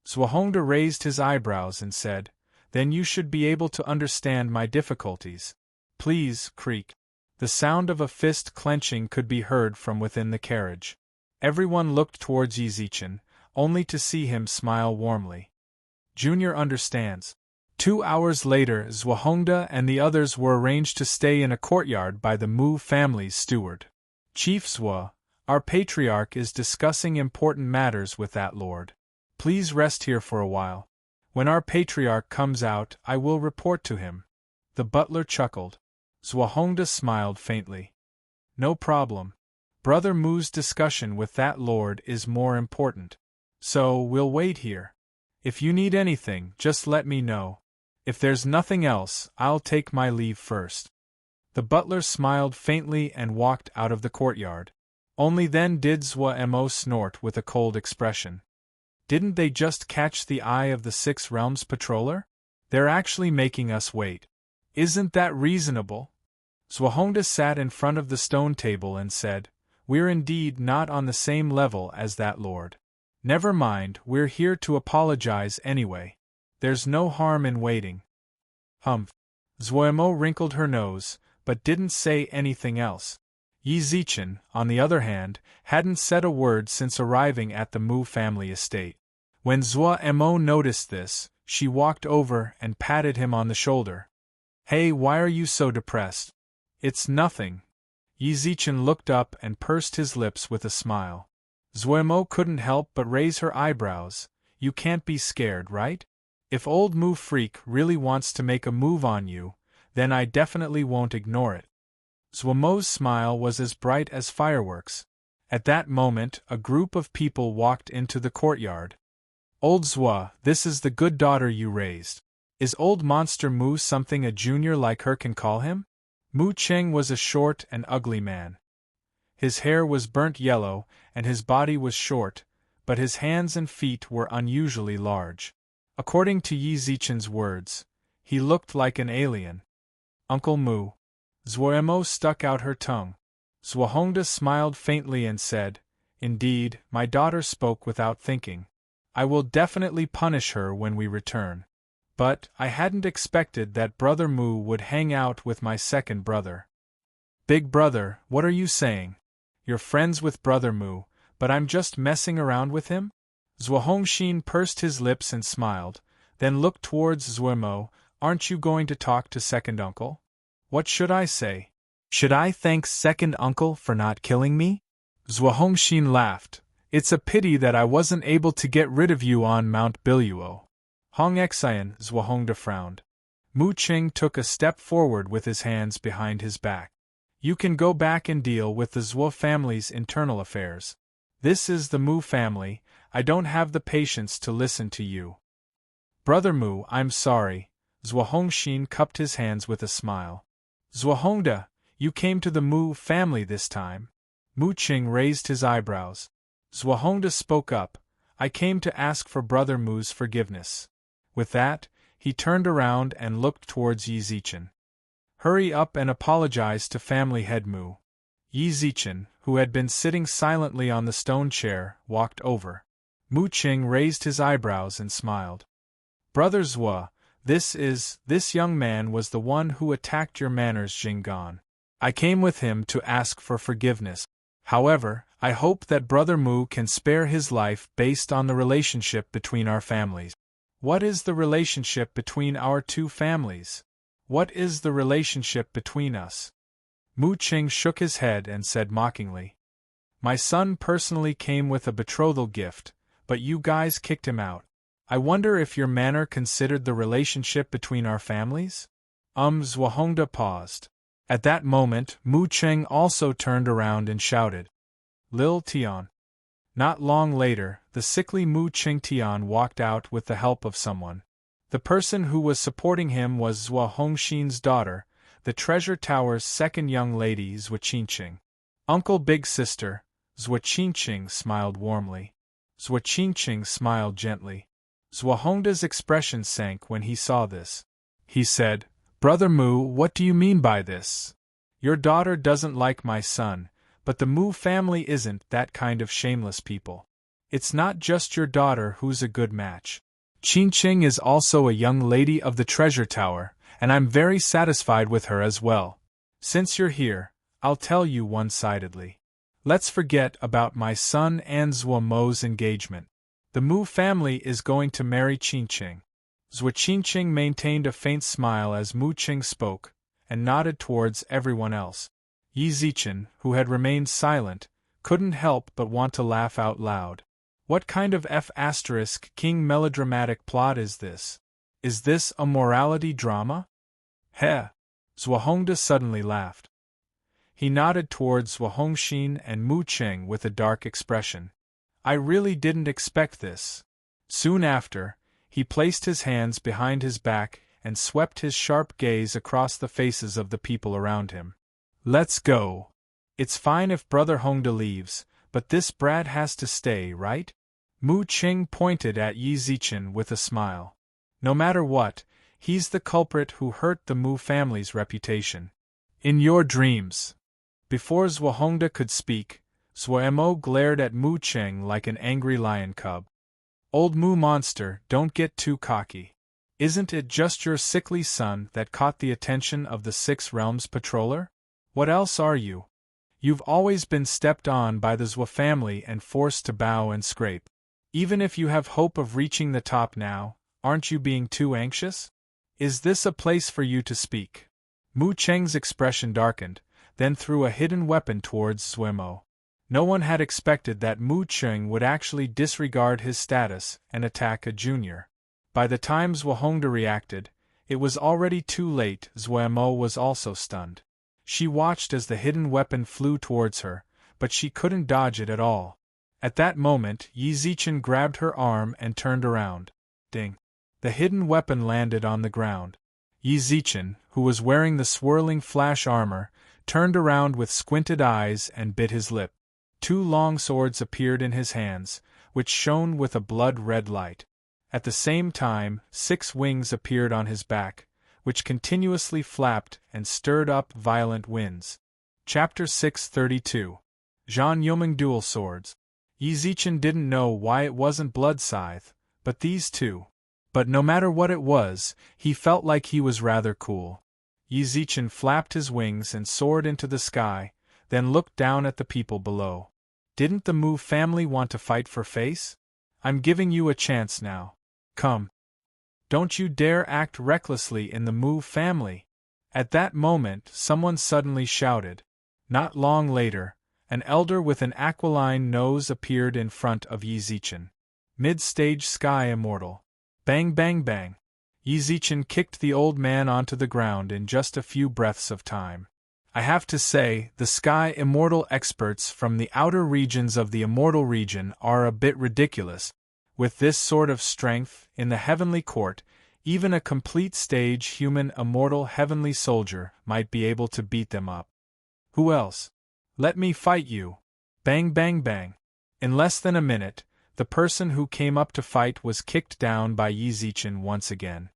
Zhuohongde raised his eyebrows and said, Then you should be able to understand my difficulties. Please, creak. The sound of a fist clenching could be heard from within the carriage. Everyone looked towards Yi Zichen, only to see him smile warmly. Junior understands. 2 hours later, Zhuangde and the others were arranged to stay in a courtyard by the Mu family's steward. Chief Zhua, our patriarch is discussing important matters with that lord. Please rest here for a while. When our patriarch comes out, I will report to him. The butler chuckled. Zhuangde smiled faintly. No problem. Brother Mu's discussion with that lord is more important. So, we'll wait here. If you need anything, just let me know. If there's nothing else, I'll take my leave first. The butler smiled faintly and walked out of the courtyard. Only then did Zhuo snort with a cold expression. Didn't they just catch the eye of the Six Realms patroller? They're actually making us wait. Isn't that reasonable? Zhuangde sat in front of the stone table and said, We're indeed not on the same level as that lord. Never mind, we're here to apologize anyway. There's no harm in waiting. Humph. Zhuo wrinkled her nose, but didn't say anything else. Yi Zichen, on the other hand, hadn't said a word since arriving at the Mu family estate. When Zhuo noticed this, she walked over and patted him on the shoulder. Hey, why are you so depressed? It's nothing. Yi Zichen looked up and pursed his lips with a smile. Zhuo couldn't help but raise her eyebrows. You can't be scared, right? If old Mu freak really wants to make a move on you, then I definitely won't ignore it. Zhuo's smile was as bright as fireworks. At that moment, a group of people walked into the courtyard. Old Zhuo, this is the good daughter you raised. Is old monster Mu something a junior like her can call him? Mu Cheng was a short and ugly man. His hair was burnt yellow, and his body was short, but his hands and feet were unusually large. According to Yi Zichen's words, he looked like an alien. Uncle Mu. Zhuo stuck out her tongue. Zhuangde smiled faintly and said, Indeed, my daughter spoke without thinking. I will definitely punish her when we return. But I hadn't expected that Brother Mu would hang out with my second brother. Big brother, what are you saying? You're friends with Brother Mu, but I'm just messing around with him? Zhuangxin pursed his lips and smiled, then looked towards Zhuo. Aren't you going to talk to second uncle? What should I say? Should I thank second uncle for not killing me? Zhuangxin laughed. It's a pity that I wasn't able to get rid of you on Mount Biluo. Hong Xian, Zhuangde frowned. Mu Qing took a step forward with his hands behind his back. You can go back and deal with the Zhuo family's internal affairs. This is the Mu family, I don't have the patience to listen to you. Brother Mu, I'm sorry. Zhuangxin cupped his hands with a smile. Zhuangde, you came to the Mu family this time. Mu Qing raised his eyebrows. Zhuangde spoke up, I came to ask for Brother Mu's forgiveness. With that, he turned around and looked towards Yi Zichen. Hurry up and apologize to family head Mu. Yi Zichen, who had been sitting silently on the stone chair, walked over. Mu Qing raised his eyebrows and smiled. Brother Zhuo, this young man was the one who attacked your manors Jinggan. I came with him to ask for forgiveness. However, I hope that Brother Mu can spare his life based on the relationship between our families. What is the relationship between our two families? What is the relationship between us? Mu Qing shook his head and said mockingly. My son personally came with a betrothal gift, but you guys kicked him out. I wonder if your manor considered the relationship between our families? Zhuangde paused. At that moment, Mu Qing also turned around and shouted. Lil Tian. Not long later, the sickly Mu Qing Tian walked out with the help of someone. The person who was supporting him was Zhuangxin's daughter, the treasure tower's second young lady Zhuaqinqing. Uncle Big Sister, Zhuaqinqing smiled warmly. Zhuaqinqing smiled gently. Zhuangde's expression sank when he saw this. He said, Brother Mu, what do you mean by this? Your daughter doesn't like my son, but the Mu family isn't that kind of shameless people. It's not just your daughter who's a good match. Qingqing is also a young lady of the treasure tower, and I'm very satisfied with her as well. Since you're here, I'll tell you one-sidedly. Let's forget about my son and Zhuo's engagement. The Mu family is going to marry Qingqing. Zhuo Qingqing maintained a faint smile as Mu Qing spoke, and nodded towards everyone else. Yi Zichen, who had remained silent, couldn't help but want to laugh out loud. What kind of King melodramatic plot is this? Is this a morality drama? Heh! Zhuo Hongde suddenly laughed. He nodded towards Zhuo Hongxin and Mu Qing with a dark expression. I really didn't expect this. Soon after, he placed his hands behind his back and swept his sharp gaze across the faces of the people around him. Let's go. It's fine if Brother Hongde leaves, but this brat has to stay, right? Mu Qing pointed at Yi Zichen with a smile. No matter what, he's the culprit who hurt the Mu family's reputation. In your dreams. Before Zhuo Hongde could speak, Zhuo Mo glared at Mu Qing like an angry lion cub. Old Mu monster, don't get too cocky. Isn't it just your sickly son that caught the attention of the Six Realms patroller? What else are you? You've always been stepped on by the Zhuo family and forced to bow and scrape. Even if you have hope of reaching the top now, aren't you being too anxious? Is this a place for you to speak? Mu Qing's expression darkened, then threw a hidden weapon towards Zhuo Mo. No one had expected that Mu Qing would actually disregard his status and attack a junior. By the time Zhuo Hongde reacted, it was already too late. Zhuo Mo was also stunned. She watched as the hidden weapon flew towards her, but she couldn't dodge it at all. At that moment, Yi Zichen grabbed her arm and turned around. Ding! The hidden weapon landed on the ground. Yi Zichen, who was wearing the swirling flash armor, turned around with squinted eyes and bit his lip. Two long swords appeared in his hands, which shone with a blood-red light. At the same time, 6 wings appeared on his back, which continuously flapped and stirred up violent winds. Chapter 632. Zhan Yoming Dual Swords. Yi Zichen didn't know why it wasn't Blood Scythe, but these two. But no matter what it was, he felt like he was rather cool. Yi Zichen flapped his wings and soared into the sky, then looked down at the people below. Didn't the Mu family want to fight for face? I'm giving you a chance now. Come. Don't you dare act recklessly in the Mu family. At that moment, someone suddenly shouted. Not long later, an elder with an aquiline nose appeared in front of Yi Zichen. Mid-stage Sky Immortal. Bang bang bang. Yi Zichen kicked the old man onto the ground in just a few breaths of time. I have to say, the Sky Immortal experts from the outer regions of the Immortal region are a bit ridiculous. With this sort of strength, in the Heavenly Court, even a complete stage human immortal heavenly soldier might be able to beat them up. Who else? Let me fight you. Bang bang bang. In less than a minute, the person who came up to fight was kicked down by Yi Zichen once again.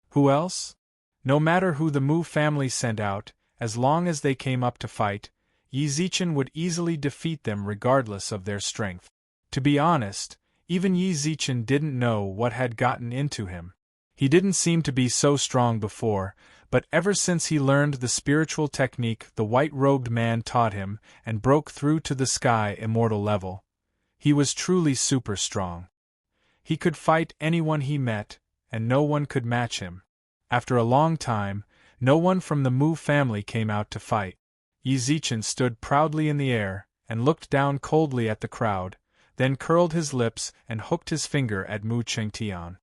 Who else? No matter who the Mu family sent out, as long as they came up to fight, Yi Zichen would easily defeat them regardless of their strength. To be honest, even Yi Zichen didn't know what had gotten into him. He didn't seem to be so strong before, but ever since he learned the spiritual technique the white-robed man taught him and broke through to the Sky Immortal level, he was truly super strong. He could fight anyone he met, and no one could match him. After a long time, no one from the Mu family came out to fight. Yi Zichen stood proudly in the air and looked down coldly at the crowd, then curled his lips and hooked his finger at Mu Qingtian.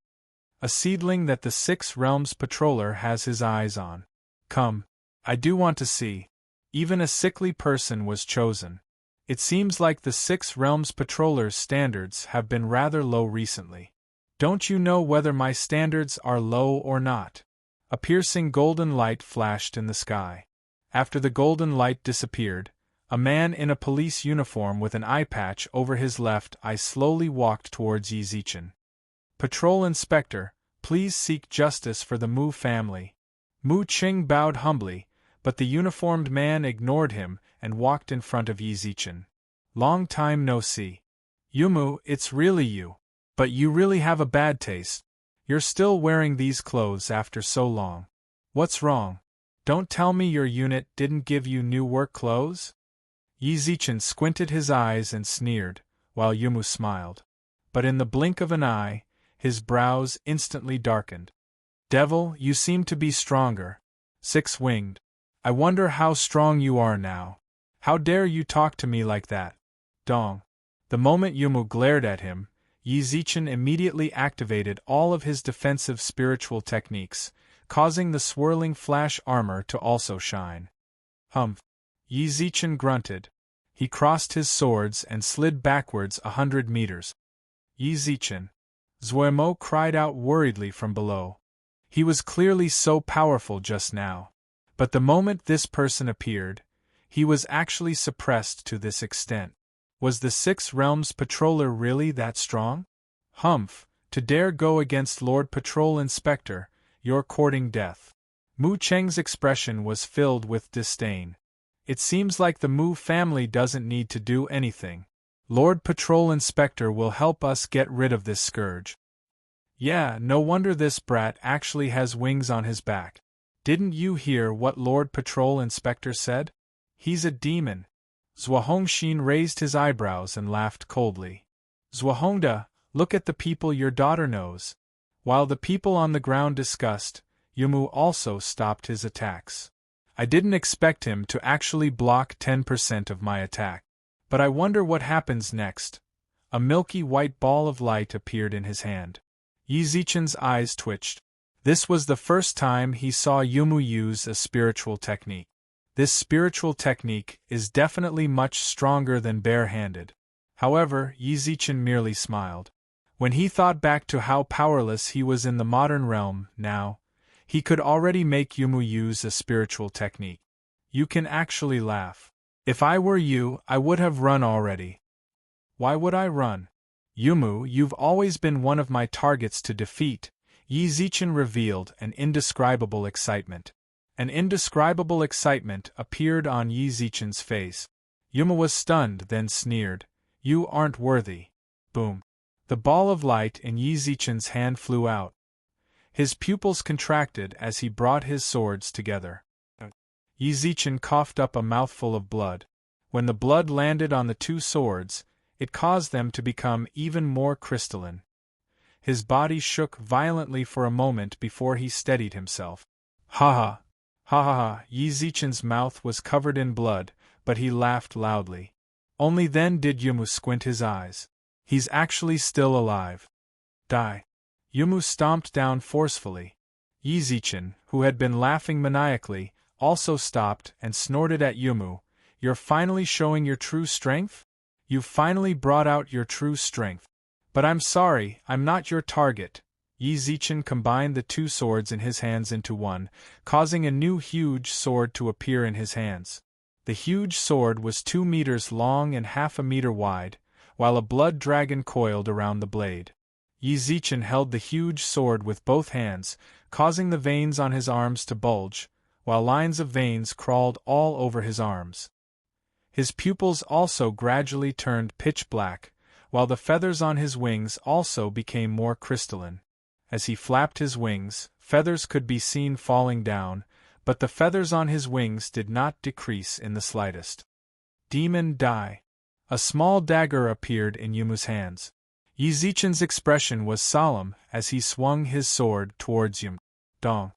A seedling that the 6 Realms patroller has his eyes on. Come, I do want to see. Even a sickly person was chosen. It seems like the 6 Realms patroller's standards have been rather low recently. Don't you know whether my standards are low or not? A piercing golden light flashed in the sky. After the golden light disappeared, a man in a police uniform with an eye patch over his left eye slowly walked towards Yi Zichen. Patrol Inspector, please seek justice for the Mu family. Mu Qing bowed humbly, but the uniformed man ignored him and walked in front of Yi Zichen. Long time no see. Yumu, it's really you. But you really have a bad taste. You're still wearing these clothes after so long. What's wrong? Don't tell me your unit didn't give you new work clothes? Yi Zichen squinted his eyes and sneered, while Yumu smiled. But in the blink of an eye, His brows instantly darkened. Devil, you seem to be stronger. Six-winged. I wonder how strong you are now. How dare you talk to me like that? Dong. The moment Yumu glared at him, Yi Zichen immediately activated all of his defensive spiritual techniques, causing the swirling flash armor to also shine. Humph. Yi Zichen grunted. He crossed his swords and slid backwards 100 meters. Yi Zichen. Zuemo cried out worriedly from below. He was clearly so powerful just now. But the moment this person appeared, he was actually suppressed to this extent. Was the Six Realms Patroller really that strong? Humph, to dare go against Lord Patrol Inspector, you're courting death. Mu Cheng's expression was filled with disdain. It seems like the Mu family doesn't need to do anything. Lord Patrol Inspector will help us get rid of this scourge. Yeah, no wonder this brat actually has wings on his back. Didn't you hear what Lord Patrol Inspector said? He's a demon. Zhuahongshin raised his eyebrows and laughed coldly. Zhuahongda, look at the people your daughter knows. While the people on the ground discussed, Yumu also stopped his attacks. I didn't expect him to actually block 10% of my attack. But I wonder what happens next. A milky white ball of light appeared in his hand. Yi Zichen's eyes twitched. This was the first time he saw Yumu use a spiritual technique. This spiritual technique is definitely much stronger than bare-handed. However, Yi Zichen merely smiled. When he thought back to how powerless he was in the modern realm now, he could already make Yumu use a spiritual technique. You can actually laugh. If I were you, I would have run already. Why would I run? Yumu, you've always been one of my targets to defeat. Yi Zichen revealed an indescribable excitement. An indescribable excitement appeared on Yi Zichen's face. Yumu was stunned, then sneered. You aren't worthy. Boom. The ball of light in Yi Zichen's hand flew out. His pupils contracted as he brought his swords together. Yi Zichen coughed up a mouthful of blood. When the blood landed on the two swords, it caused them to become even more crystalline. His body shook violently for a moment before he steadied himself. Ha ha! Ha ha ha! Yi Zichen's mouth was covered in blood, but he laughed loudly. Only then did Yumu squint his eyes. He's actually still alive. Die. Yumu stomped down forcefully. Yi Zichen, who had been laughing maniacally, also stopped and snorted at Yumu. You're finally showing your true strength? You've finally brought out your true strength. But I'm sorry, I'm not your target. Yi Zichen combined the two swords in his hands into one, causing a new huge sword to appear in his hands. The huge sword was 2 meters long and half a meter wide, while a blood dragon coiled around the blade. Yi Zichen held the huge sword with both hands, causing the veins on his arms to bulge, while lines of veins crawled all over his arms. His pupils also gradually turned pitch black, while the feathers on his wings also became more crystalline. As he flapped his wings, feathers could be seen falling down, but the feathers on his wings did not decrease in the slightest. Demon die. A small dagger appeared in Yumu's hands. Yi Zichen's expression was solemn as he swung his sword towards Yumu. Dong.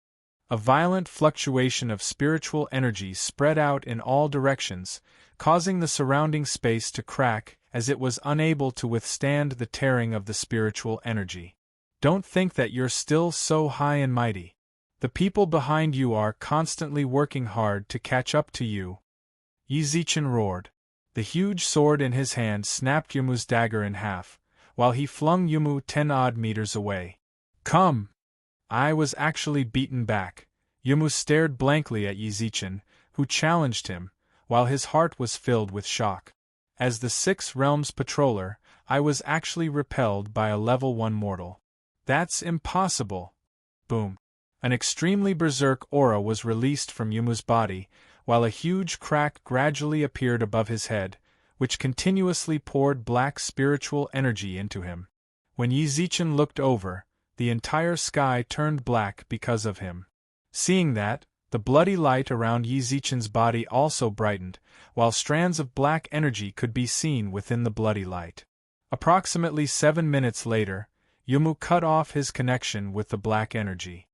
A violent fluctuation of spiritual energy spread out in all directions, causing the surrounding space to crack as it was unable to withstand the tearing of the spiritual energy. Don't think that you're still so high and mighty. The people behind you are constantly working hard to catch up to you. Yi Zichen roared. The huge sword in his hand snapped Yumu's dagger in half, while he flung Yumu 10-odd meters away. Come! I was actually beaten back. Yumu stared blankly at Yi Zichen, who challenged him, while his heart was filled with shock. As the Six Realms Patroller, I was actually repelled by a level 1 mortal. That's impossible! Boom! An extremely berserk aura was released from Yumu's body, while a huge crack gradually appeared above his head, which continuously poured black spiritual energy into him. When Yi Zichen looked over, the entire sky turned black because of him. Seeing that, the bloody light around Yi Zichen's body also brightened, while strands of black energy could be seen within the bloody light. Approximately 7 minutes later, Yumu cut off his connection with the black energy.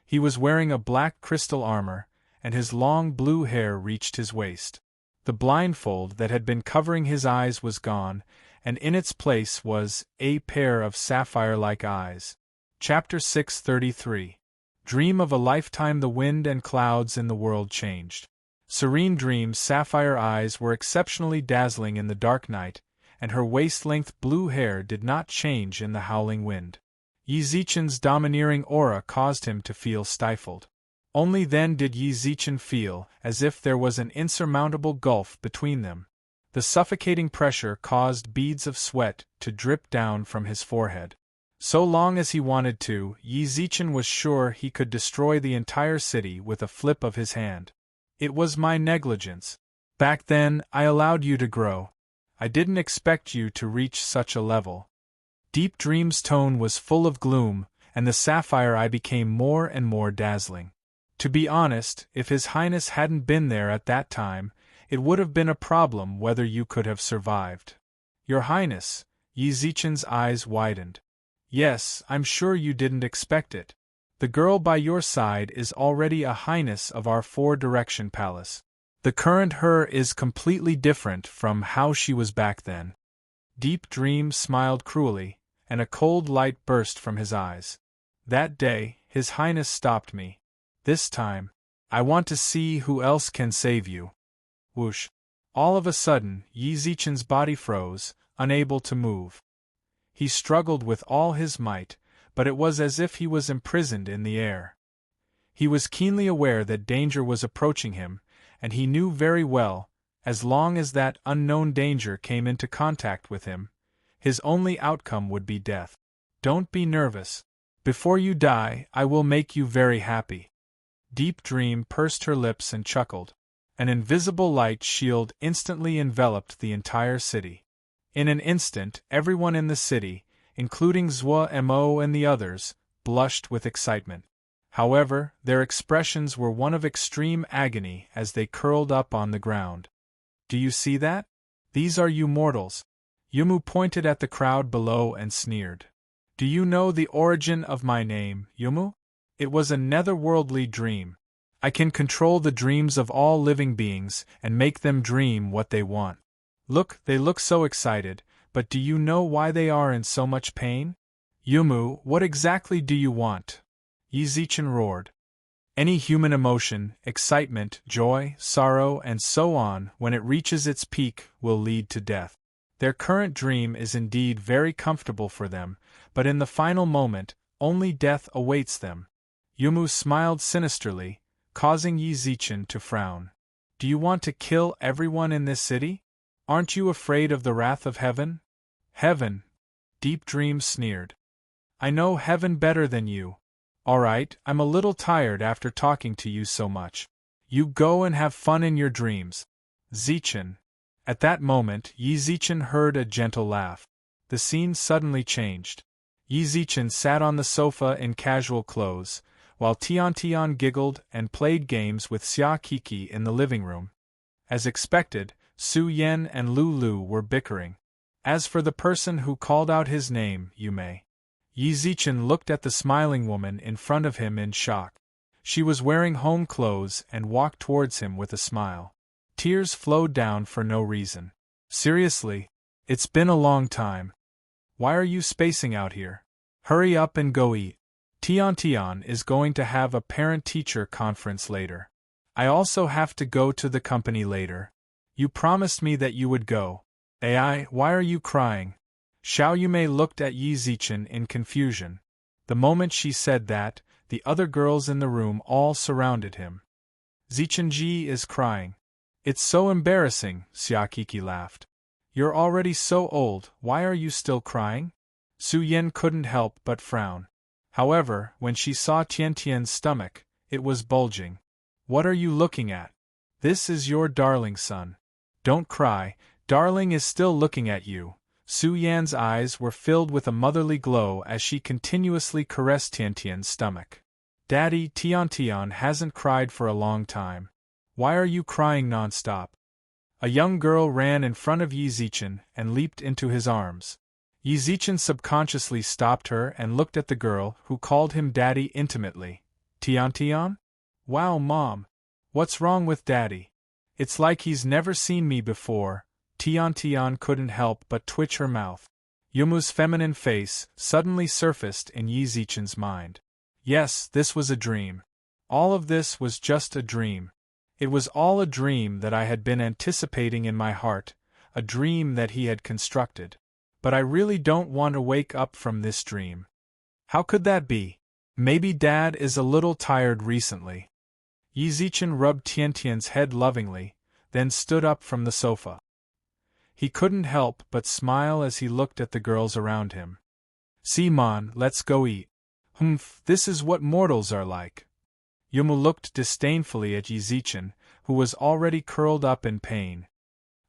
He was wearing a black crystal armor, and his long blue hair reached his waist. The blindfold that had been covering his eyes was gone, and in its place was a pair of sapphire-like eyes. Chapter 633. Dream of a lifetime. The wind and clouds in the world changed. Serene Dream's sapphire eyes were exceptionally dazzling in the dark night, and her waist-length blue hair did not change in the howling wind. Yi Zichen's domineering aura caused him to feel stifled. Only then did Yi Zichen feel as if there was an insurmountable gulf between them. The suffocating pressure caused beads of sweat to drip down from his forehead. So long as he wanted to, Yi Zichen was sure he could destroy the entire city with a flip of his hand. It was my negligence. Back then, I allowed you to grow. I didn't expect you to reach such a level. Deep Dream's tone was full of gloom, and the sapphire eye became more and more dazzling. To be honest, if His Highness hadn't been there at that time, it would have been a problem whether you could have survived. Your Highness, Yi Zichen's eyes widened. Yes, I'm sure you didn't expect it. The girl by your side is already a highness of our four-direction palace. The current her is completely different from how she was back then. Deep Dream smiled cruelly, and a cold light burst from his eyes. That day, His Highness stopped me. This time, I want to see who else can save you. Whoosh! All of a sudden, Yi Zichen's body froze, unable to move. He struggled with all his might, but it was as if he was imprisoned in the air. He was keenly aware that danger was approaching him, and he knew very well, as long as that unknown danger came into contact with him, his only outcome would be death. Don't be nervous. Before you die, I will make you very happy. Deep Dream pursed her lips and chuckled. An invisible light shield instantly enveloped the entire city. In an instant, everyone in the city, including Zhou Mo and the others, blushed with excitement. However, their expressions were one of extreme agony as they curled up on the ground. Do you see that? These are you mortals. Yumu pointed at the crowd below and sneered. Do you know the origin of my name, Yumu? It was a netherworldly dream. I can control the dreams of all living beings and make them dream what they want. Look, they look so excited, but do you know why they are in so much pain? Yumu, what exactly do you want? Yi Zichen roared. Any human emotion, excitement, joy, sorrow, and so on, when it reaches its peak, will lead to death. Their current dream is indeed very comfortable for them, but in the final moment, only death awaits them. Yumu smiled sinisterly, causing Yi Zichen to frown. Do you want to kill everyone in this city? Aren't you afraid of the wrath of heaven? Heaven? Deep Dream sneered. I know heaven better than you. All right, I'm a little tired after talking to you so much. You go and have fun in your dreams. Zichen. At that moment, Yi Zichen heard a gentle laugh. The scene suddenly changed. Yi Zichen sat on the sofa in casual clothes, while Tian giggled and played games with Xia Kiki in the living room. As expected, Su Yan and Lu Lu were bickering. As for the person who called out his name, Yume. Yi Zichen looked at the smiling woman in front of him in shock. She was wearing home clothes and walked towards him with a smile. Tears flowed down for no reason. Seriously? It's been a long time. Why are you spacing out here? Hurry up and go eat. Tian is going to have a parent-teacher conference later. I also have to go to the company later. You promised me that you would go. Ai, why are you crying? Xiao Yume looked at Yi Zichen in confusion. The moment she said that, the other girls in the room all surrounded him. Zichenji is crying. It's so embarrassing, Xia Kiki laughed. You're already so old, why are you still crying? Su Yan couldn't help but frown. However, when she saw Tian's stomach, it was bulging. What are you looking at? This is your darling son. Don't cry, darling is still looking at you. Su Yan's eyes were filled with a motherly glow as she continuously caressed Tian's stomach. Daddy, Tian hasn't cried for a long time. Why are you crying non-stop? A young girl ran in front of Yi Zichen and leaped into his arms. Yizichin subconsciously stopped her and looked at the girl who called him Daddy intimately. Tian? Wow, Mom. What's wrong with Daddy? It's like he's never seen me before. Tian couldn't help but twitch her mouth. Yumu's feminine face suddenly surfaced in Yizichin's mind. Yes, this was a dream. All of this was just a dream. It was all a dream that I had been anticipating in my heart, a dream that he had constructed. But I really don't want to wake up from this dream. How could that be? Maybe Dad is a little tired recently. Yizichin rubbed Tiantian's head lovingly, then stood up from the sofa. He couldn't help but smile as he looked at the girls around him. See, Mon, let's go eat. Humph, this is what mortals are like. Yumu looked disdainfully at Yizichin, who was already curled up in pain.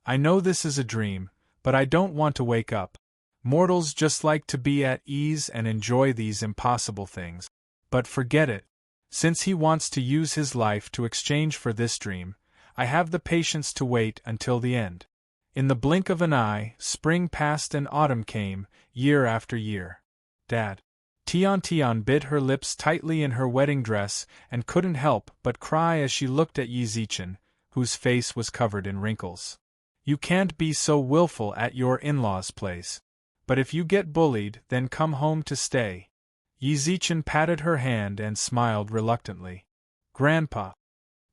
I know this is a dream, but I don't want to wake up. Mortals just like to be at ease and enjoy these impossible things. But forget it. Since he wants to use his life to exchange for this dream, I have the patience to wait until the end. In the blink of an eye, spring passed and autumn came, year after year. Dad. Tian bit her lips tightly in her wedding dress and couldn't help but cry as she looked at Yizichin, whose face was covered in wrinkles. You can't be so willful at your in-laws' place. But if you get bullied, then come home to stay. Yizichin patted her hand and smiled reluctantly. Grandpa.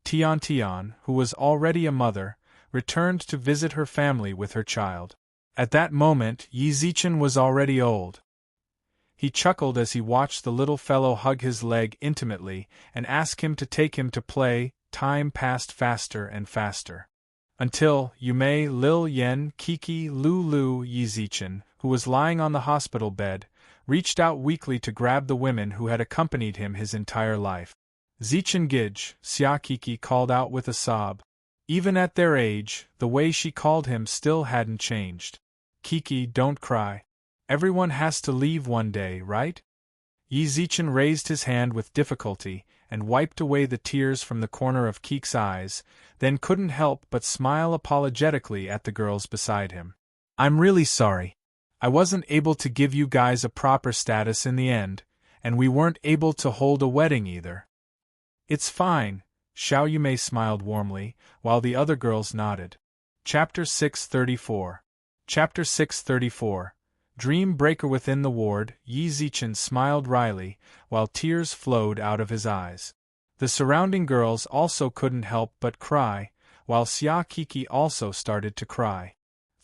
Tian, who was already a mother, returned to visit her family with her child. At that moment, Yizichin was already old. He chuckled as he watched the little fellow hug his leg intimately and ask him to take him to play. Time passed faster and faster. Until Yume, Lil Yen, Kiki, Lulu, Yizichin, who was lying on the hospital bed, reached out weakly to grab the women who had accompanied him his entire life. Zichin Gij, Xia Kiki called out with a sob. Even at their age, the way she called him still hadn't changed. Kiki, don't cry. Everyone has to leave one day, right? Yizichin raised his hand with difficulty and wiped away the tears from the corner of Kiki's eyes, then couldn't help but smile apologetically at the girls beside him. I'm really sorry. I wasn't able to give you guys a proper status in the end, and we weren't able to hold a wedding either. It's fine, Xiao Yume smiled warmly, while the other girls nodded. Chapter 634. Chapter 634. Dream Breaker. Within the ward, Yizichin smiled wryly, while tears flowed out of his eyes. The surrounding girls also couldn't help but cry, while Xia Kiki also started to cry.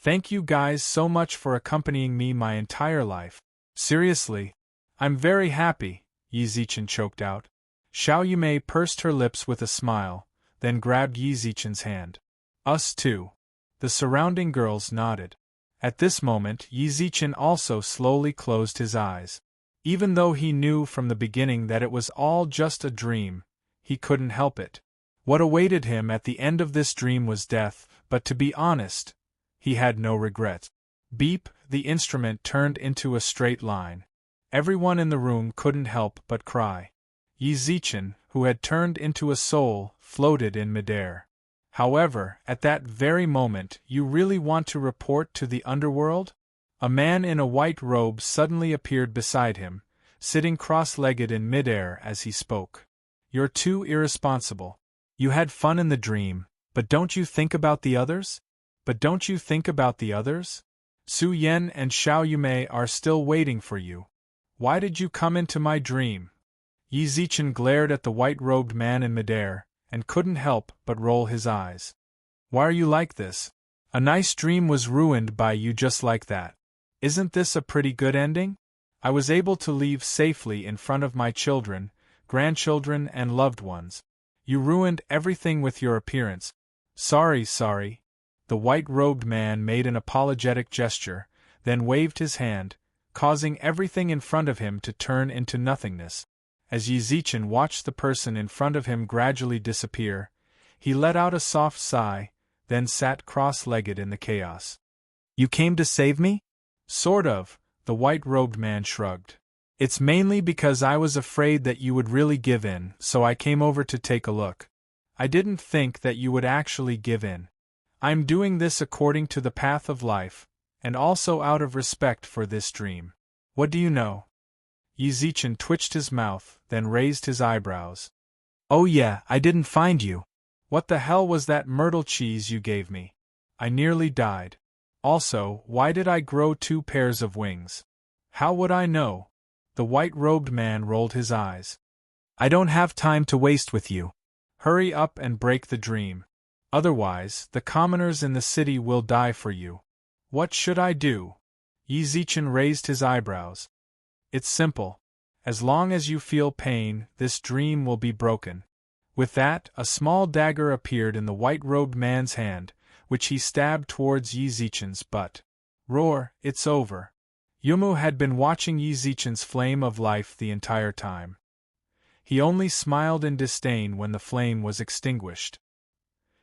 Thank you guys so much for accompanying me my entire life. Seriously. I'm very happy, Yizichin choked out. Xiao Yume pursed her lips with a smile, then grabbed Yizichin's hand. Us too. The surrounding girls nodded. At this moment, Yizichin also slowly closed his eyes. Even though he knew from the beginning that it was all just a dream, he couldn't help it. What awaited him at the end of this dream was death, but to be honest, he had no regrets. Beep, the instrument turned into a straight line. Everyone in the room couldn't help but cry. Yizichin, who had turned into a soul, floated in midair. However, at that very moment, you really want to report to the underworld? A man in a white robe suddenly appeared beside him, sitting cross-legged in midair as he spoke. You're too irresponsible. You had fun in the dream, but don't you think about the others? Su Yen and Xiao Yume are still waiting for you. Why did you come into my dream? Yizichin glared at the white-robed man in midair, and couldn't help but roll his eyes. Why are you like this? A nice dream was ruined by you just like that. Isn't this a pretty good ending? I was able to leave safely in front of my children, grandchildren and loved ones. You ruined everything with your appearance. Sorry. The white-robed man made an apologetic gesture, then waved his hand, causing everything in front of him to turn into nothingness. As Yizichin watched the person in front of him gradually disappear, he let out a soft sigh, then sat cross-legged in the chaos. You came to save me? Sort of, the white-robed man shrugged. It's mainly because I was afraid that you would really give in, so I came over to take a look. I didn't think that you would actually give in. I'm doing this according to the path of life, and also out of respect for this dream. What do you know? Yizichin twitched his mouth, then raised his eyebrows. Oh yeah, I didn't find you. What the hell was that myrtle cheese you gave me? I nearly died. Also, why did I grow 2 pairs of wings? How would I know? The white-robed man rolled his eyes. I don't have time to waste with you. Hurry up and break the dream. Otherwise, the commoners in the city will die for you. What should I do? Yizichin raised his eyebrows. It's simple. As long as you feel pain, this dream will be broken. With that, a small dagger appeared in the white-robed man's hand, which he stabbed towards Yizichin's butt. Roar, it's over. Yumu had been watching Yizichin's flame of life the entire time. He only smiled in disdain when the flame was extinguished.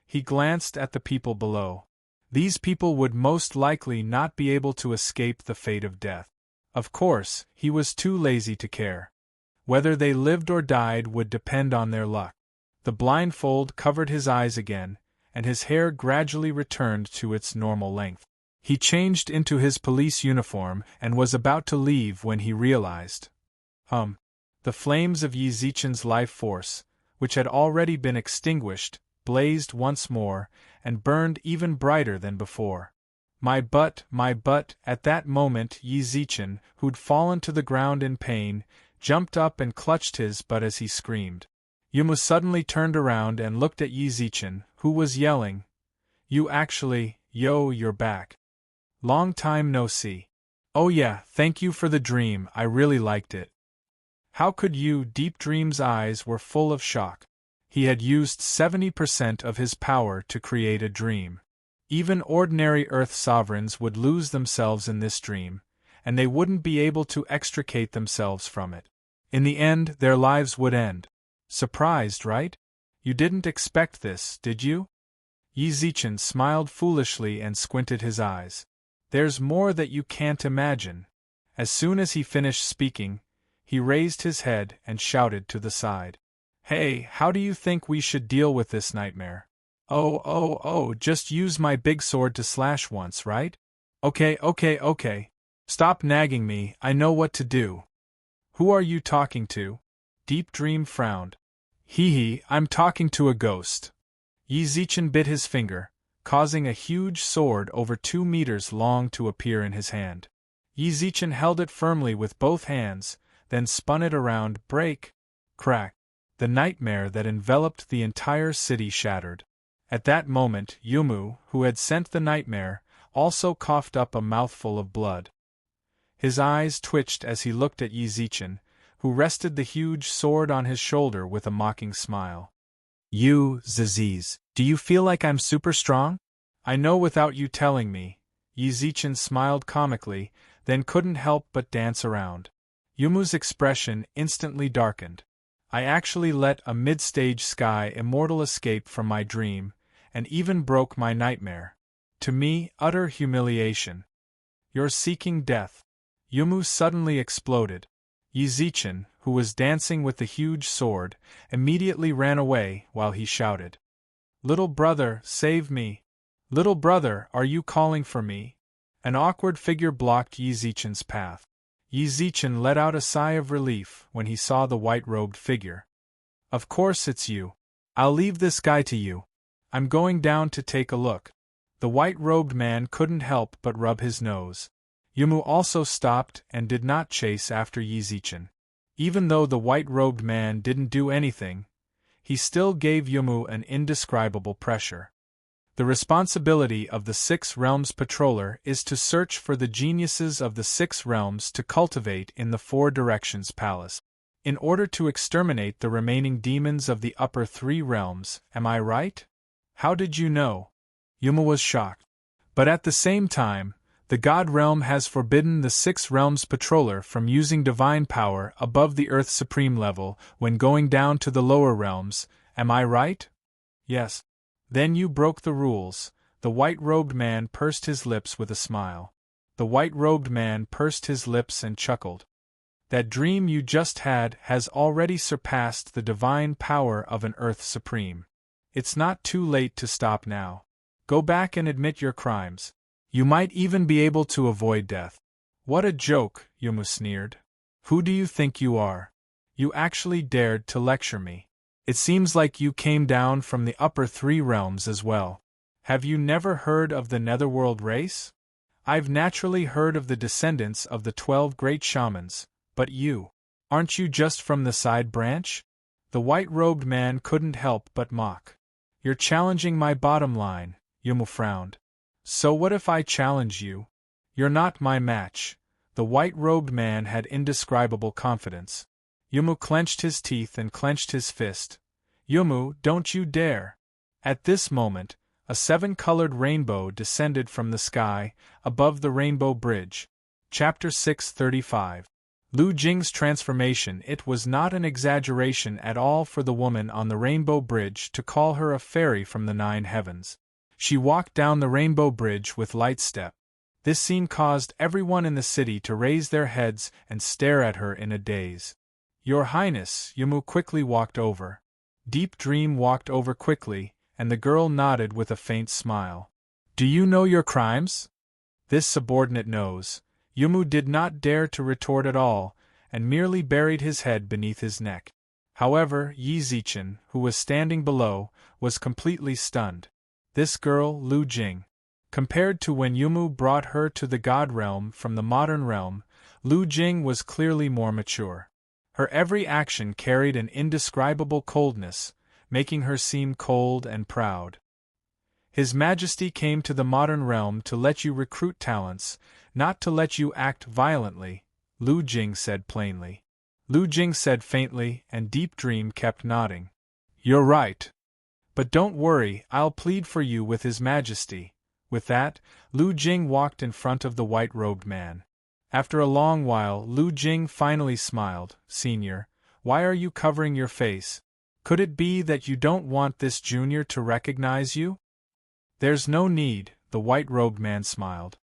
He glanced at the people below. These people would most likely not be able to escape the fate of death. Of course, he was too lazy to care. Whether they lived or died would depend on their luck. The blindfold covered his eyes again, and his hair gradually returned to its normal length. He changed into his police uniform and was about to leave when he realized. The flames of Yizichin's life force, which had already been extinguished, blazed once more, and burned even brighter than before. My butt, at that moment Yizichin, who'd fallen to the ground in pain, jumped up and clutched his butt as he screamed. Yumu suddenly turned around and looked at Yizichin, who was yelling, You actually, you're back. Long time no see. Oh yeah, thank you for the dream, I really liked it. How could you? Deep Dream's eyes were full of shock. He had used 70% of his power to create a dream. Even ordinary Earth sovereigns would lose themselves in this dream, and they wouldn't be able to extricate themselves from it. In the end, their lives would end. Surprised, right? You didn't expect this, did you? Yizichin smiled foolishly and squinted his eyes. There's more that you can't imagine. As soon as he finished speaking, he raised his head and shouted to the side. Hey, how do you think we should deal with this nightmare? Oh, just use my big sword to slash once, right? Okay. Stop nagging me, I know what to do. Who are you talking to? Deep Dream frowned. Hee, I'm talking to a ghost. Yizichin bit his finger, causing a huge sword over 2 meters long to appear in his hand. Yizichin held it firmly with both hands, then spun it around, break, crack. The nightmare that enveloped the entire city shattered. At that moment, Yumu, who had sent the nightmare, also coughed up a mouthful of blood. His eyes twitched as he looked at Yizichin, who rested the huge sword on his shoulder with a mocking smile. You, Ziziz, do you feel like I'm super strong? I know without you telling me. Yizichin smiled comically, then couldn't help but dance around. Yumu's expression instantly darkened. I actually let a mid-stage sky immortal escape from my dream, and even broke my nightmare. To me, utter humiliation. You're seeking death. Yumu suddenly exploded. Yizichin, who was dancing with the huge sword, immediately ran away while he shouted. Little brother, save me. Little brother, are you calling for me? An awkward figure blocked Yizichin's path. Yizichin let out a sigh of relief when he saw the white-robed figure. Of course it's you. I'll leave this guy to you. I'm going down to take a look. The white-robed man couldn't help but rub his nose. Yumu also stopped and did not chase after Yizichin. Even though the white-robed man didn't do anything, he still gave Yumu an indescribable pressure. The responsibility of the 6 Realms Patroller is to search for the geniuses of the 6 realms to cultivate in the 4 Directions Palace, in order to exterminate the remaining demons of the upper 3 realms, am I right? How did you know? Yuma was shocked. But at the same time, the God Realm has forbidden the 6 Realms Patroller from using divine power above the Earth Supreme level when going down to the lower realms, am I right? Yes. Then you broke the rules. The white-robed man pursed his lips with a smile. The white-robed man pursed his lips and chuckled. That dream you just had has already surpassed the divine power of an Earth Supreme. It's not too late to stop now. Go back and admit your crimes. You might even be able to avoid death. What a joke, Yumu sneered. Who do you think you are? You actually dared to lecture me. It seems like you came down from the upper three realms as well. Have you never heard of the Netherworld race? I've naturally heard of the descendants of the 12 great shamans, but you? Aren't you just from the side branch? The white-robed man couldn't help but mock. You're challenging my bottom line, Yumu frowned. So what if I challenge you? You're not my match. The white-robed man had indescribable confidence. Yumu clenched his teeth and clenched his fist. Yumu, don't you dare! At this moment, a 7-colored rainbow descended from the sky, above the rainbow bridge. Chapter 635. Lu Jing's transformation. It was not an exaggeration at all for the woman on the rainbow bridge to call her a fairy from the 9 heavens. She walked down the rainbow bridge with light step. This scene caused everyone in the city to raise their heads and stare at her in a daze. Your Highness, Yumu quickly walked over. Deep Dream walked over quickly, and the girl nodded with a faint smile. Do you know your crimes? This subordinate knows. Yumu did not dare to retort at all, and merely buried his head beneath his neck. However, Yi Zichen, who was standing below, was completely stunned. This girl, Lu Jing. Compared to when Yumu brought her to the God realm from the modern realm, Lu Jing was clearly more mature. Her every action carried an indescribable coldness, making her seem cold and proud. His Majesty came to the modern realm to let you recruit talents, not to let you act violently, Lu Jing said plainly. Lu Jing said faintly, and Deep Dream kept nodding. You're right. But don't worry, I'll plead for you with His Majesty. With that, Lu Jing walked in front of the white-robed man. After a long while, Lu Jing finally smiled. Senior, why are you covering your face? Could it be that you don't want this junior to recognize you? There's no need, the white-robed man smiled.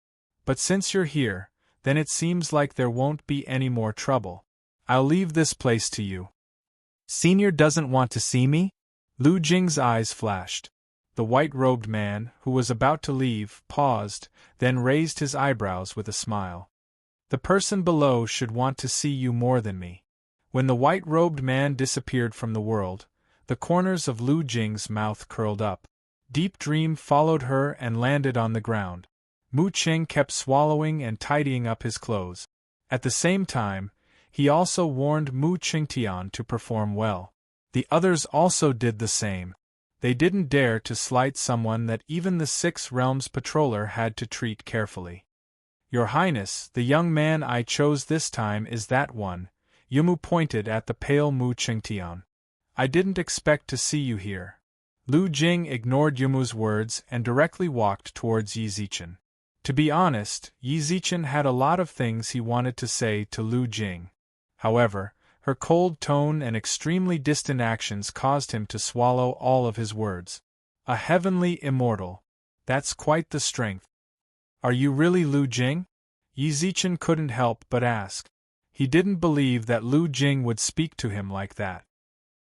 But since you're here, then it seems like there won't be any more trouble. I'll leave this place to you. Senior doesn't want to see me? Lu Jing's eyes flashed. The white-robed man, who was about to leave, paused, then raised his eyebrows with a smile. The person below should want to see you more than me. When the white-robed man disappeared from the world, the corners of Lu Jing's mouth curled up. Deep Dream followed her and landed on the ground. Mu Qing kept swallowing and tidying up his clothes. At the same time, he also warned Mu Qingtian to perform well. The others also did the same. They didn't dare to slight someone that even the 6 Realms patroller had to treat carefully. Your Highness, the young man I chose this time is that one. Yumu pointed at the pale Mu Qingtian. I didn't expect to see you here. Lu Jing ignored Yumu's words and directly walked towards Yi Zichen. To be honest, Yi Zichen had a lot of things he wanted to say to Lu Jing. However, her cold tone and extremely distant actions caused him to swallow all of his words. A heavenly immortal. That's quite the strength. Are you really Lu Jing? Yi Zichen couldn't help but ask. He didn't believe that Lu Jing would speak to him like that.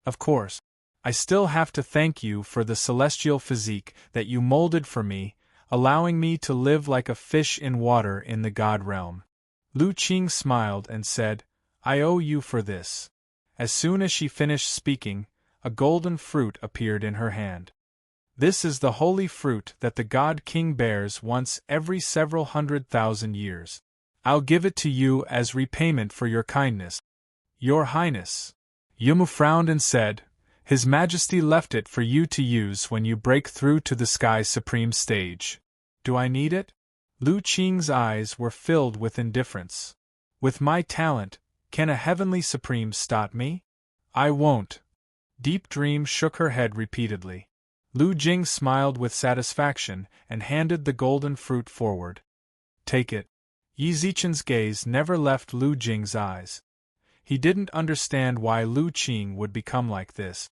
Of course. I still have to thank you for the celestial physique that you molded for me, allowing me to live like a fish in water in the God realm. Lu Qing smiled and said, I owe you for this. As soon as she finished speaking, a golden fruit appeared in her hand. This is the holy fruit that the God King bears once every several 100,000 years. I'll give it to you as repayment for your kindness. Your Highness. Yumu frowned and said, His Majesty left it for you to use when you break through to the Sky's supreme stage. Do I need it? Lu Qing's eyes were filled with indifference. With my talent, can a heavenly supreme stop me? I won't. Deep Dream shook her head repeatedly. Lu Jing smiled with satisfaction and handed the golden fruit forward. Take it. Yi Zichen's gaze never left Lu Jing's eyes. He didn't understand why Lu Qing would become like this.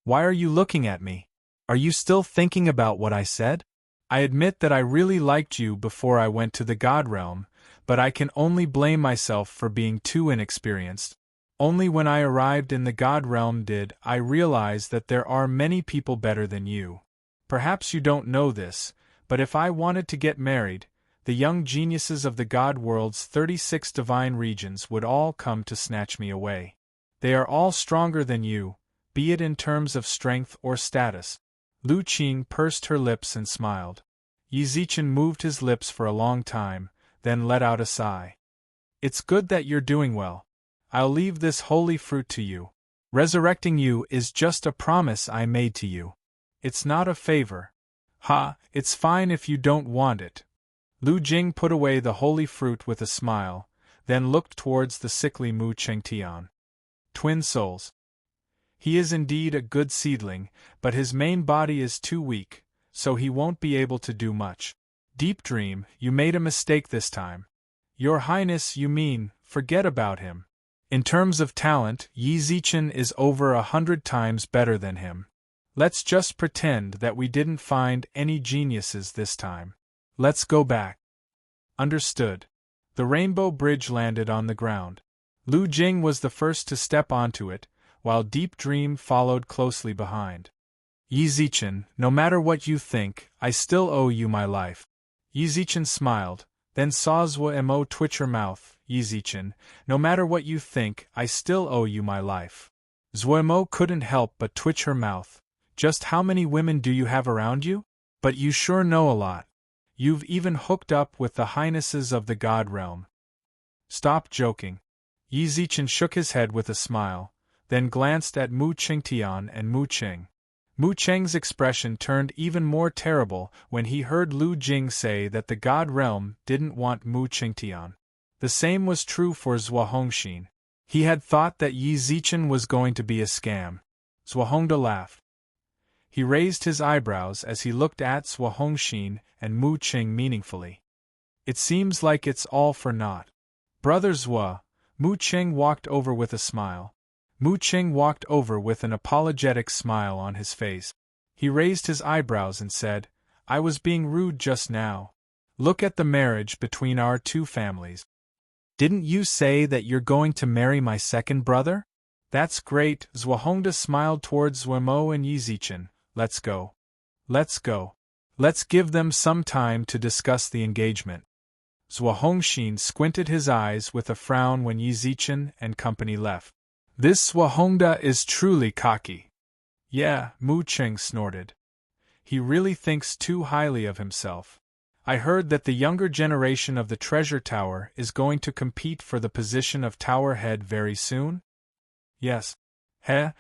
Why are you looking at me? Are you still thinking about what I said? I admit that I really liked you before I went to the God realm, but I can only blame myself for being too inexperienced. Only when I arrived in the God realm did I realize that there are many people better than you. Perhaps you don't know this, but if I wanted to get married, the young geniuses of the god world's 36 divine regions would all come to snatch me away. They are all stronger than you, be it in terms of strength or status. Lu Qing pursed her lips and smiled. Yi Zichen moved his lips for a long time, then let out a sigh. It's good that you're doing well. I'll leave this holy fruit to you. Resurrecting you is just a promise I made to you. It's not a favor. Ha, it's fine if you don't want it. Lu Jing put away the holy fruit with a smile, then looked towards the sickly Mu Chengtian. Twin souls. He is indeed a good seedling, but his main body is too weak, so he won't be able to do much. Deep Dream, you made a mistake this time. Your Highness, you mean, forget about him. In terms of talent, Yi Zichen is over 100 times better than him. Let's just pretend that we didn't find any geniuses this time. Let's go back. Understood. The Rainbow Bridge landed on the ground. Lu Jing was the first to step onto it, while Deep Dream followed closely behind. Yi Zichen, no matter what you think, I still owe you my life. Yi Zichen smiled, then saw Zhuo Mo twitch her mouth. Yi Zichen, no matter what you think, I still owe you my life. Zhuo Mo couldn't help but twitch her mouth. Just how many women do you have around you? But you sure know a lot. You've even hooked up with the highnesses of the god realm. Stop joking. Yi Zichen shook his head with a smile, then glanced at Mu Qingtian and Mu Qing. Mu Cheng's expression turned even more terrible when he heard Lu Jing say that the god realm didn't want Mu Qingtian. The same was true for Zhuo Hongxin. He had thought that Yi Zichen was going to be a scam. Zhuo Hongda laughed. He raised his eyebrows as he looked at Zhuo Hongxin and Mu Qing meaningfully. It seems like it's all for naught. Brother Zhuo, Mu Qing walked over with a smile. Mu Qing walked over with an apologetic smile on his face. He raised his eyebrows and said, I was being rude just now. Look at the marriage between our two families. Didn't you say that you're going to marry my second brother? That's great. Zhuo Hongda smiled towards Zhuo Mo and Yi Zichen. Let's go. Let's go. Let's give them some time to discuss the engagement. Zhuo Hongxin squinted his eyes with a frown when Yi Zichen and company left. This Zhuo Hongda is truly cocky. Yeah, Mu Qing snorted. He really thinks too highly of himself. I heard that the younger generation of the Treasure Tower is going to compete for the position of Tower Head very soon? Yes. Zhuo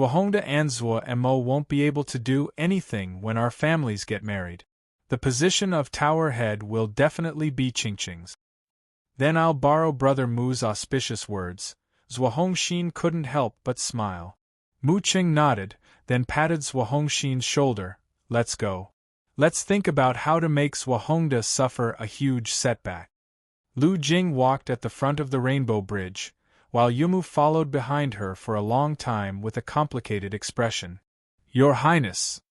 Hongda and Zhuo Mo won't be able to do anything when our families get married. The position of Tower Head will definitely be Qingqing's. Then I'll borrow Brother Mu's auspicious words. Zhuo Hongxin couldn't help but smile. Mu Qing nodded, then patted Zhuo Hongxin's shoulder. Let's go. Let's think about how to make Zhuo Hongda suffer a huge setback. Lu Jing walked at the front of the Rainbow Bridge, while Yumu followed behind her for a long time with a complicated expression. Your Highness!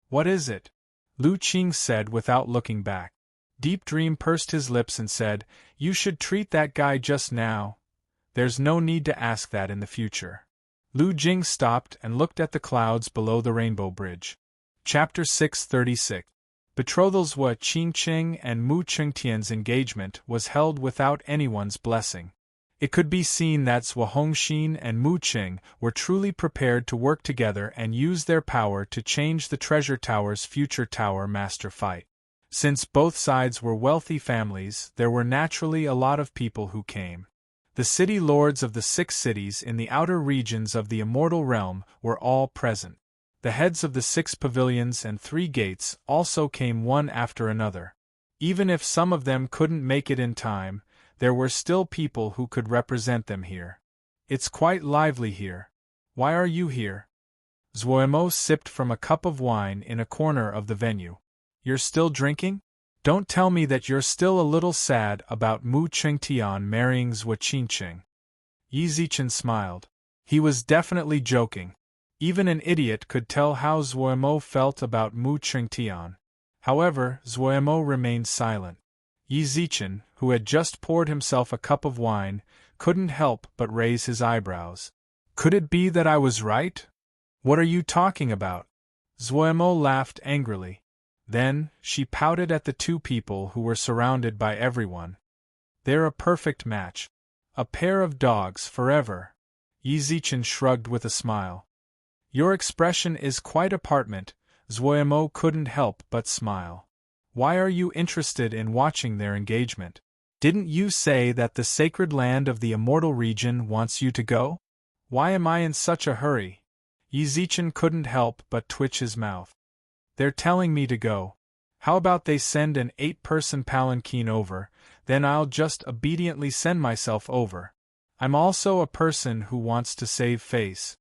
What is it? Lu Qing said without looking back. Deep Dream pursed his lips and said, You should treat that guy just now. There's no need to ask that in the future. Lu Jing stopped and looked at the clouds below the Rainbow Bridge. Chapter 636. Betrothals. Zhuo Qingqing and Mu Qingtian's engagement was held without anyone's blessing. It could be seen that Zhuo Hongxin and Mu Qing were truly prepared to work together and use their power to change the Treasure Tower's future Tower Master fight. Since both sides were wealthy families, there were naturally a lot of people who came. The city lords of the 6 cities in the outer regions of the Immortal Realm were all present. The heads of the 6 pavilions and 3 gates also came one after another. Even if some of them couldn't make it in time, there were still people who could represent them here. It's quite lively here. Why are you here? Zhuo Mo sipped from a cup of wine in a corner of the venue. You're still drinking? Don't tell me that you're still a little sad about Mu Qingtian marrying Zhuo Qingqing. Yi Zichen smiled. He was definitely joking. Even an idiot could tell how Zhuo Mo felt about Mu Qingtian. However, Zhuo Mo remained silent. Yi Zichen, who had just poured himself a cup of wine, couldn't help but raise his eyebrows. Could it be that I was right? What are you talking about? Zhuo Mo laughed angrily. Then, she pouted at the two people who were surrounded by everyone. They're a perfect match. A pair of dogs forever. Yizichin shrugged with a smile. Your expression is quite apartment, Zwoemo couldn't help but smile. Why are you interested in watching their engagement? Didn't you say that the sacred land of the immortal region wants you to go? Why am I in such a hurry? Yizichin couldn't help but twitch his mouth. They're telling me to go. How about they send an 8-person palanquin over, then I'll just obediently send myself over. I'm also a person who wants to save face.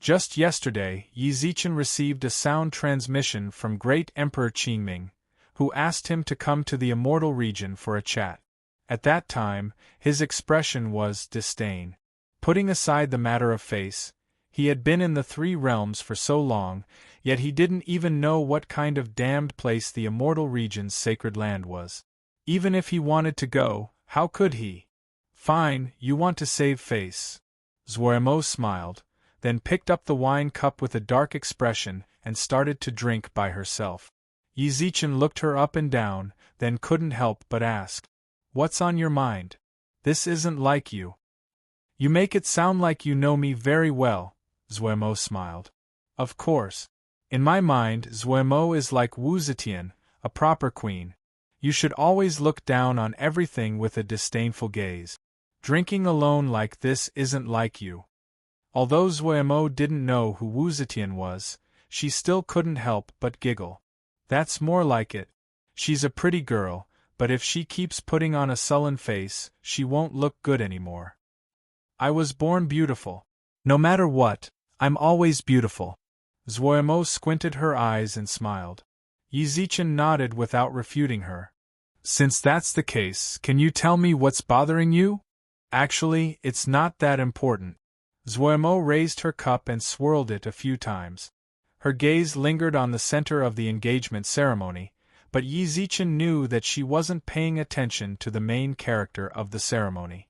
Just yesterday, Yizichin received a sound transmission from Great Emperor Qingming, who asked him to come to the immortal region for a chat. At that time, his expression was disdain. Putting aside the matter of face, he had been in the 3 realms for so long, yet he didn't even know what kind of damned place the immortal region's sacred land was. Even if he wanted to go, how could he? Fine, you want to save face. Zwoemo smiled, then picked up the wine cup with a dark expression and started to drink by herself. Yizichin looked her up and down, then couldn't help but ask, "What's on your mind? This isn't like you." "You make it sound like you know me very well," Zwoemo smiled. "Of course. In my mind, Zwoemo is like Wu Zetian, a proper queen. You should always look down on everything with a disdainful gaze. Drinking alone like this isn't like you." Although Zwoemo didn't know who Wu Zetian was, she still couldn't help but giggle. That's more like it. She's a pretty girl, but if she keeps putting on a sullen face, she won't look good anymore. I was born beautiful. No matter what, I'm always beautiful. Zwoemo squinted her eyes and smiled. Yizichin nodded without refuting her. Since that's the case, can you tell me what's bothering you? Actually, it's not that important. Zwoemo raised her cup and swirled it a few times. Her gaze lingered on the center of the engagement ceremony, but Yizichin knew that she wasn't paying attention to the main character of the ceremony.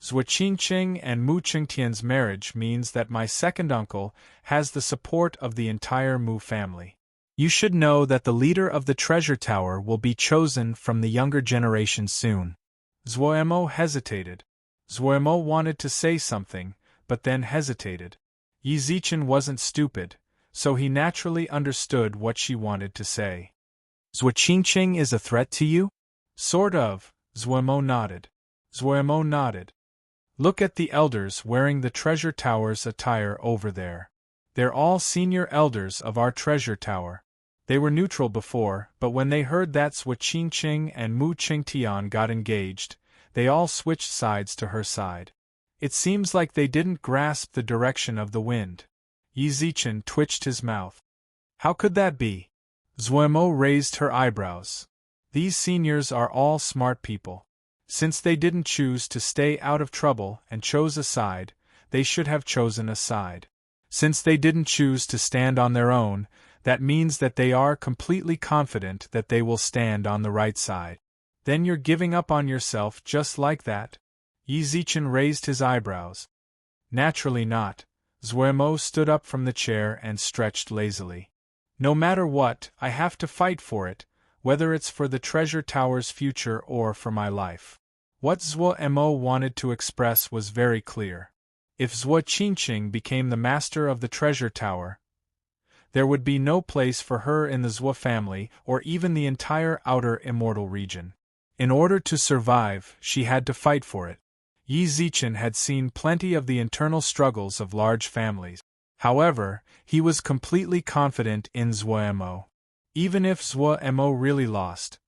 Zhuoqingqing and Mu Qingtian's marriage means that my second uncle has the support of the entire Mu family. You should know that the leader of the treasure tower will be chosen from the younger generation soon. Zwoemo hesitated. Zwoemo wanted to say something, but then hesitated. Yizichin wasn't stupid, so he naturally understood what she wanted to say. Zhuoqingqing is a threat to you? Sort of, Zwoemo nodded. Zwoemo nodded. Look at the elders wearing the treasure tower's attire over there. They're all senior elders of our treasure tower. They were neutral before, but when they heard that Zhuoqingqing and Mu Qingtian got engaged, they all switched sides to her side. It seems like they didn't grasp the direction of the wind. Yizichin twitched his mouth. How could that be? Zwoemo raised her eyebrows. These seniors are all smart people. Since they didn't choose to stay out of trouble and chose a side, they should have chosen a side. Since they didn't choose to stand on their own, that means that they are completely confident that they will stand on the right side. Then you're giving up on yourself just like that? Yizichin raised his eyebrows. Naturally not. Zwoemo stood up from the chair and stretched lazily. No matter what, I have to fight for it, whether it's for the treasure tower's future or for my life. What Zwoemo wanted to express was very clear. If Zhuoqingqing became the master of the treasure tower, there would be no place for her in the Zhuo family or even the entire outer immortal region. In order to survive, she had to fight for it. Yizichin had seen plenty of the internal struggles of large families. However, he was completely confident in Zwoemo. Even if Zwoemo really lost,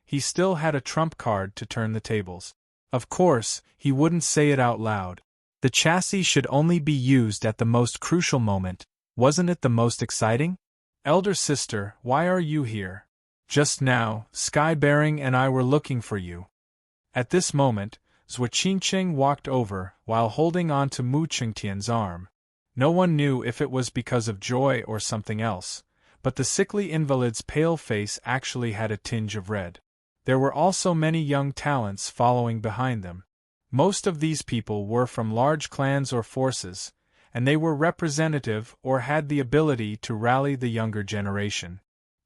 he still had a trump card to turn the tables. Of course, he wouldn't say it out loud. The chassis should only be used at the most crucial moment. Wasn't it the most exciting? Elder sister, why are you here? Just now, Skybearing and I were looking for you. At this moment, Zhuoqingqing walked over while holding on to Mu Qingtian's arm. No one knew if it was because of joy or something else, but the sickly invalid's pale face actually had a tinge of red. There were also many young talents following behind them. Most of these people were from large clans or forces, and they were representative or had the ability to rally the younger generation.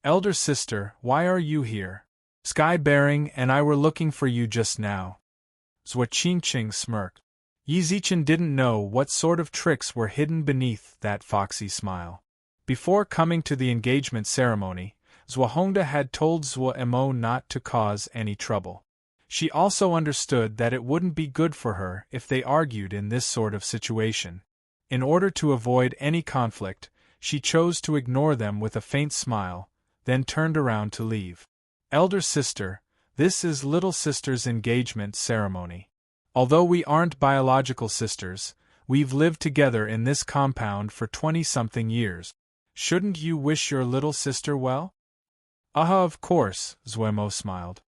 Elder sister, why are you here? Sky Bearing and I were looking for you just now. Zhuo Qingqing smirked. Yi Zichen didn't know what sort of tricks were hidden beneath that foxy smile. Before coming to the engagement ceremony, Zhuo Hongda had told Zhuo Emo not to cause any trouble. She also understood that it wouldn't be good for her if they argued in this sort of situation. In order to avoid any conflict, she chose to ignore them with a faint smile, then turned around to leave. Elder sister, this is little sister's engagement ceremony. Although we aren't biological sisters, we've lived together in this compound for 20-something years. Shouldn't you wish your little sister well? Of course, Zuemo smiled.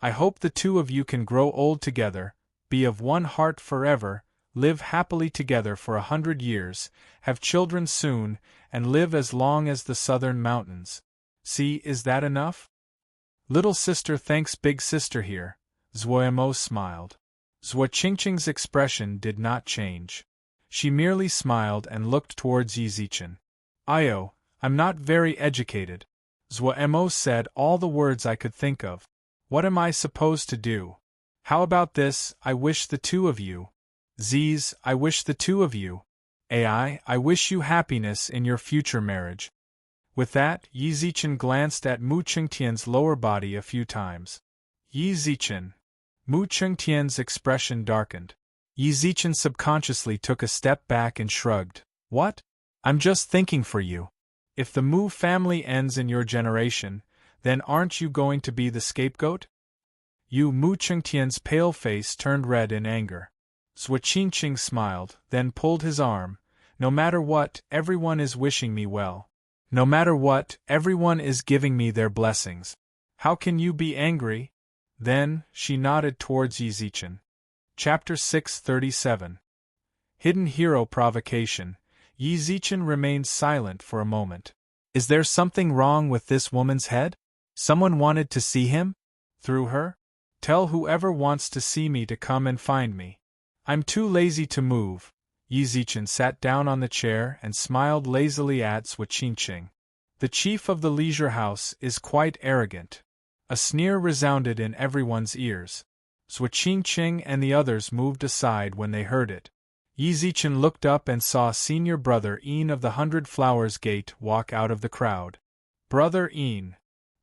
I hope the two of you can grow old together, be of one heart forever, live happily together for 100 years, have children soon, and live as long as the southern mountains. See, is that enough? Little sister thanks big sister here, Zuemo smiled. Zhuo Qingqing's expression did not change. She merely smiled and looked towards Yi Zichen. I'm not very educated. Zuo said all the words I could think of. What am I supposed to do? How about this, I wish the two of you. Ziz, I wish the two of you. I wish you happiness in your future marriage. With that, Yi Zichen glanced at Mu Qingtian's lower body a few times. Yi Zichen. Mu Qingtian's expression darkened. Yi Zichen subconsciously took a step back and shrugged. What? I'm just thinking for you. If the Mu family ends in your generation, then aren't you going to be the scapegoat? Mu Qingtian's pale face turned red in anger. Zhuo Qingqing smiled, then pulled his arm. No matter what, everyone is wishing me well. No matter what, everyone is giving me their blessings. How can you be angry? Then, she nodded towards Yi Zichen. Chapter 637. Hidden Hero Provocation. Yi Zichen remained silent for a moment. Is there something wrong with this woman's head? Someone wanted to see him? Through her? Tell whoever wants to see me to come and find me. I'm too lazy to move. Yi Zichen sat down on the chair and smiled lazily at Zhuo Qingqing. The chief of the leisure house is quite arrogant. A sneer resounded in everyone's ears. Zhuo Qingqing and the others moved aside when they heard it. Yi Zichen looked up and saw senior brother Yin of the 100 Flowers Gate walk out of the crowd. Brother Yin.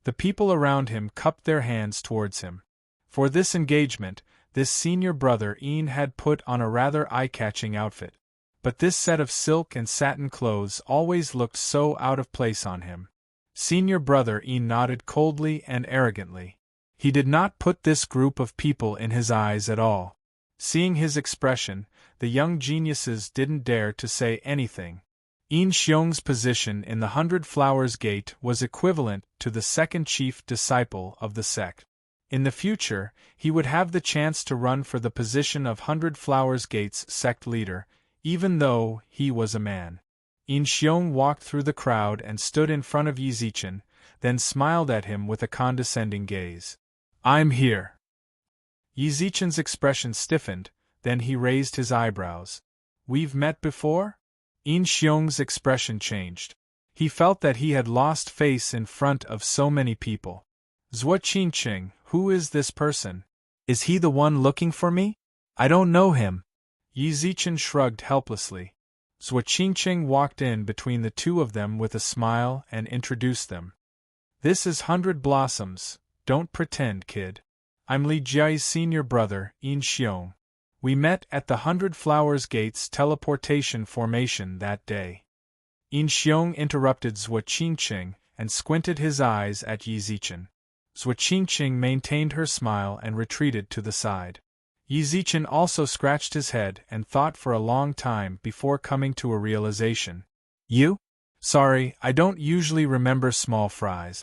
The people around him cupped their hands towards him. For this engagement, this senior brother Yin had put on a rather eye-catching outfit. But this set of silk and satin clothes always looked so out of place on him. Senior brother Yin nodded coldly and arrogantly. He did not put this group of people in his eyes at all. Seeing his expression, the young geniuses didn't dare to say anything. Yin Xiong's position in the 100 Flowers Gate was equivalent to the second chief disciple of the sect. In the future, he would have the chance to run for the position of 100 Flowers Gate's sect leader, even though he was a man. Yin Xiong walked through the crowd and stood in front of Yi Zichen, then smiled at him with a condescending gaze. I'm here. Yi Zichen's expression stiffened, then he raised his eyebrows. We've met before? Yin Xiong's expression changed. He felt that he had lost face in front of so many people. Zhuo Qingqing, who is this person? Is he the one looking for me? I don't know him. Yi Zichen shrugged helplessly. Zhuo Qingqing walked in between the two of them with a smile and introduced them. This is 100 Blossoms, don't pretend, kid. I'm Li Jiai's senior brother, Yin Xiong. We met at the 100 Flowers Gate's teleportation formation that day. Yin Xiong interrupted Zhuo Qingqing and squinted his eyes at Yi Zichen. Zhuo Qingqing maintained her smile and retreated to the side. Yi Zichen also scratched his head and thought for a long time before coming to a realization. You? Sorry, I don't usually remember small fries.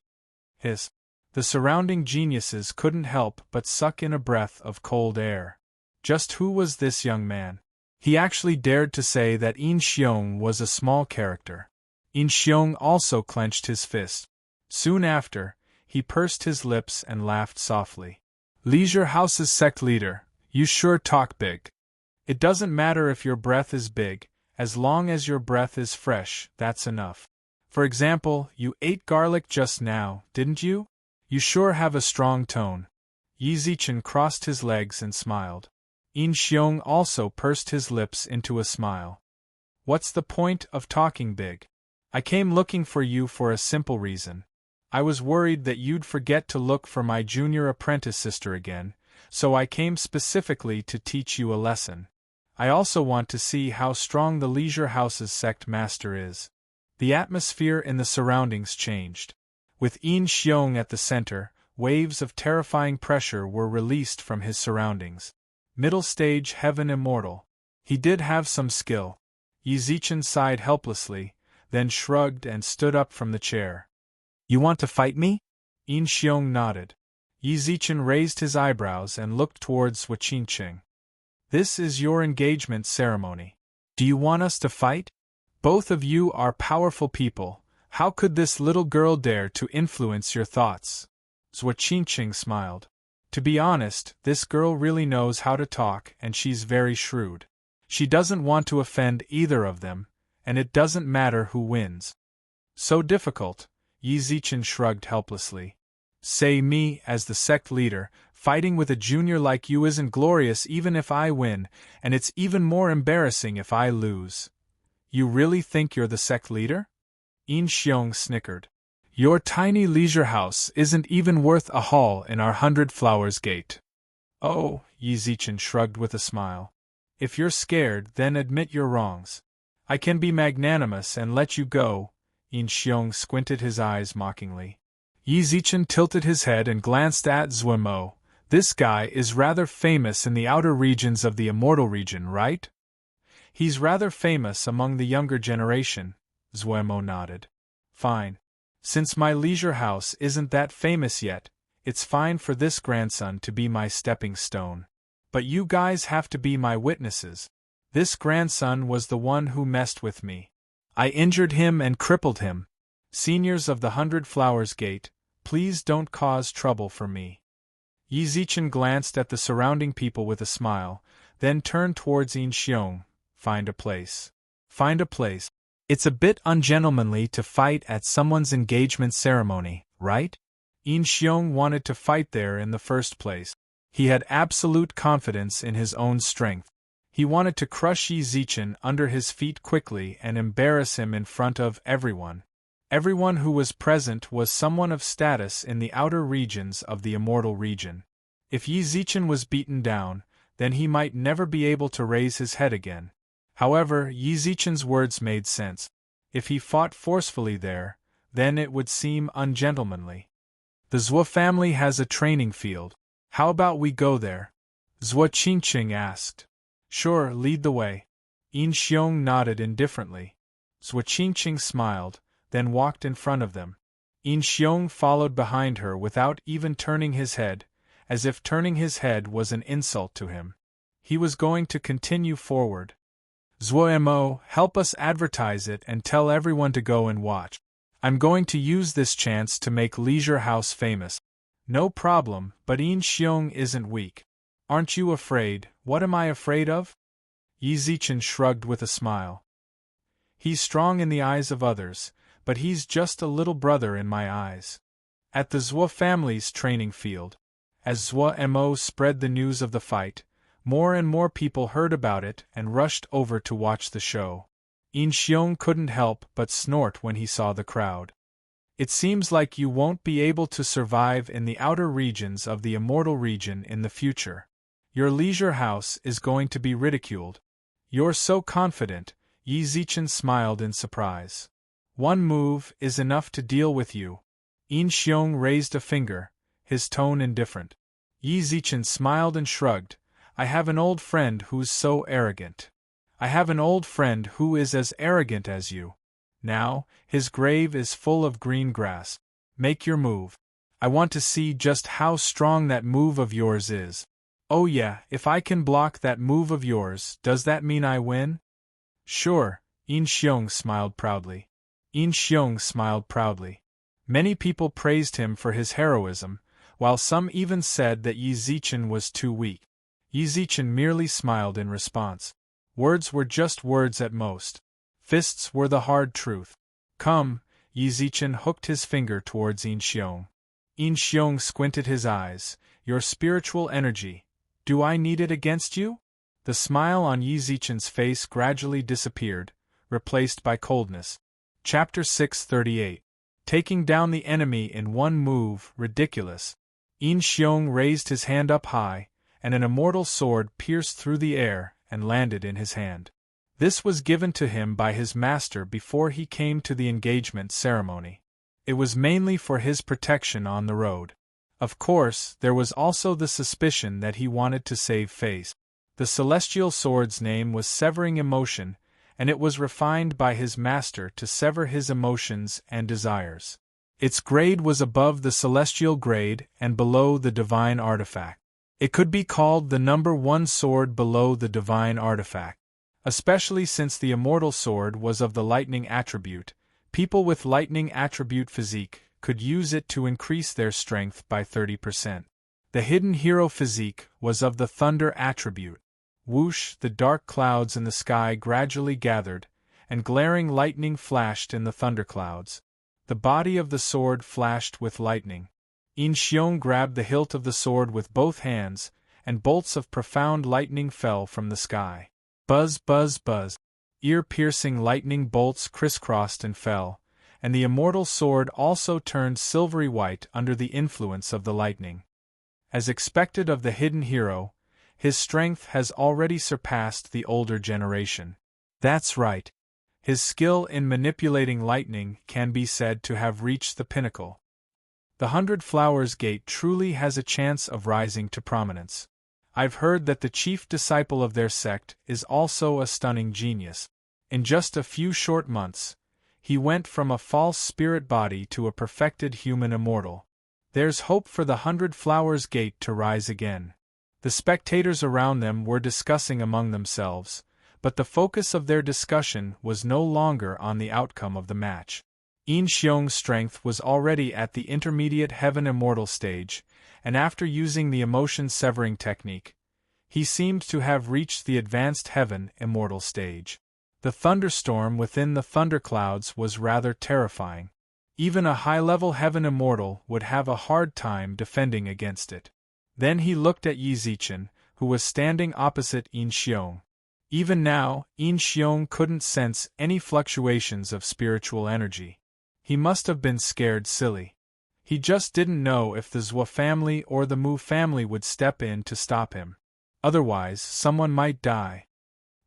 Hiss. The surrounding geniuses couldn't help but suck in a breath of cold air. Just who was this young man? He actually dared to say that Yin Xiong was a small character. Yin Xiong also clenched his fist. Soon after, he pursed his lips and laughed softly. Leisure House's sect leader, you sure talk big. It doesn't matter if your breath is big, as long as your breath is fresh, that's enough. For example, you ate garlic just now, didn't you? You sure have a strong tone. Yi Zichen crossed his legs and smiled. In Xiong also pursed his lips into a smile. What's the point of talking big? I came looking for you for a simple reason. I was worried that you'd forget to look for my junior apprentice sister again, so I came specifically to teach you a lesson. I also want to see how strong the Leisure House's sect master is. The atmosphere in the surroundings changed. With In Xiong at the center, waves of terrifying pressure were released from his surroundings. Middle stage heaven immortal. He did have some skill. Yi Zichen sighed helplessly, then shrugged and stood up from the chair. You want to fight me? In Xiong nodded. Yi Zichen raised his eyebrows and looked towards Zhuo. This is your engagement ceremony. Do you want us to fight? Both of you are powerful people. How could this little girl dare to influence your thoughts? Zhuo smiled. To be honest, this girl really knows how to talk and she's very shrewd. She doesn't want to offend either of them, and it doesn't matter who wins. So difficult, Yi Zichen shrugged helplessly. Say me, as the sect leader, fighting with a junior like you isn't glorious even if I win, and it's even more embarrassing if I lose. You really think you're the sect leader? In Xiong snickered. Your tiny leisure house isn't even worth a hall in our 100 Flowers Gate. Oh, Yi Zichen shrugged with a smile. If you're scared, then admit your wrongs. I can be magnanimous and let you go. In Xiong squinted his eyes mockingly. Yi Zichen tilted his head and glanced at Zhuo. This guy is rather famous in the outer regions of the Immortal region, right? He's rather famous among the younger generation, Zhuo nodded. Fine. Since my leisure house isn't that famous yet, it's fine for this grandson to be my stepping stone. But you guys have to be my witnesses. This grandson was the one who messed with me. I injured him and crippled him. Seniors of the 100 Flowers Gate, please don't cause trouble for me. Yi Zichen glanced at the surrounding people with a smile, then turned towards In Xiong. Find a place. Find a place. It's a bit ungentlemanly to fight at someone's engagement ceremony, right? In Xiong wanted to fight there in the first place. He had absolute confidence in his own strength. He wanted to crush Yi Zichen under his feet quickly and embarrass him in front of everyone. Everyone who was present was someone of status in the outer regions of the Immortal region. If Yi Zichen was beaten down, then he might never be able to raise his head again. However, Yi Zichen's words made sense. If he fought forcefully there, then it would seem ungentlemanly. The Zhuo family has a training field. How about we go there? Zhuo asked. Sure, lead the way. In Xiong nodded indifferently. Zhuo smiled, then walked in front of them. In Xiong followed behind her without even turning his head, as if turning his head was an insult to him. He was going to continue forward. Zhuo, help us advertise it and tell everyone to go and watch. I'm going to use this chance to make Leisure House famous. No problem, but In Xiong isn't weak. Aren't you afraid? What am I afraid of? Yi Zichen shrugged with a smile. He's strong in the eyes of others, but he's just a little brother in my eyes. At the Zhuo family's training field, as Zhuo spread the news of the fight, more and more people heard about it and rushed over to watch the show. In Xiong couldn't help but snort when he saw the crowd. It seems like you won't be able to survive in the outer regions of the Immortal region in the future. Your leisure house is going to be ridiculed. You're so confident, Yi Zichen smiled in surprise. One move is enough to deal with you. In Xiong raised a finger, his tone indifferent. Yi Zichen smiled and shrugged. I have an old friend who's so arrogant. I have an old friend who is as arrogant as you. Now, his grave is full of green grass. Make your move. I want to see just how strong that move of yours is. Oh yeah, if I can block that move of yours, does that mean I win? Sure, In Xiong smiled proudly. In Xiong smiled proudly. Many people praised him for his heroism, while some even said that Yi Zichen was too weak. Yi Zichen merely smiled in response. Words were just words at most. Fists were the hard truth. Come, Yi Zichen hooked his finger towards Yin Xiong. Yin Xiong squinted his eyes. Your spiritual energy. Do I need it against you? The smile on Yi Zichen's face gradually disappeared, replaced by coldness. Chapter 638. Taking down the enemy in one move, ridiculous. Yin Xiong raised his hand up high, and an immortal sword pierced through the air and landed in his hand. This was given to him by his master before he came to the engagement ceremony. It was mainly for his protection on the road. Of course, there was also the suspicion that he wanted to save face. The celestial sword's name was Severing Emotion, and it was refined by his master to sever his emotions and desires. Its grade was above the celestial grade and below the divine artifact. It could be called the number 1 sword below the divine artifact. Especially since the immortal sword was of the lightning attribute, people with lightning attribute physique could use it to increase their strength by 30%. The hidden hero physique was of the thunder attribute. Whoosh, the dark clouds in the sky gradually gathered, and glaring lightning flashed in the thunderclouds. The body of the sword flashed with lightning. Yin Xiong grabbed the hilt of the sword with both hands, and bolts of profound lightning fell from the sky. Buzz, buzz, buzz. Ear-piercing lightning bolts crisscrossed and fell, and the immortal sword also turned silvery white under the influence of the lightning. As expected of the hidden hero, his strength has already surpassed the older generation. That's right. His skill in manipulating lightning can be said to have reached the pinnacle. The 100 Flowers Gate truly has a chance of rising to prominence. I've heard that the chief disciple of their sect is also a stunning genius. In just a few short months, he went from a false spirit body to a perfected human immortal. There's hope for the 100 Flowers Gate to rise again. The spectators around them were discussing among themselves, but the focus of their discussion was no longer on the outcome of the match. Yin Xiong's strength was already at the intermediate heaven immortal stage, and after using the emotion-severing technique, he seemed to have reached the advanced heaven immortal stage. The thunderstorm within the thunderclouds was rather terrifying. Even a high-level heaven immortal would have a hard time defending against it. Then he looked at Yi Zichen, who was standing opposite Yin Xiong. Even now, Yin Xiong couldn't sense any fluctuations of spiritual energy. He must have been scared silly. He just didn't know if the Zhou family or the Mu family would step in to stop him. Otherwise, someone might die.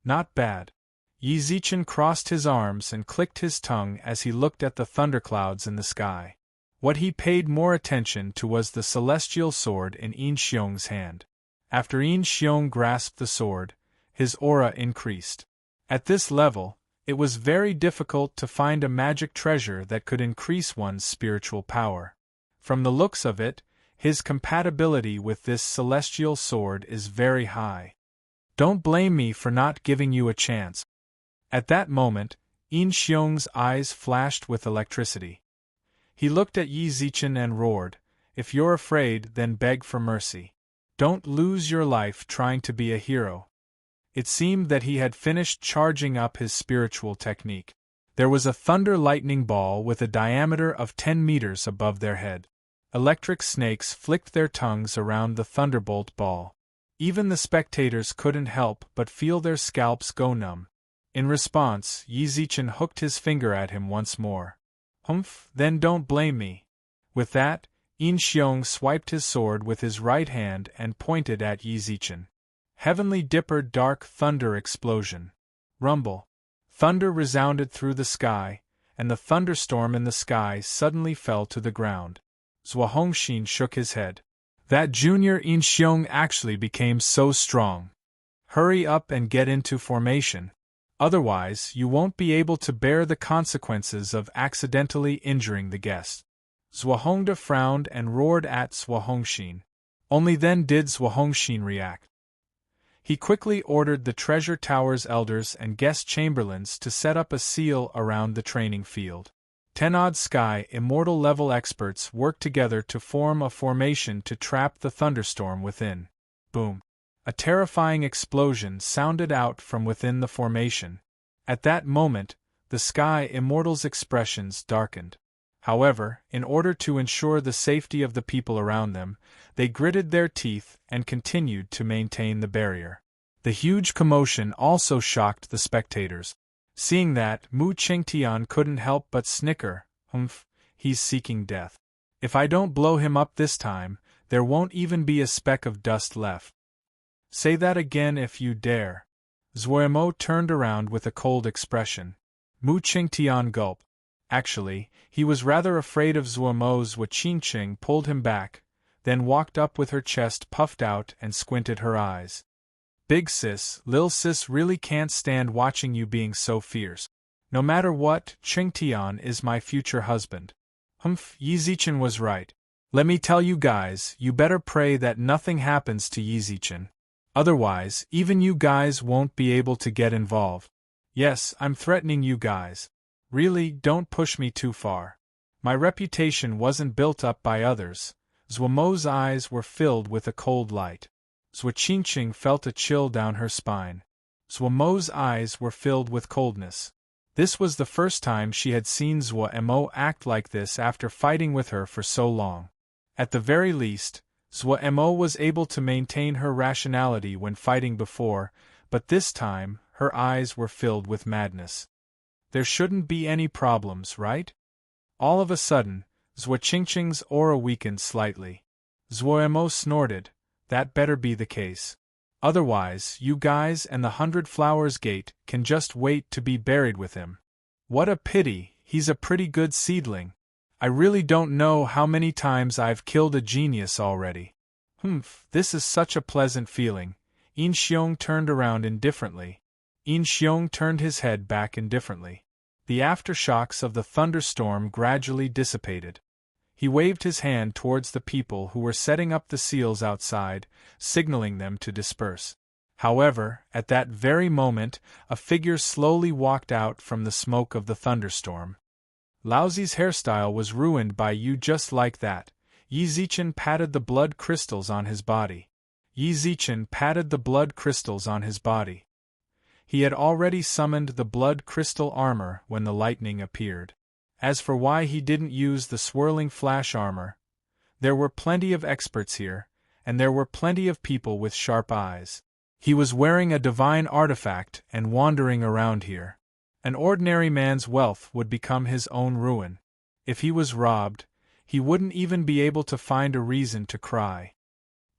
Not bad. Yi Zichen crossed his arms and clicked his tongue as he looked at the thunderclouds in the sky. What he paid more attention to was the celestial sword in Yin Xiong's hand. After Yin Xiong grasped the sword, his aura increased. At this level, it was very difficult to find a magic treasure that could increase one's spiritual power. From the looks of it, his compatibility with this celestial sword is very high. Don't blame me for not giving you a chance. At that moment, Yin Xiong's eyes flashed with electricity. He looked at Yi Zichen and roared, "If you're afraid, then beg for mercy. Don't lose your life trying to be a hero." It seemed that he had finished charging up his spiritual technique. There was a thunder lightning ball with a diameter of 10 meters above their head. Electric snakes flicked their tongues around the thunderbolt ball. Even the spectators couldn't help but feel their scalps go numb. In response, Yi Zichen hooked his finger at him once more. "Humph, then don't blame me." With that, Yin Xiong swiped his sword with his right hand and pointed at Yi Zichen. Heavenly Dipper Dark Thunder Explosion. Rumble. Thunder resounded through the sky, and the thunderstorm in the sky suddenly fell to the ground. Zhou Hongxin shook his head. That junior Yin Xiong actually became so strong. Hurry up and get into formation. Otherwise, you won't be able to bear the consequences of accidentally injuring the guest. Zhou Hongda frowned and roared at Zhou Hongxin. Only then did Zhou Hongxin react. He quickly ordered the Treasure Tower's elders and guest chamberlains to set up a seal around the training field. 10-odd Sky Immortal-level experts worked together to form a formation to trap the thunderstorm within. Boom! A terrifying explosion sounded out from within the formation. At that moment, the Sky Immortal's expressions darkened. However, in order to ensure the safety of the people around them, they gritted their teeth and continued to maintain the barrier. The huge commotion also shocked the spectators. Seeing that, Mu Qingtian couldn't help but snicker. He's seeking death. If I don't blow him up this time, there won't even be a speck of dust left. Say that again if you dare. Zuomo turned around with a cold expression. Mu Qingtian gulped. Actually, he was rather afraid of Zuomo's. Qingqing pulled him back, then walked up with her chest puffed out and squinted her eyes. Big sis, lil sis really can't stand watching you being so fierce. No matter what, Qingtian is my future husband. Yi Zichen was right. Let me tell you guys, you better pray that nothing happens to Yi Zichen. Otherwise, even you guys won't be able to get involved. Yes, I'm threatening you guys. Really, don't push me too far. My reputation wasn't built up by others. Zuomo's eyes were filled with a cold light. Zhuo Qingqing felt a chill down her spine. Zuomo's eyes were filled with coldness. This was the first time she had seen Zuomo act like this after fighting with her for so long. At the very least, Zuomo was able to maintain her rationality when fighting before, but this time, her eyes were filled with madness. There shouldn't be any problems, right? All of a sudden, Zhuo Qingqing's aura weakened slightly. Zuomo snorted. That better be the case. Otherwise, you guys and the 100 Flowers Gate can just wait to be buried with him. What a pity, he's a pretty good seedling. I really don't know how many times I've killed a genius already. This is such a pleasant feeling. Yin Xiong turned around indifferently. Yin Xiong turned his head back indifferently. The aftershocks of the thunderstorm gradually dissipated. He waved his hand towards the people who were setting up the seals outside, signaling them to disperse. However, at that very moment, a figure slowly walked out from the smoke of the thunderstorm. Laozi's hairstyle was ruined by you just like that. Yi Zichen patted the blood crystals on his body. Yi Zichen patted the blood crystals on his body. He had already summoned the blood crystal armor when the lightning appeared. As for why he didn't use the swirling flash armor, there were plenty of experts here, and there were plenty of people with sharp eyes. He was wearing a divine artifact and wandering around here. An ordinary man's wealth would become his own ruin. If he was robbed, he wouldn't even be able to find a reason to cry.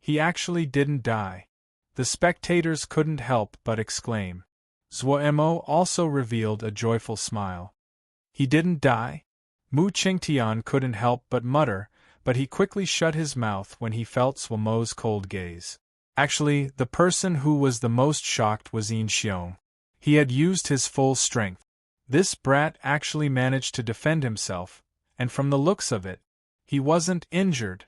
He actually didn't die. The spectators couldn't help but exclaim. Zuomo also revealed a joyful smile. He didn't die? Mu Qingtian couldn't help but mutter, but he quickly shut his mouth when he felt Zuomo's cold gaze. Actually, the person who was the most shocked was Yin Xiong. He had used his full strength. This brat actually managed to defend himself, and from the looks of it, he wasn't injured.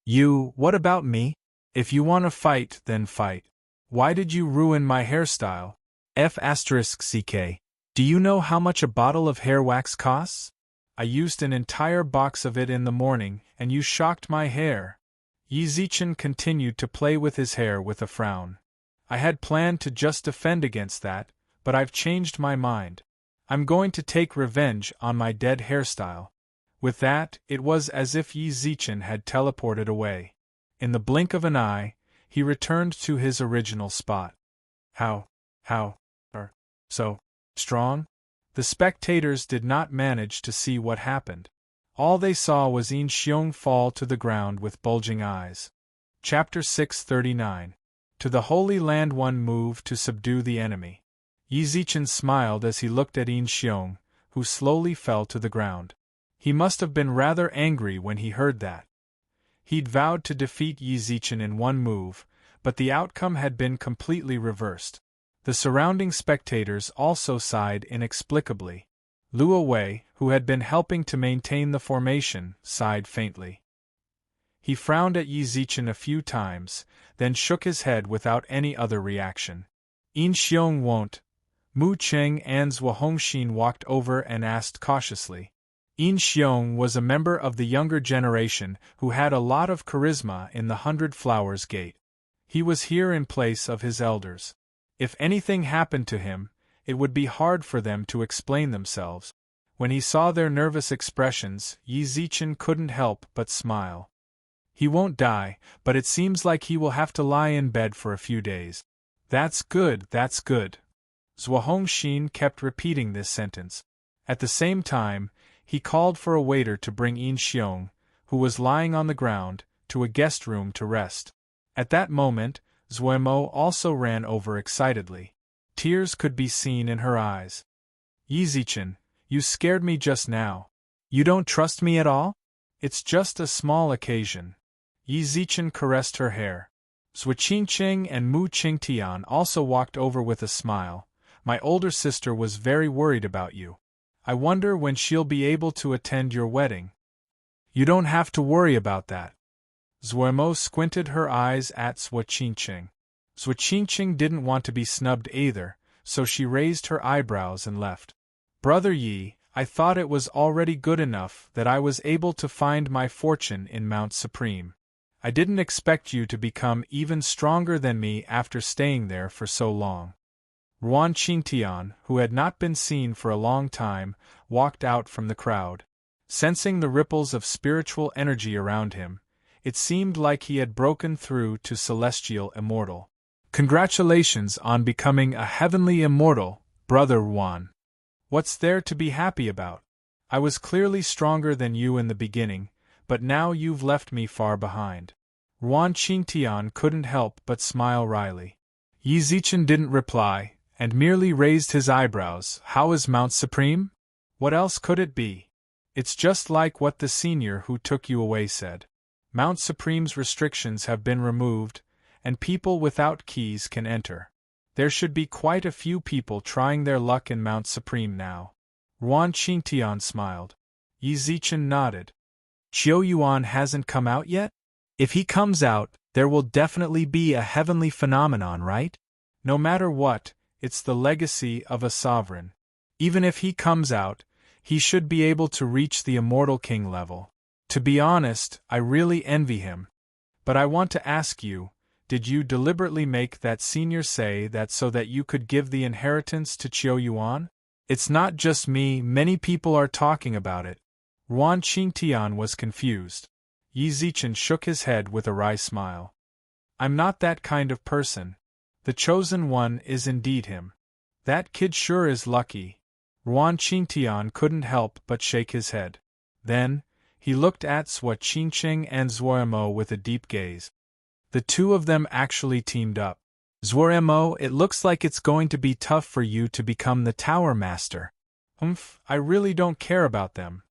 What about me? If you want to fight, then fight. Why did you ruin my hairstyle? F***ck. Do you know how much a bottle of hair wax costs? I used an entire box of it in the morning, and you shocked my hair. Yi Zichen continued to play with his hair with a frown. I had planned to just defend against that, but I've changed my mind. I'm going to take revenge on my dead hairstyle. With that, it was as if Yi Zichen had teleported away. In the blink of an eye, he returned to his original spot. How so strong? The spectators did not manage to see what happened. All they saw was Yin Xiong fall to the ground with bulging eyes. Chapter 639. To the Holy Land one move to subdue the enemy. Yi Zichen smiled as he looked at Yin Xiong, who slowly fell to the ground. He must have been rather angry when he heard that. He'd vowed to defeat Yi Zichen in one move, but the outcome had been completely reversed. The surrounding spectators also sighed inexplicably. Luo Wei, who had been helping to maintain the formation, sighed faintly. He frowned at Yi Zichen a few times, then shook his head without any other reaction. Yin Xiong won't. Mu Cheng and Zhuo Hongxin walked over and asked cautiously. Yin Xiong was a member of the younger generation who had a lot of charisma in the 100 Flowers Gate. He was here in place of his elders. If anything happened to him, it would be hard for them to explain themselves. When he saw their nervous expressions, Yi Zichen couldn't help but smile. He won't die, but it seems like he will have to lie in bed for a few days. That's good, that's good. Zhuo Hongxin kept repeating this sentence. At the same time, he called for a waiter to bring Yin Xiong, who was lying on the ground, to a guest room to rest. At that moment, Zuemo also ran over excitedly. Tears could be seen in her eyes. Yi Zichen, you scared me just now. You don't trust me at all? It's just a small occasion. Yi Zichen caressed her hair. Zhuo Qingqing and Mu Qingtian also walked over with a smile. My older sister was very worried about you. I wonder when she'll be able to attend your wedding. You don't have to worry about that. Zuemo squinted her eyes at Zhuo Qingqing. Zhuo Qingqing didn't want to be snubbed either, so she raised her eyebrows and left. Brother Yi, I thought it was already good enough that I was able to find my fortune in Mount Supreme. I didn't expect you to become even stronger than me after staying there for so long. Ruan Qingtian, who had not been seen for a long time, walked out from the crowd. Sensing the ripples of spiritual energy around him, it seemed like he had broken through to celestial immortal. Congratulations on becoming a heavenly immortal, Brother Ruan. What's there to be happy about? I was clearly stronger than you in the beginning, but now you've left me far behind. Ruan Qingtian couldn't help but smile wryly. Yi Zichen didn't reply, and merely raised his eyebrows. How is Mount Supreme? What else could it be? It's just like what the senior who took you away said. Mount Supreme's restrictions have been removed, and people without keys can enter. There should be quite a few people trying their luck in Mount Supreme now. Ruan Qingtian smiled. Yi Zichen nodded. Qiu Yuan hasn't come out yet? If he comes out, there will definitely be a heavenly phenomenon, right? No matter what, it's the legacy of a sovereign. Even if he comes out, he should be able to reach the immortal king level. To be honest, I really envy him. But I want to ask you, did you deliberately make that senior say that so that you could give the inheritance to Qiu Yuan? It's not just me, many people are talking about it. Ruan Qingtian was confused. Yi Zichen shook his head with a wry smile. I'm not that kind of person. The chosen one is indeed him. That kid sure is lucky. Ruan Qingtian couldn't help but shake his head. Then, he looked at Zhuo Qingqing and Zuemo with a deep gaze. The two of them actually teamed up. Zuemo, it looks like it's going to be tough for you to become the Tower Master. I really don't care about them.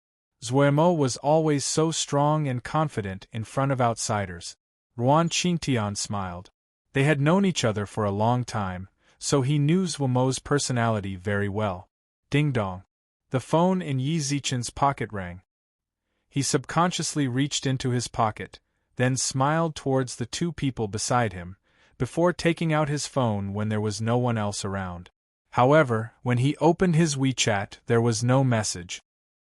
Zuemo was always so strong and confident in front of outsiders. Ruan Qingtian smiled. They had known each other for a long time, so he knew Zuemo's personality very well. Ding-dong. The phone in Yi Zichen's pocket rang. He subconsciously reached into his pocket, then smiled towards the two people beside him, before taking out his phone when there was no one else around. However, when he opened his WeChat, there was no message.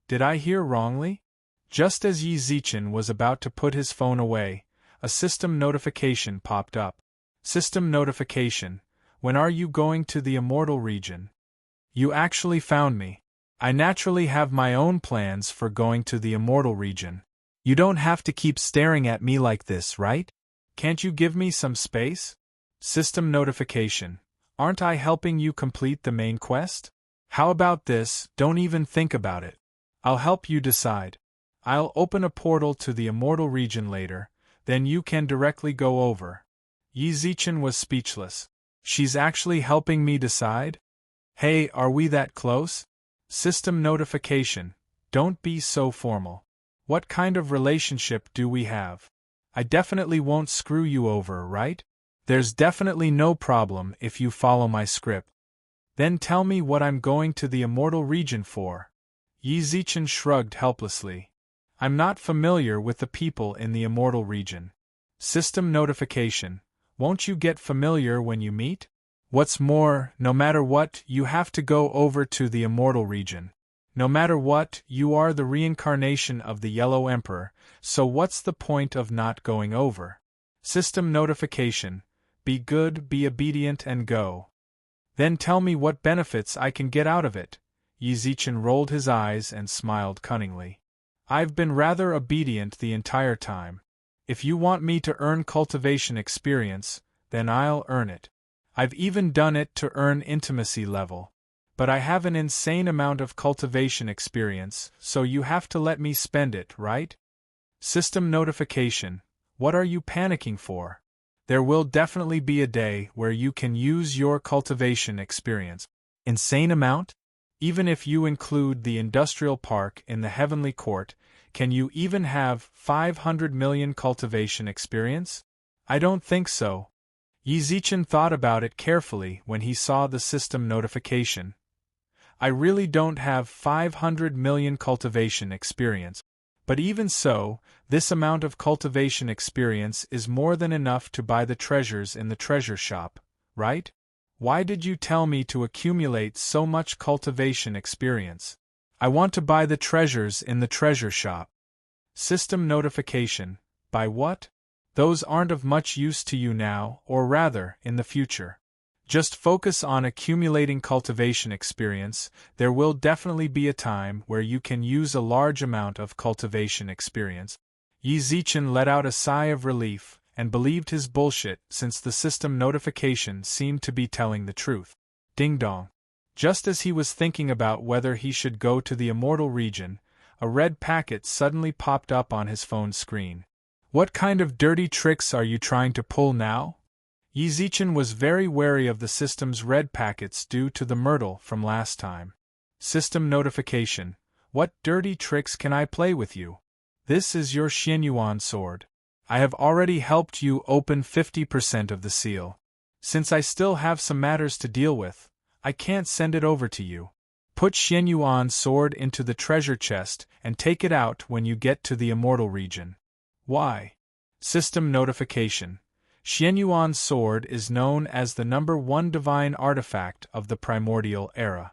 Did I hear wrongly? Just as Yi Zichen was about to put his phone away, a system notification popped up. System notification: when are you going to the immortal region? You actually found me. I naturally have my own plans for going to the immortal region. You don't have to keep staring at me like this, right? Can't you give me some space? System notification: aren't I helping you complete the main quest? How about this, don't even think about it. I'll help you decide. I'll open a portal to the immortal region later, then you can directly go over. Yi Zichen was speechless. She's actually helping me decide? Hey, are we that close? System notification: don't be so formal. What kind of relationship do we have? I definitely won't screw you over, right? There's definitely no problem if you follow my script. Then tell me what I'm going to the immortal region for. Yi Zichen shrugged helplessly. I'm not familiar with the people in the immortal region. System notification: won't you get familiar when you meet? What's more, no matter what, you have to go over to the immortal region. No matter what, you are the reincarnation of the Yellow Emperor, so what's the point of not going over? System notification: be good, be obedient and go. Then tell me what benefits I can get out of it. Yi Zichen rolled his eyes and smiled cunningly. I've been rather obedient the entire time. If you want me to earn cultivation experience, then I'll earn it. I've even done it to earn intimacy level. But I have an insane amount of cultivation experience, so you have to let me spend it, right? System notification. What are you panicking for? There will definitely be a day where you can use your cultivation experience. Insane amount? Even if you include the industrial park in the Heavenly Court, can you even have 500 million cultivation experience? I don't think so. Yi Zichen thought about it carefully when he saw the system notification. I really don't have 500 million cultivation experience. But even so, this amount of cultivation experience is more than enough to buy the treasures in the treasure shop, right? Why did you tell me to accumulate so much cultivation experience? I want to buy the treasures in the treasure shop. System notification. Buy what? Those aren't of much use to you now, or rather, in the future. Just focus on accumulating cultivation experience. There will definitely be a time where you can use a large amount of cultivation experience. Yi Zichen let out a sigh of relief, and believed his bullshit since the system notification seemed to be telling the truth. Ding dong. Just as he was thinking about whether he should go to the immortal region, a red packet suddenly popped up on his phone screen. What kind of dirty tricks are you trying to pull now? Yi Zichen was very wary of the system's red packets due to the myrtle from last time. System notification. What dirty tricks can I play with you? This is your Xianyuan sword. I have already helped you open 50% of the seal. Since I still have some matters to deal with, I can't send it over to you. Put Xianyuan's sword into the treasure chest and take it out when you get to the immortal region. Why? System notification. Xianyuan's sword is known as the number 1 divine artifact of the primordial era.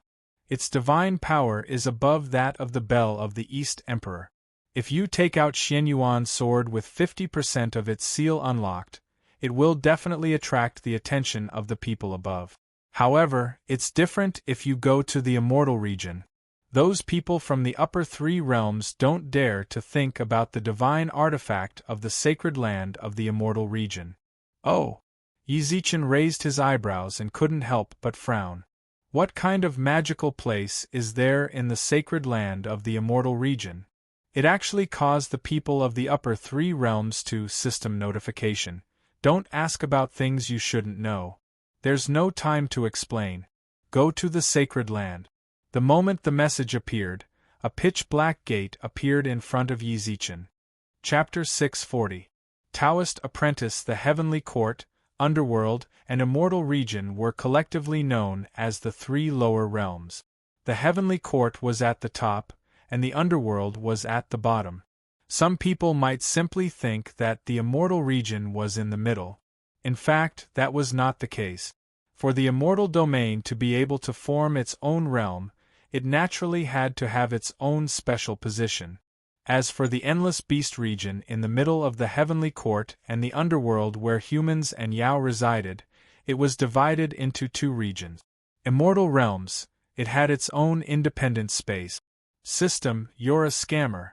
Its divine power is above that of the Bell of the East Emperor. If you take out Xianyuan's sword with 50% of its seal unlocked, it will definitely attract the attention of the people above. However, it's different if you go to the immortal region. Those people from the upper 3 realms don't dare to think about the divine artifact of the sacred land of the immortal region. Oh! Yi Zichen raised his eyebrows and couldn't help but frown. What kind of magical place is there in the sacred land of the immortal region? It actually caused the people of the upper 3 realms to system notification. Don't ask about things you shouldn't know. There's no time to explain. Go to the sacred land. The moment the message appeared, a pitch-black gate appeared in front of Yi Zichen. Chapter 640. Taoist Apprentice. The Heavenly Court, Underworld, and Immortal Region were collectively known as the 3 lower realms. The Heavenly Court was at the top, and the Underworld was at the bottom. Some people might simply think that the Immortal Region was in the middle. In fact, that was not the case. For the Immortal Domain to be able to form its own realm, it naturally had to have its own special position. As for the Endless Beast region in the middle of the Heavenly Court and the Underworld where humans and Yao resided, it was divided into 2 regions. Immortal Realms, it had its own independent space. System, you're a scammer.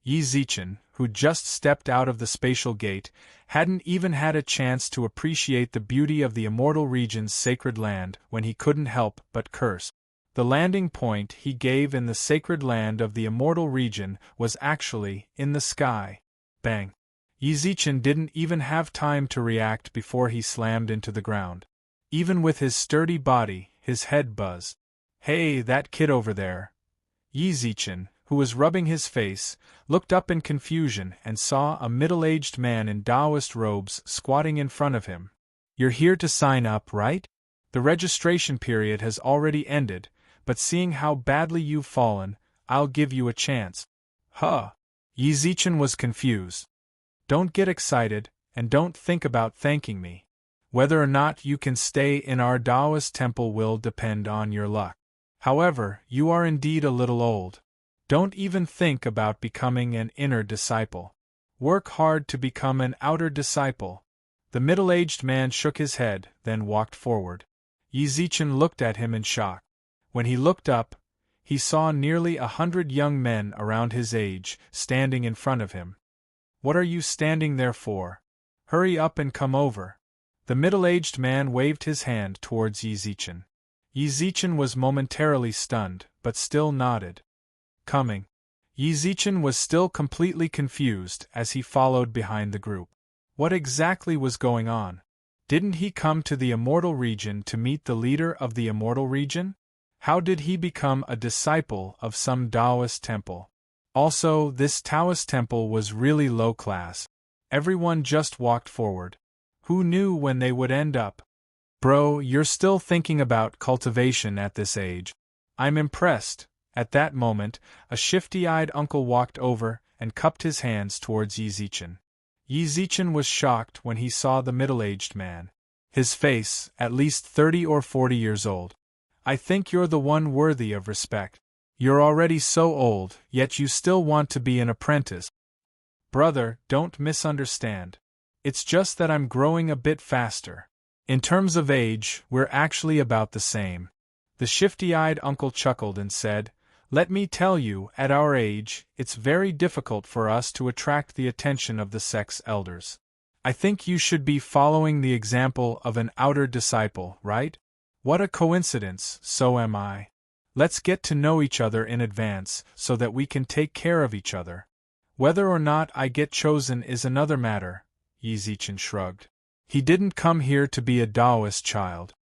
Yi Zichen, who just stepped out of the spatial gate, hadn't even had a chance to appreciate the beauty of the Immortal Region's sacred land when he couldn't help but curse. The landing point he gave in the sacred land of the Immortal Region was actually in the sky. Bang! Yi Zichen didn't even have time to react before he slammed into the ground. Even with his sturdy body, his head buzzed. Hey, that kid over there! Yi Zichen, who was rubbing his face, looked up in confusion and saw a middle-aged man in Taoist robes squatting in front of him. You're here to sign up, right? The registration period has already ended, but seeing how badly you've fallen, I'll give you a chance. Huh? Yi Zichen was confused. Don't get excited, and don't think about thanking me. Whether or not you can stay in our Taoist temple will depend on your luck. However, you are indeed a little old. Don't even think about becoming an inner disciple. Work hard to become an outer disciple. The middle-aged man shook his head, then walked forward. Yi Zichen looked at him in shock. When he looked up, he saw nearly 100 young men around his age, standing in front of him. What are you standing there for? Hurry up and come over. The middle-aged man waved his hand towards Yi Zichen. Yi Zichen was momentarily stunned, but still nodded. Coming. Yi Zichen was still completely confused as he followed behind the group. What exactly was going on? Didn't he come to the immortal region to meet the leader of the immortal region? How did he become a disciple of some Taoist temple? Also, this Taoist temple was really low class. Everyone just walked forward. Who knew when they would end up? Bro, you're still thinking about cultivation at this age. I'm impressed. At that moment, a shifty-eyed uncle walked over and cupped his hands towards Yi Zichen. Yi Zichen was shocked when he saw the middle-aged man. His face, at least 30 or 40 years old. I think you're the one worthy of respect. You're already so old, yet you still want to be an apprentice. Brother, don't misunderstand. It's just that I'm growing a bit faster. In terms of age, we're actually about the same. The shifty-eyed uncle chuckled and said, Let me tell you, at our age, it's very difficult for us to attract the attention of the sect's elders. I think you should be following the example of an outer disciple, right? What a coincidence, so am I. Let's get to know each other in advance so that we can take care of each other. Whether or not I get chosen is another matter, Yi Zichen shrugged. He didn't come here to be a Taoist child.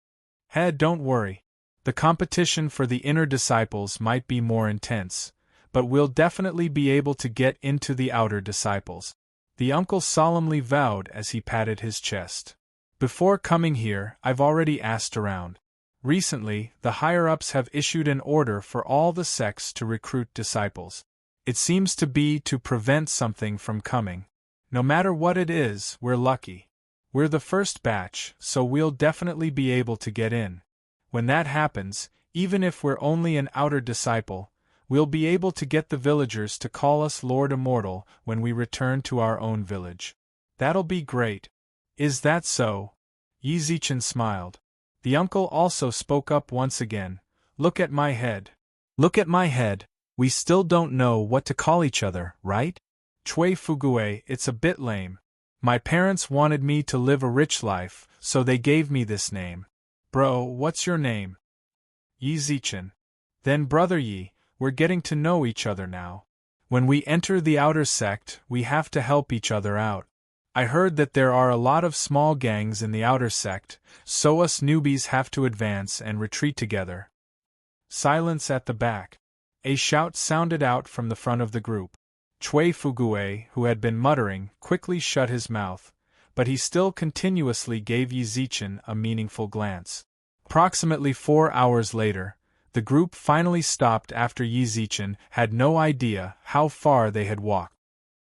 Don't worry. The competition for the inner disciples might be more intense, but we'll definitely be able to get into the outer disciples. The uncle solemnly vowed as he patted his chest. Before coming here, I've already asked around. Recently, the higher-ups have issued an order for all the sects to recruit disciples. It seems to be to prevent something from coming. No matter what it is, we're lucky. We're the first batch, so we'll definitely be able to get in. When that happens, even if we're only an outer disciple, we'll be able to get the villagers to call us Lord Immortal when we return to our own village. That'll be great. Is that so? Yi Zichen smiled. The uncle also spoke up once again. Look at my head. Look at my head. We still don't know what to call each other, right? Chui Fugue, it's a bit lame. My parents wanted me to live a rich life, so they gave me this name. Bro, what's your name? Yi Zichen. Then Brother Yi, we're getting to know each other now. When we enter the outer sect, we have to help each other out. I heard that there are a lot of small gangs in the outer sect, so us newbies have to advance and retreat together. Silence at the back. A shout sounded out from the front of the group. Chui Fugue, who had been muttering, quickly shut his mouth, but he still continuously gave Yi Zichen a meaningful glance. Approximately 4 hours later, the group finally stopped after Yi Zichen had no idea how far they had walked.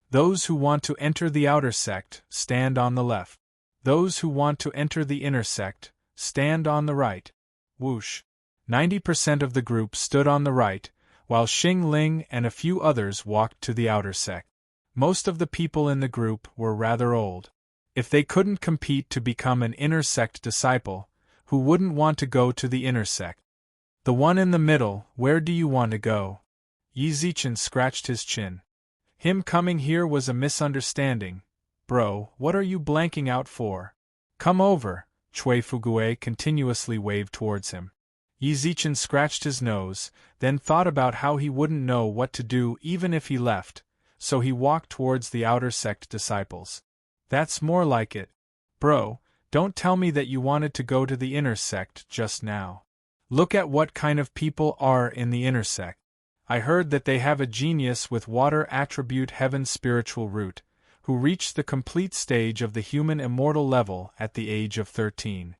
Those who want to enter the outer sect, stand on the left. Those who want to enter the inner sect, stand on the right. Whoosh. 90% of the group stood on the right, while Xing Ling and a few others walked to the outer sect. Most of the people in the group were rather old. If they couldn't compete to become an inner sect disciple, who wouldn't want to go to the inner sect? The one in the middle, where do you want to go? Yi Zichen scratched his chin. Him coming here was a misunderstanding. Bro, what are you blanking out for? Come over, Chui Fugue continuously waved towards him. Yi Zichen scratched his nose, then thought about how he wouldn't know what to do even if he left, so he walked towards the outer sect disciples. That's more like it. Bro, don't tell me that you wanted to go to the inner sect just now. Look at what kind of people are in the inner sect. I heard that they have a genius with water attribute heaven spiritual root, who reached the complete stage of the human immortal level at the age of 13.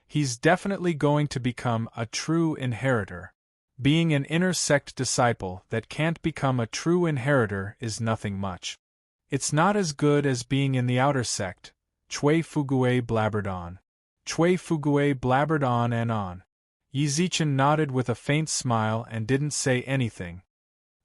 He's definitely going to become a true inheritor. Being an inner sect disciple that can't become a true inheritor is nothing much. It's not as good as being in the outer sect, Chui Fugue blabbered on. Chui Fugue blabbered on and on. Yi Zichen nodded with a faint smile and didn't say anything.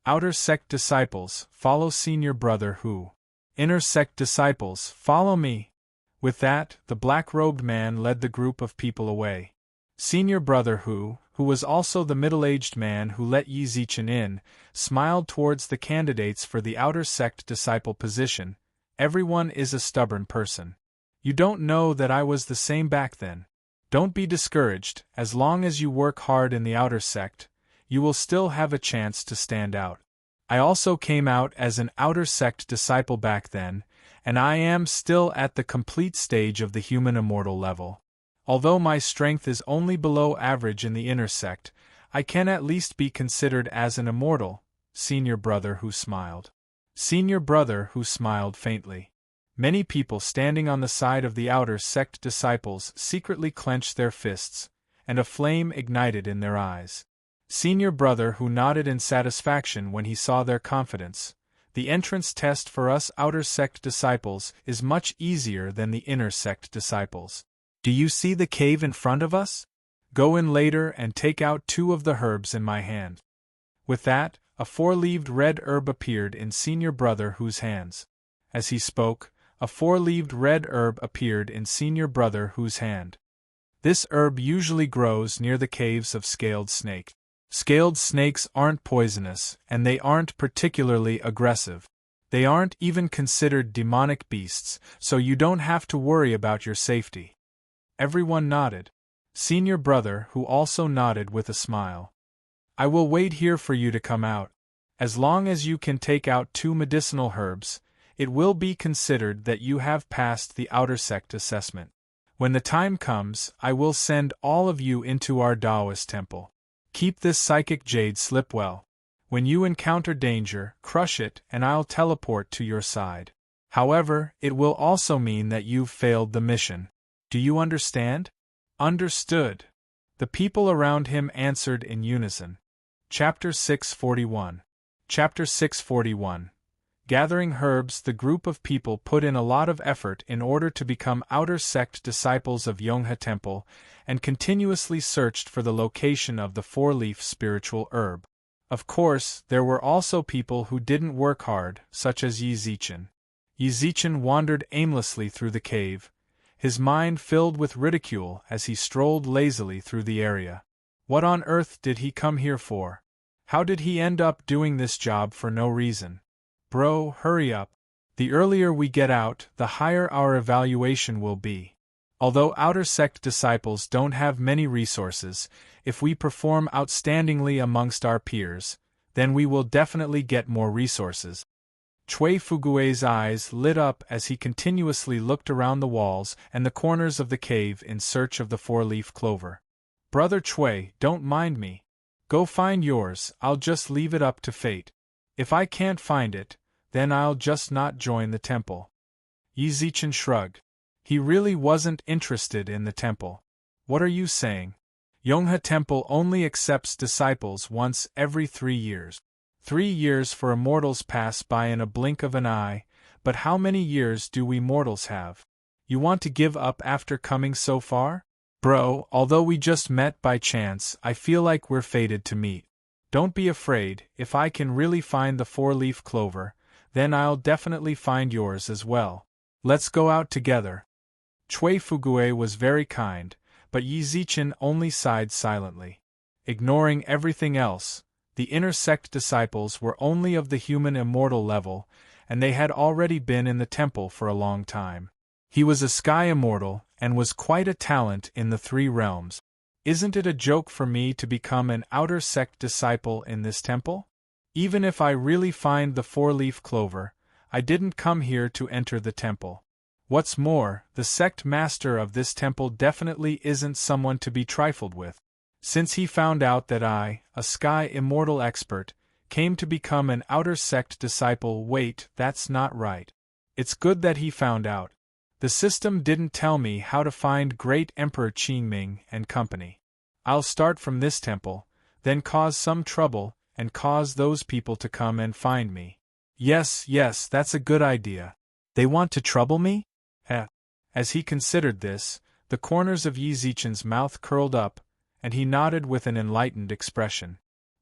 Outer sect disciples, follow senior brother who. Inner sect disciples, follow me. With that, the black-robed man led the group of people away. Senior brother who was also the middle-aged man who let Yi Zichen in, smiled towards the candidates for the outer sect disciple position. Everyone is a stubborn person. You don't know that I was the same back then. Don't be discouraged, as long as you work hard in the outer sect, you will still have a chance to stand out. I also came out as an outer sect disciple back then, and I am still at the complete stage of the human immortal level. Although my strength is only below average in the inner sect, I can at least be considered as an immortal, Senior brother who smiled. Senior brother who smiled faintly. Many people standing on the side of the outer sect disciples secretly clenched their fists, and a flame ignited in their eyes. Senior brother who nodded in satisfaction when he saw their confidence. The entrance test for us outer sect disciples is much easier than the inner sect disciples. Do you see the cave in front of us? Go in later and take out 2 of the herbs in my hand. With that, a 4-leaved red herb appeared in Senior brother whose hands. As he spoke, a 4-leaved red herb appeared in Senior brother whose hand. This herb usually grows near the caves of scaled snake. Scaled snakes aren't poisonous, and they aren't particularly aggressive. They aren't even considered demonic beasts, so you don't have to worry about your safety. Everyone nodded. Senior brother who also nodded with a smile. I will wait here for you to come out. As long as you can take out 2 medicinal herbs, it will be considered that you have passed the outer sect assessment. When the time comes, I will send all of you into our Taoist temple. Keep this psychic jade slip well. When you encounter danger, crush it and I'll teleport to your side. However, it will also mean that you've failed the mission. Do you understand? Understood. The people around him answered in unison. Chapter 641. Chapter 641. Gathering herbs. The group of people put in a lot of effort in order to become outer sect disciples of Yonghe Temple, and continuously searched for the location of the 4-leaf spiritual herb. Of course, there were also people who didn't work hard, such as Yi Zichen. Yi Zichen wandered aimlessly through the cave, his mind filled with ridicule as he strolled lazily through the area. What on earth did he come here for? How did he end up doing this job for no reason? Bro, hurry up. The earlier we get out, the higher our evaluation will be. Although outer sect disciples don't have many resources, if we perform outstandingly amongst our peers, then we will definitely get more resources. Cui Fugue's eyes lit up as he continuously looked around the walls and the corners of the cave in search of the 4-leaf clover. Brother Cui, don't mind me. Go find yours, I'll just leave it up to fate. If I can't find it, then I'll just not join the temple. Yi Zichen shrugged. He really wasn't interested in the temple. What are you saying? Yonghe Temple only accepts disciples once every 3 years. 3 years for immortals pass by in a blink of an eye, but how many years do we mortals have? You want to give up after coming so far? Bro, although we just met by chance, I feel like we're fated to meet. Don't be afraid, if I can really find the 4-leaf clover, then I'll definitely find yours as well. Let's go out together. Cui Fugue was very kind, but Yi Zichen only sighed silently. Ignoring everything else, the inner sect disciples were only of the human immortal level, and they had already been in the temple for a long time. He was a sky immortal, and was quite a talent in the 3 realms. Isn't it a joke for me to become an outer sect disciple in this temple? Even if I really find the 4-leaf clover, I didn't come here to enter the temple. What's more, the sect master of this temple definitely isn't someone to be trifled with. Since he found out that I, a sky immortal expert, came to become an outer sect disciple. Wait, that's not right. It's good that he found out. The system didn't tell me how to find Great Emperor Qingming and company. I'll start from this temple, then cause some trouble, and cause those people to come and find me. Yes, that's a good idea. They want to trouble me? As he considered this, the corners of Yi Zichen's mouth curled up, and he nodded with an enlightened expression.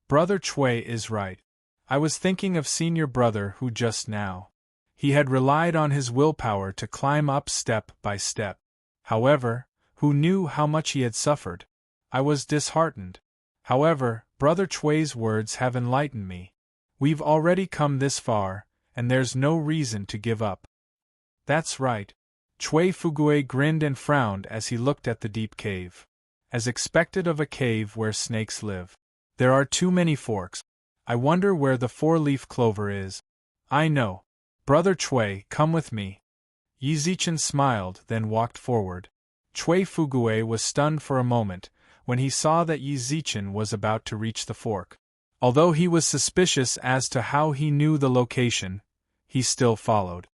Brother Cui is right. I was thinking of senior brother who just now. He had relied on his willpower to climb up step by step. However, who knew how much he had suffered? I was disheartened. However, Brother Chui's words have enlightened me. We've already come this far, and there's no reason to give up. That's right. Chui Fugui grinned and frowned as he looked at the deep cave. As expected of a cave where snakes live. There are too many forks. I wonder where the four-leaf clover is. I know. Brother Chui, come with me. Yi Zichen smiled, then walked forward. Chui Fugui was stunned for a moment, when he saw that Yi Zichen was about to reach the fork. Although he was suspicious as to how he knew the location, he still followed.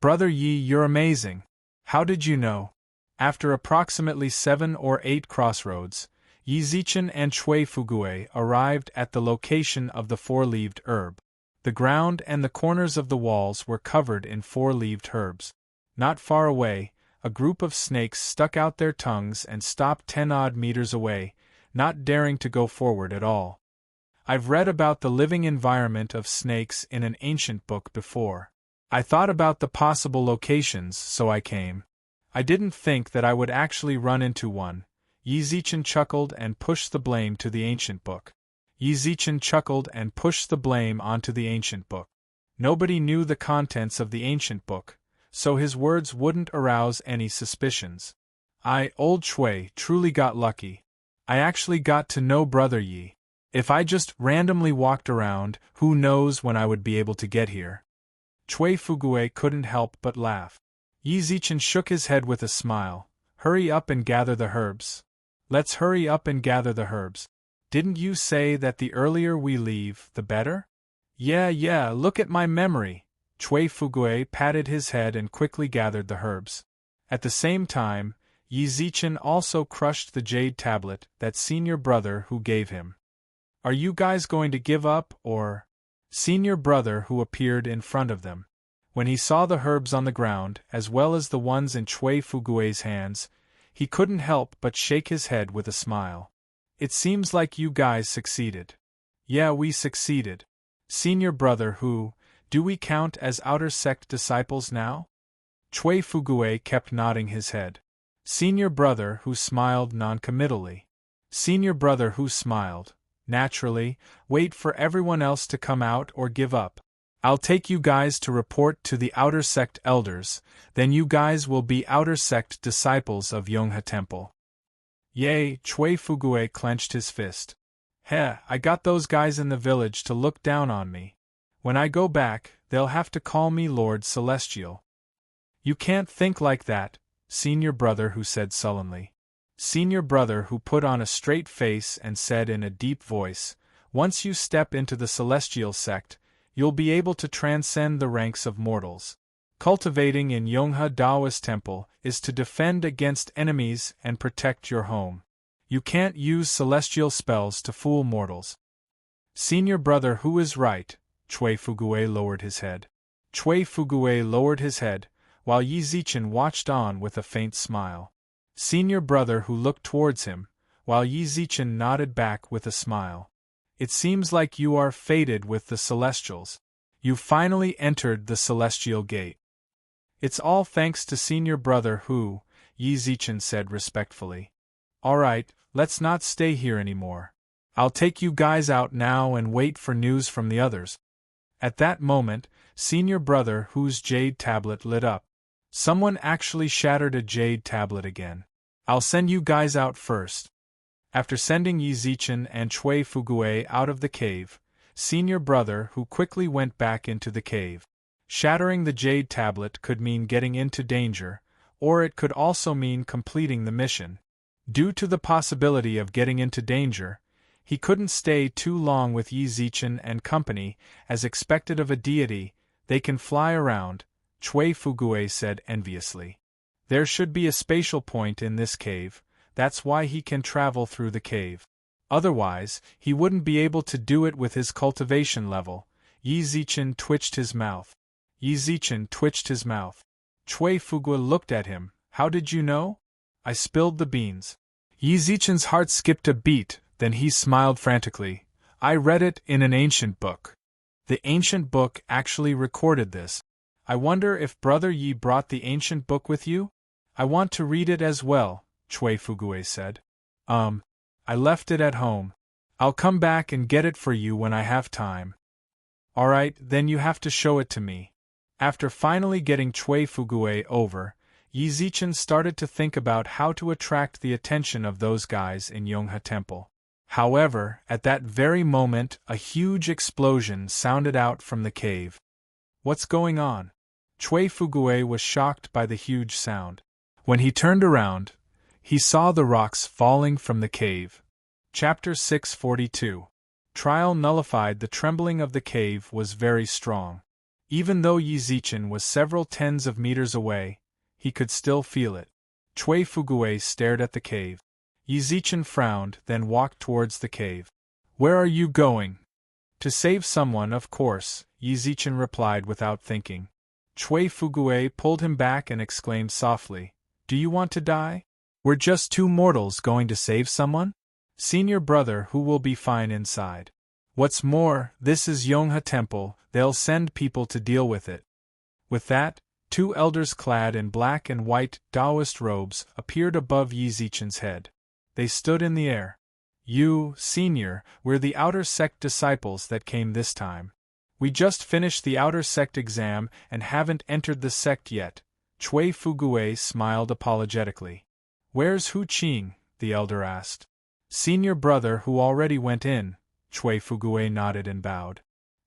Brother Yi, you're amazing. How did you know? After approximately 7 or 8 crossroads, Yi Zichen and Chui Fugui arrived at the location of the four-leaved herb. The ground and the corners of the walls were covered in four-leaved herbs. Not far away, a group of snakes stuck out their tongues and stopped 10-odd meters away, not daring to go forward at all. I've read about the living environment of snakes in an ancient book before. I thought about the possible locations, so I came. I didn't think that I would actually run into one. Yi Zichen chuckled and pushed the blame to the ancient book. Yi Zichen chuckled and pushed the blame onto the ancient book. Nobody knew the contents of the ancient book, so his words wouldn't arouse any suspicions. Old Chui, truly got lucky. I actually got to know Brother Yi. If I just randomly walked around, who knows when I would be able to get here. Chui Fugui couldn't help but laugh. Yi Zichen shook his head with a smile. Hurry up and gather the herbs. Let's hurry up and gather the herbs. Didn't you say that the earlier we leave, the better? Yeah, look at my memory. Chui Fugui patted his head and quickly gathered the herbs. At the same time, Yi Zichen also crushed the jade tablet that senior brother who gave him. Are you guys going to give up, or? Senior brother who appeared in front of them. When he saw the herbs on the ground, as well as the ones in Chui Fugui's hands, he couldn't help but shake his head with a smile. It seems like you guys succeeded. Yeah, we succeeded. Senior brother who, do we count as outer sect disciples now? Chui Fugui kept nodding his head. Senior brother who smiled noncommittally. Senior brother who smiled. Naturally, wait for everyone else to come out or give up. I'll take you guys to report to the outer sect elders, then you guys will be outer sect disciples of Yonghe Temple. Yay, Chui Fugui clenched his fist. I got those guys in the village to look down on me. When I go back, they'll have to call me Lord Celestial. You can't think like that, senior brother who said sullenly. Senior brother who put on a straight face and said in a deep voice, once you step into the celestial sect, you'll be able to transcend the ranks of mortals. Cultivating in Yonghe Daoist Temple is to defend against enemies and protect your home. You can't use celestial spells to fool mortals. Senior brother who is right, Chui Fugui lowered his head. Chui Fugui lowered his head, while Yi Zichen watched on with a faint smile. Senior brother who looked towards him, while Yi Zichen nodded back with a smile. It seems like you are fated with the Celestials. You finally entered the Celestial Gate. It's all thanks to senior brother who, Yi Zichen said respectfully. Alright, let's not stay here anymore. I'll take you guys out now and wait for news from the others. At that moment, senior brother whose jade tablet lit up. Someone actually shattered a jade tablet again. I'll send you guys out first. After sending Yi Zichen and Chui Fugui out of the cave, senior brother who quickly went back into the cave. Shattering the jade tablet could mean getting into danger, or it could also mean completing the mission. Due to the possibility of getting into danger, he couldn't stay too long with Yi Zichen and company, as expected of a deity. They can fly around, Chui Fugui said enviously. There should be a spatial point in this cave, that's why he can travel through the cave. Otherwise, he wouldn't be able to do it with his cultivation level. Yi Zichen twitched his mouth. Yi Zichen twitched his mouth. Chui Fugui looked at him. How did you know? I spilled the beans. Yi Zichen's heart skipped a beat, then he smiled frantically. I read it in an ancient book. The ancient book actually recorded this. I wonder if Brother Yi brought the ancient book with you? I want to read it as well, Chui Fugui said. I left it at home. I'll come back and get it for you when I have time. Alright, then you have to show it to me. After finally getting Chui Fugue over, Yi Zichen started to think about how to attract the attention of those guys in Yonghe Temple. However, at that very moment, a huge explosion sounded out from the cave. What's going on? Chui Fugue was shocked by the huge sound. When he turned around, he saw the rocks falling from the cave. Chapter 642. Trial nullified. The trembling of the cave was very strong. Even though Yi Zichen was several tens of meters away, he could still feel it. Chui Fugue stared at the cave. Yi Zichen frowned, then walked towards the cave. Where are you going? To save someone, of course, Yi Zichen replied without thinking. Chui Fugue pulled him back and exclaimed softly, Do you want to die? We're just two mortals going to save someone? Senior brother who will be fine inside. What's more, this is Yonghe Temple, they'll send people to deal with it. With that, two elders clad in black and white Taoist robes appeared above Yi Zichen's head. They stood in the air. You, senior, we're the outer sect disciples that came this time. We just finished the outer sect exam and haven't entered the sect yet. Chui Fugue smiled apologetically. Where's Hu Qing? The elder asked. Senior brother who already went in. Chui Fugue nodded and bowed.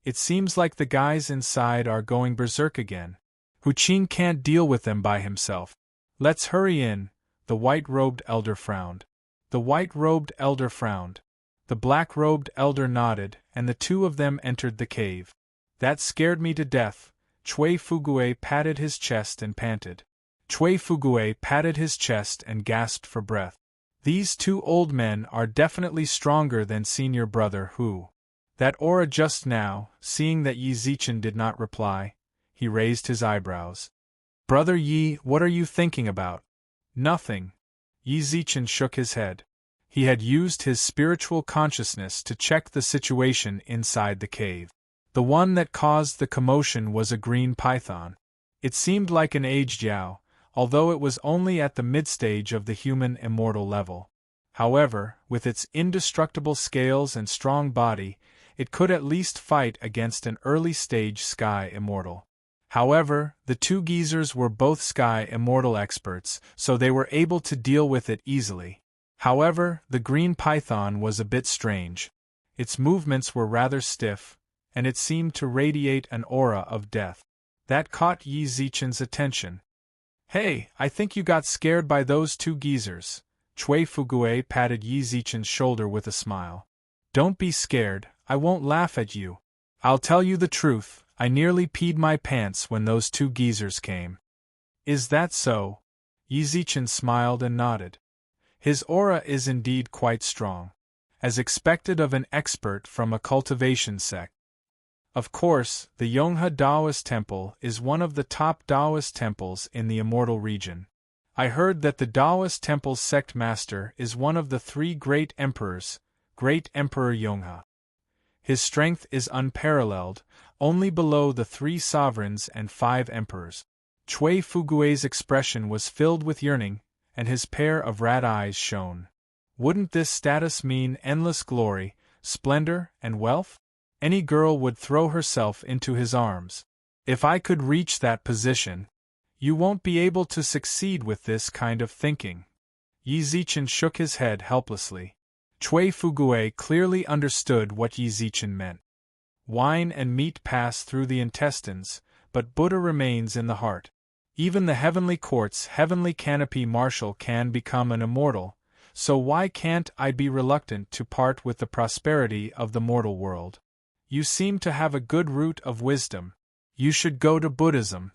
It seems like the guys inside are going berserk again. Hu Qing can't deal with them by himself. Let's hurry in. The white-robed elder frowned. The white-robed elder frowned. The black-robed elder nodded, and the two of them entered the cave. That scared me to death. Chui Fugue patted his chest and panted. Chui Fugue patted his chest and gasped for breath. These two old men are definitely stronger than senior brother Hu. That aura just now, seeing that Yi Zichen did not reply, he raised his eyebrows. Brother Yi, what are you thinking about? Nothing. Yi Zichen shook his head. He had used his spiritual consciousness to check the situation inside the cave. The one that caused the commotion was a green python. It seemed like an aged Yao, although it was only at the mid-stage of the human immortal level. However, with its indestructible scales and strong body, it could at least fight against an early-stage sky immortal. However, the two geezers were both sky immortal experts, so they were able to deal with it easily. However, the green python was a bit strange. Its movements were rather stiff, and it seemed to radiate an aura of death. That caught Yi Zichen's attention. Hey, I think you got scared by those two geezers. Chui Fugue patted Yi Zichen's shoulder with a smile. Don't be scared, I won't laugh at you. I'll tell you the truth, I nearly peed my pants when those two geezers came. Is that so? Yi Zichen smiled and nodded. His aura is indeed quite strong, as expected of an expert from a cultivation sect. Of course, the Yonghe Taoist Temple is one of the top Taoist temples in the Immortal region. I heard that the Taoist Temple's sect master is one of the three great emperors, Great Emperor Yonghe. His strength is unparalleled, only below the three sovereigns and 5 emperors. Chui Fugue's expression was filled with yearning, and his pair of rat eyes shone. Wouldn't this status mean endless glory, splendor, and wealth? Any girl would throw herself into his arms. If I could reach that position. You won't be able to succeed with this kind of thinking. Yi Zichen shook his head helplessly. Chui Fugue clearly understood what Yi Zichen meant. Wine and meat pass through the intestines, but Buddha remains in the heart. Even the heavenly court's heavenly canopy marshal can become an immortal, so why can't I be reluctant to part with the prosperity of the mortal world? You seem to have a good root of wisdom. You should go to Buddhism.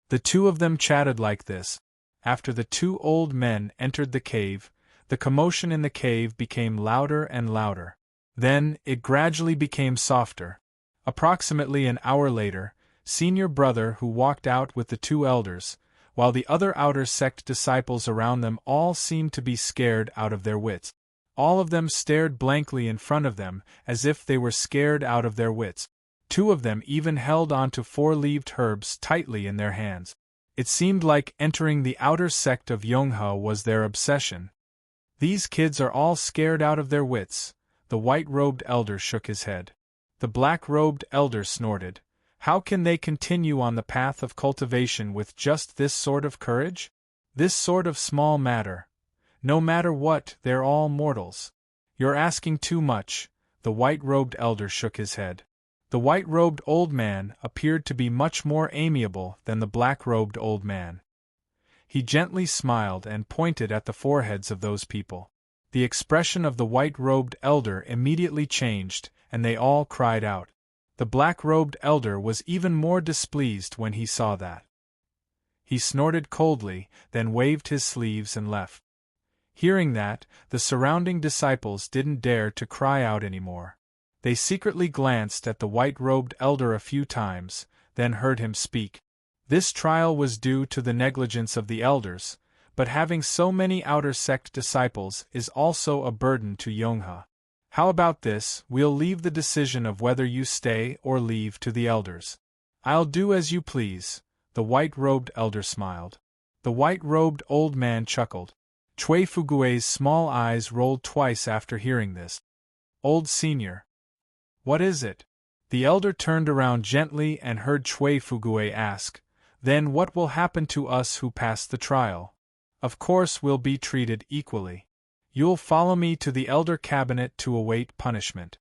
The two of them chatted like this. After the two old men entered the cave, the commotion in the cave became louder and louder. Then, it gradually became softer. Approximately an hour later, senior brother who walked out with the two elders, while the other outer sect disciples around them all seemed to be scared out of their wits. All of them stared blankly in front of them, as if they were scared out of their wits. 2 of them even held onto 4-leaved herbs tightly in their hands. It seemed like entering the outer sect of Yonghe was their obsession. These kids are all scared out of their wits. The white-robed elder shook his head. The black-robed elder snorted. How can they continue on the path of cultivation with just this sort of courage? This sort of small matter. No matter what, they're all mortals. You're asking too much. The white-robed elder shook his head. The white-robed old man appeared to be much more amiable than the black-robed old man. He gently smiled and pointed at the foreheads of those people. The expression of the white-robed elder immediately changed, and they all cried out. The black-robed elder was even more displeased when he saw that. He snorted coldly, then waved his sleeves and left. Hearing that, the surrounding disciples didn't dare to cry out anymore. They secretly glanced at the white-robed elder a few times, then heard him speak. This trial was due to the negligence of the elders, but having so many outer sect disciples is also a burden to Yongha. How about this, we'll leave the decision of whether you stay or leave to the elders. I'll do as you please, the white-robed elder smiled. The white-robed old man chuckled. Chui Fugue's small eyes rolled twice after hearing this. Old senior. What is it? The elder turned around gently and heard Chui Fugue ask, then what will happen to us who pass the trial? Of course we'll be treated equally. You'll follow me to the elder cabinet to await punishment.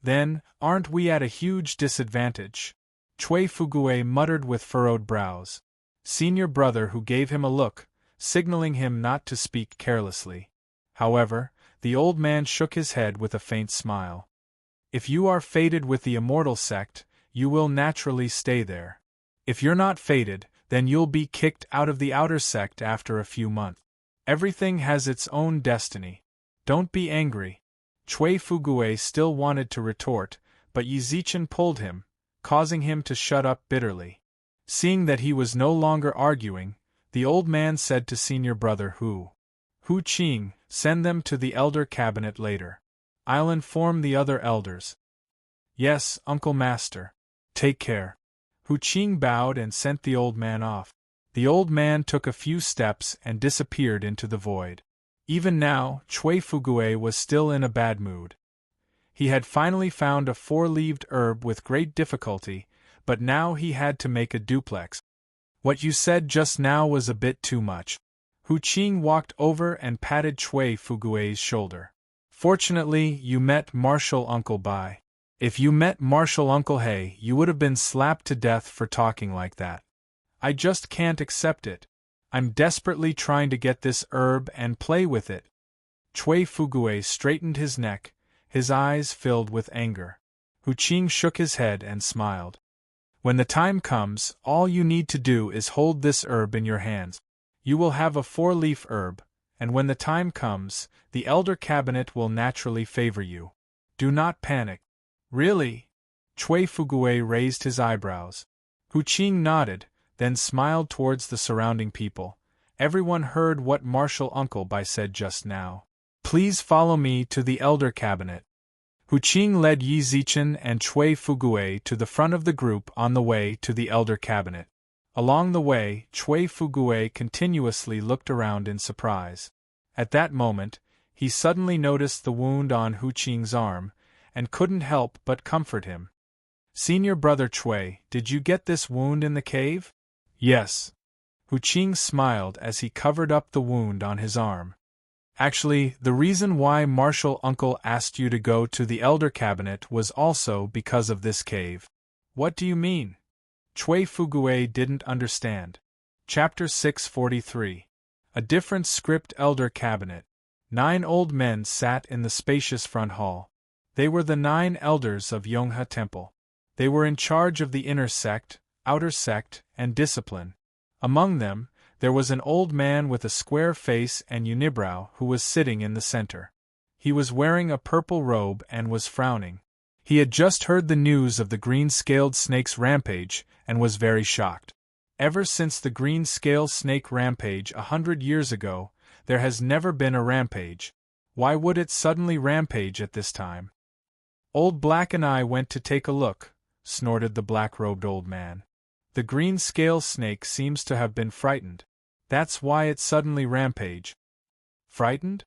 Then, aren't we at a huge disadvantage? Chui Fugue muttered with furrowed brows. Senior brother who gave him a look, signaling him not to speak carelessly. However, the old man shook his head with a faint smile. If you are fated with the immortal sect, you will naturally stay there. If you're not fated, then you'll be kicked out of the outer sect after a few months. Everything has its own destiny. Don't be angry. Chui Fugue still wanted to retort, but Yi Zichen pulled him, causing him to shut up bitterly. Seeing that he was no longer arguing, the old man said to senior brother Hu Qing, send them to the elder cabinet later. I'll inform the other elders. Yes, Uncle Master. Take care. Hu Qing bowed and sent the old man off. The old man took a few steps and disappeared into the void. Even now, Chui Fugue was still in a bad mood. He had finally found a four-leaved herb with great difficulty, but now he had to make a duplex. What you said just now was a bit too much. Hu Qing walked over and patted Chui Fugue's shoulder. Fortunately, you met Martial Uncle Bai. If you met Martial Uncle He, you would have been slapped to death for talking like that. I just can't accept it. I'm desperately trying to get this herb and play with it. Chui Fugue straightened his neck, his eyes filled with anger. Hu Qing shook his head and smiled. When the time comes, all you need to do is hold this herb in your hands. You will have a four-leaf herb, and when the time comes, the elder cabinet will naturally favor you. Do not panic. Really? Chui Fugue raised his eyebrows. Hu Qing nodded, then smiled towards the surrounding people. Everyone heard what Martial Uncle Bai said just now. Please follow me to the elder cabinet. Hu Qing led Yi Zichen and Chui Fugue to the front of the group on the way to the elder cabinet. Along the way, Chui Fugue continuously looked around in surprise. At that moment, he suddenly noticed the wound on Hu Qing's arm, and couldn't help but comfort him. Senior brother Chui, did you get this wound in the cave? Yes. Hu Qing smiled as he covered up the wound on his arm. Actually, the reason why Martial Uncle asked you to go to the elder cabinet was also because of this cave. What do you mean? Chui Fugue didn't understand. Chapter 643. A different script elder cabinet. 9 old men sat in the spacious front hall. They were the 9 elders of Yongha Temple. They were in charge of the inner sect, outer sect, and discipline. Among them, there was an old man with a square face and unibrow who was sitting in the center. He was wearing a purple robe and was frowning. He had just heard the news of the green-scaled snake's rampage and was very shocked. Ever since the green-scale snake rampage 100 years ago, there has never been a rampage. Why would it suddenly rampage at this time? Old Black and I went to take a look, snorted the black-robed old man. The green-scale snake seems to have been frightened. That's why it suddenly rampaged. Frightened?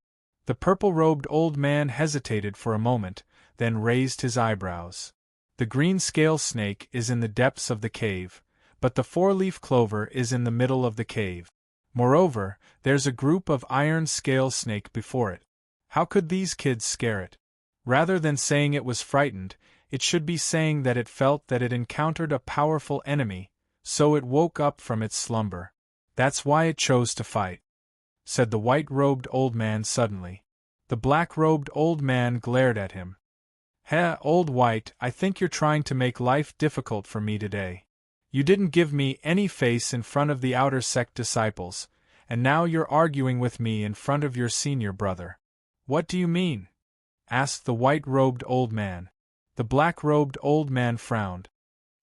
The purple-robed old man hesitated for a moment, then raised his eyebrows. The green scale snake is in the depths of the cave, but the four-leaf clover is in the middle of the cave. Moreover, there's a group of iron scale snake before it. How could these kids scare it? Rather than saying it was frightened, it should be saying that it felt that it encountered a powerful enemy, so it woke up from its slumber. That's why it chose to fight," said the white-robed old man suddenly. The black-robed old man glared at him. "Heh, old white, I think you're trying to make life difficult for me today. You didn't give me any face in front of the outer sect disciples, and now you're arguing with me in front of your senior brother." "What do you mean?" asked the white-robed old man. The black-robed old man frowned.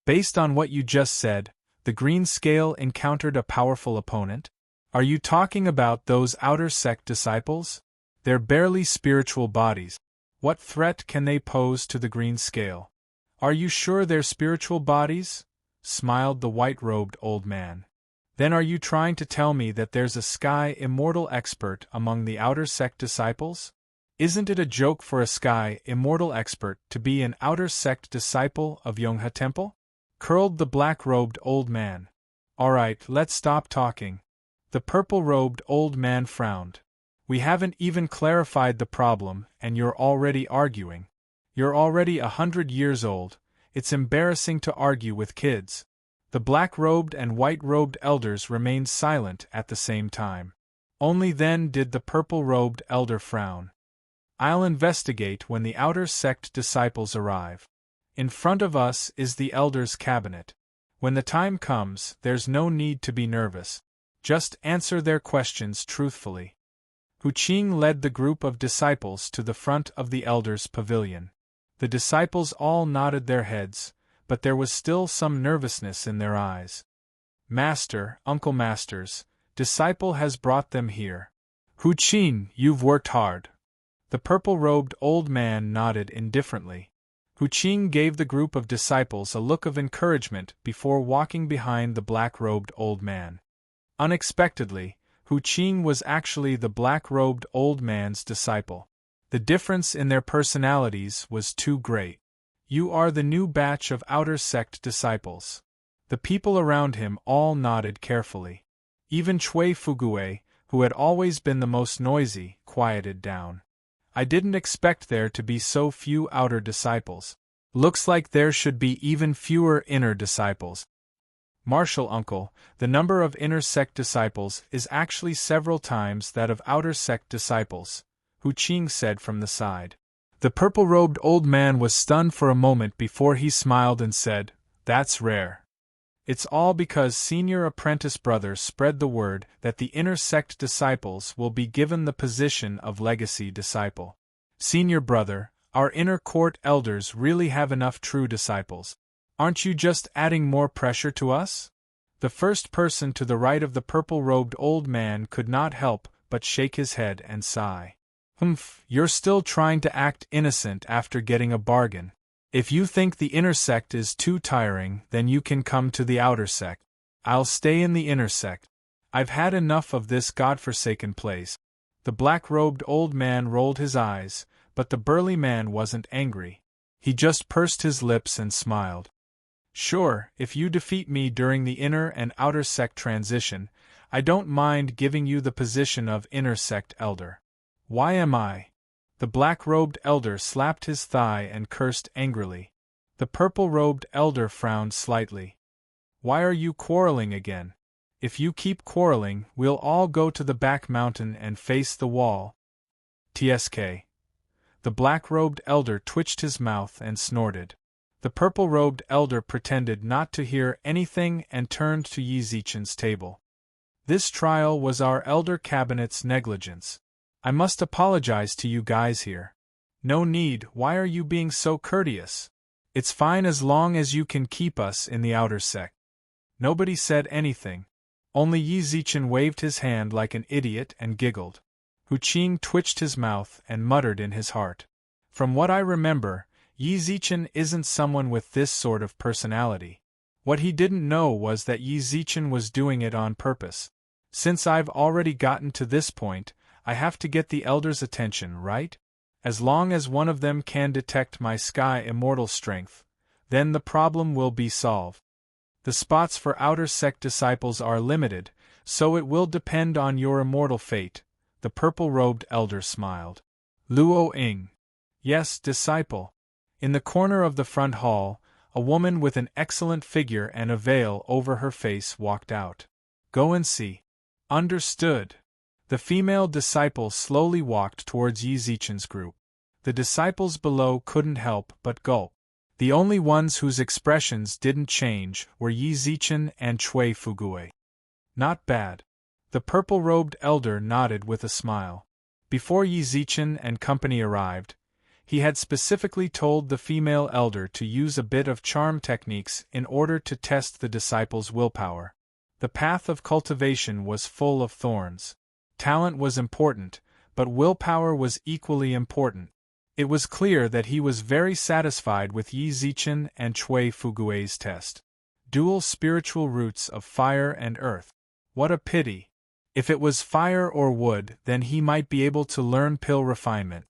"Based on what you just said, the green scale encountered a powerful opponent? Are you talking about those outer sect disciples? They're barely spiritual bodies. What threat can they pose to the green scale?" "Are you sure they're spiritual bodies?" smiled the white-robed old man. "Then are you trying to tell me that there's a sky immortal expert among the outer sect disciples? Isn't it a joke for a sky immortal expert to be an outer sect disciple of Yongha Temple?" curled the black-robed old man. "All right, let's stop talking." The purple-robed old man frowned. "We haven't even clarified the problem, and you're already arguing. You're already 100 years old. It's embarrassing to argue with kids." The black-robed and white-robed elders remained silent at the same time. Only then did the purple-robed elder frown. "I'll investigate when the outer sect disciples arrive. In front of us is the elders' cabinet. When the time comes, there's no need to be nervous. Just answer their questions truthfully." Hu Qing led the group of disciples to the front of the elders' pavilion. The disciples all nodded their heads, but there was still some nervousness in their eyes. "Master, Uncle Masters, disciple has brought them here." "Hu Qing, you've worked hard." The purple-robed old man nodded indifferently. Hu Qing gave the group of disciples a look of encouragement before walking behind the black-robed old man. Unexpectedly, Hu Qing was actually the black-robed old man's disciple. The difference in their personalities was too great. "You are the new batch of outer sect disciples." The people around him all nodded carefully. Even Cui Fugue, who had always been the most noisy, quieted down. "I didn't expect there to be so few outer disciples. Looks like there should be even fewer inner disciples." "Martial uncle, the number of inner sect disciples is actually several times that of outer sect disciples," Hu Qing said from the side. The purple-robed old man was stunned for a moment before he smiled and said, "That's rare. It's all because senior apprentice brother spread the word that the inner sect disciples will be given the position of legacy disciple. Senior brother, our inner court elders really have enough true disciples. Aren't you just adding more pressure to us?" The first person to the right of the purple-robed old man could not help but shake his head and sigh. "Humph, you're still trying to act innocent after getting a bargain. If you think the inner sect is too tiring, then you can come to the outer sect. I'll stay in the inner sect. I've had enough of this godforsaken place." The black-robed old man rolled his eyes, but the burly man wasn't angry. He just pursed his lips and smiled. "Sure, if you defeat me during the inner and outer sect transition, I don't mind giving you the position of inner sect elder." "Why am I?" The black-robed elder slapped his thigh and cursed angrily. The purple-robed elder frowned slightly. "Why are you quarreling again? If you keep quarreling, we'll all go to the back mountain and face the wall." "Tsk." The black-robed elder twitched his mouth and snorted. The purple-robed elder pretended not to hear anything and turned to Yi Zichen's table. "This trial was our elder cabinet's negligence. I must apologize to you guys here." "No need, why are you being so courteous? It's fine as long as you can keep us in the outer sect." Nobody said anything. Only Yi Zichen waved his hand like an idiot and giggled. Hu Qing twitched his mouth and muttered in his heart. "From what I remember, Yi Zichen isn't someone with this sort of personality." What he didn't know was that Yi Zichen was doing it on purpose. "Since I've already gotten to this point, I have to get the elders' attention, right? As long as one of them can detect my sky immortal strength, then the problem will be solved. The spots for outer sect disciples are limited, so it will depend on your immortal fate. The purple-robed elder smiled. Luo Ying. Yes, disciple. In the corner of the front hall, a woman with an excellent figure and a veil over her face walked out. Go and see. Understood. The female disciple slowly walked towards Yi Zichen's group. The disciples below couldn't help but gulp. The only ones whose expressions didn't change were Yi Zichen and Cui Fugui. Not bad. The purple-robed elder nodded with a smile. Before Yi Zichen and company arrived, he had specifically told the female elder to use a bit of charm techniques in order to test the disciples' willpower. The path of cultivation was full of thorns. Talent was important, but willpower was equally important. It was clear that he was very satisfied with Yi Zichen and Cui Fugui's test. Dual spiritual roots of fire and earth. What a pity. If it was fire or wood, then he might be able to learn pill refinement.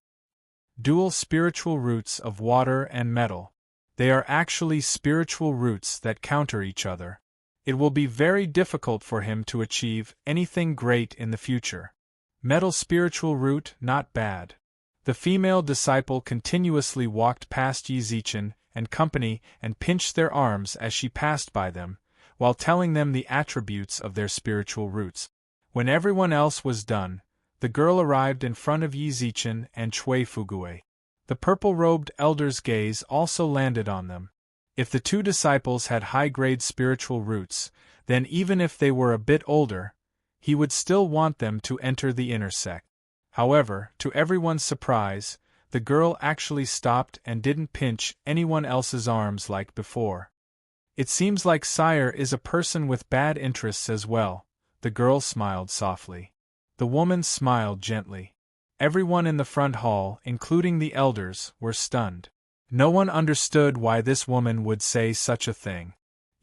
Dual spiritual roots of water and metal. They are actually spiritual roots that counter each other. It will be very difficult for him to achieve anything great in the future. Metal spiritual root, not bad. The female disciple continuously walked past Yi Zichen and company and pinched their arms as she passed by them, while telling them the attributes of their spiritual roots. When everyone else was done, the girl arrived in front of Yi Zichen and Cui Fugui. The purple-robed elder's gaze also landed on them. If the two disciples had high-grade spiritual roots, then even if they were a bit older, he would still want them to enter the inner sect. However, to everyone's surprise, the girl actually stopped and didn't pinch anyone else's arms like before. It seems like Sire is a person with bad interests as well. The girl smiled softly. The woman smiled gently. Everyone in the front hall, including the elders, were stunned. No one understood why this woman would say such a thing.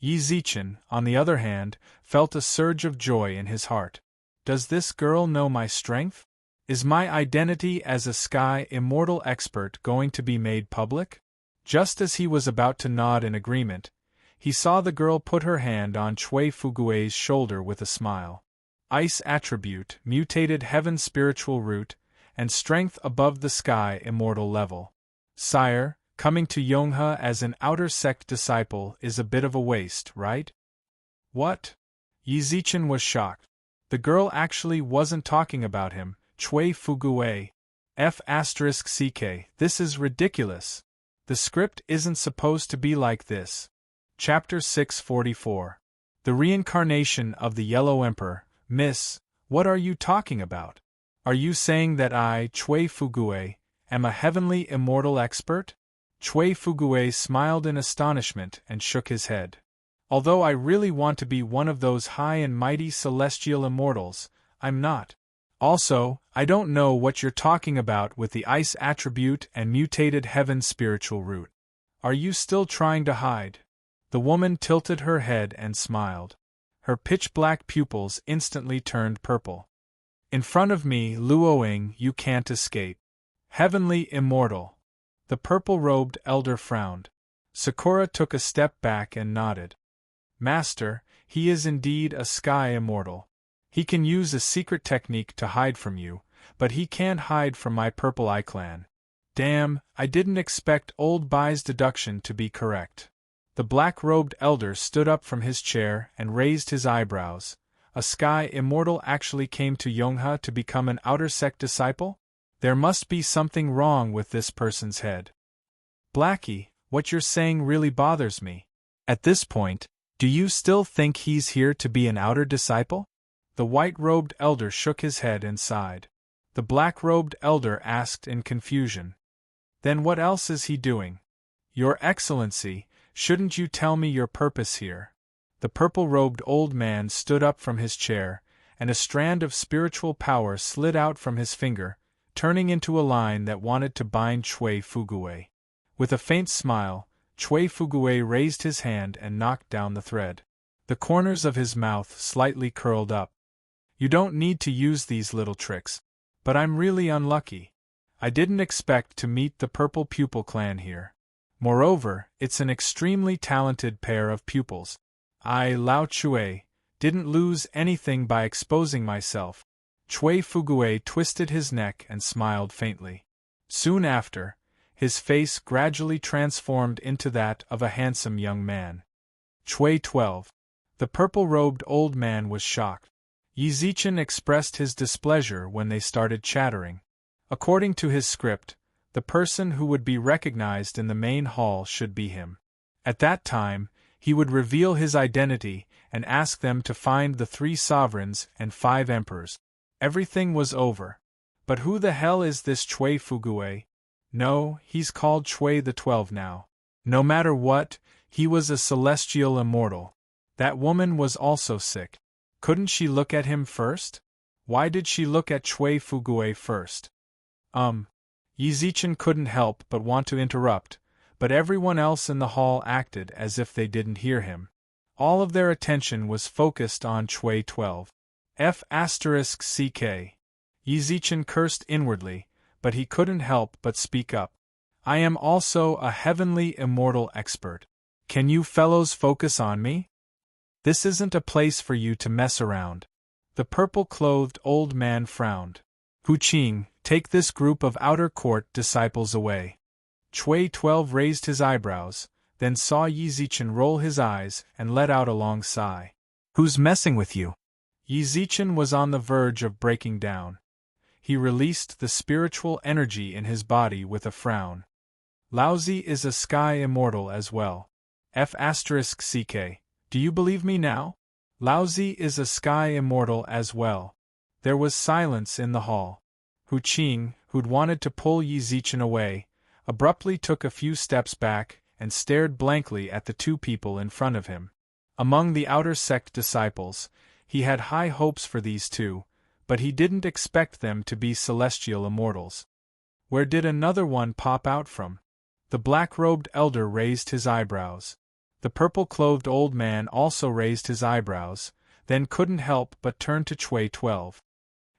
Yi Zichen, on the other hand, felt a surge of joy in his heart. Does this girl know my strength? Is my identity as a sky immortal expert going to be made public? Just as he was about to nod in agreement, he saw the girl put her hand on Cui Fugui's shoulder with a smile. Ice attribute, mutated heaven spiritual root, and strength above the sky immortal level. Sire, coming to Yonghe as an outer sect disciple is a bit of a waste, right? What? Yi Zichen was shocked. The girl actually wasn't talking about him. Cui Fugui. F***ck, this is ridiculous. The script isn't supposed to be like this. Chapter 644. The Reincarnation of the Yellow Emperor. Miss, what are you talking about? Are you saying that I, Cui Fugui, am a heavenly immortal expert? Cui Fugui smiled in astonishment and shook his head. Although I really want to be one of those high and mighty celestial immortals, I'm not. Also, I don't know what you're talking about with the ice attribute and mutated heaven spiritual root. Are you still trying to hide? The woman tilted her head and smiled. Her pitch-black pupils instantly turned purple. In front of me, Luo Ying, you can't escape. Heavenly immortal. The purple-robed elder frowned. Sakura took a step back and nodded. Master, he is indeed a sky immortal. He can use a secret technique to hide from you, but he can't hide from my Purple Eye clan. Damn, I didn't expect old Bai's deduction to be correct. The black-robed elder stood up from his chair and raised his eyebrows. A sky immortal actually came to Yonghe to become an outer sect disciple? There must be something wrong with this person's head. Blackie, what you're saying really bothers me. At this point, do you still think he's here to be an outer disciple? The white-robed elder shook his head and sighed. The black-robed elder asked in confusion. Then what else is he doing? Your Excellency, shouldn't you tell me your purpose here? The purple-robed old man stood up from his chair, and a strand of spiritual power slid out from his finger, turning into a line that wanted to bind Cui Fugui. With a faint smile, Cui Fugui raised his hand and knocked down the thread. The corners of his mouth slightly curled up. You don't need to use these little tricks. But I'm really unlucky. I didn't expect to meet the Purple Pupil clan here. Moreover, it's an extremely talented pair of pupils. I, Lao Chui, didn't lose anything by exposing myself. Chui Fugue twisted his neck and smiled faintly. Soon after, his face gradually transformed into that of a handsome young man. Chui 12. The purple-robed old man was shocked. Yi Zichen expressed his displeasure when they started chattering. According to his script, the person who would be recognized in the main hall should be him. At that time, he would reveal his identity and ask them to find the 3 sovereigns and 5 emperors. Everything was over. But who the hell is this Chui Fugue? No, he's called Chui the 12 now. No matter what, he was a celestial immortal. That woman was also sick. Couldn't she look at him first? Why did she look at Chui Fugue first? Yi Zichen couldn't help but want to interrupt, but everyone else in the hall acted as if they didn't hear him. All of their attention was focused on Chui 12. F***ck. Yi Zichen cursed inwardly, but he couldn't help but speak up. I am also a heavenly immortal expert. Can you fellows focus on me? This isn't a place for you to mess around. The purple-clothed old man frowned. Hu Qing, take this group of outer court disciples away. Chui 12 raised his eyebrows, then saw Yi Zichen roll his eyes and let out a long sigh. Who's messing with you? Yi Zichen was on the verge of breaking down. He released the spiritual energy in his body with a frown. Laozi is a sky immortal as well. F***ck. Do you believe me now? Laozi is a sky immortal as well. There was silence in the hall. Hu Qing, who'd wanted to pull Yi Zichen away, abruptly took a few steps back and stared blankly at the 2 people in front of him. Among the outer sect disciples, he had high hopes for these 2, but he didn't expect them to be celestial immortals. Where did another one pop out from? The black-robed elder raised his eyebrows. The purple-clothed old man also raised his eyebrows, then couldn't help but turn to Chui 12.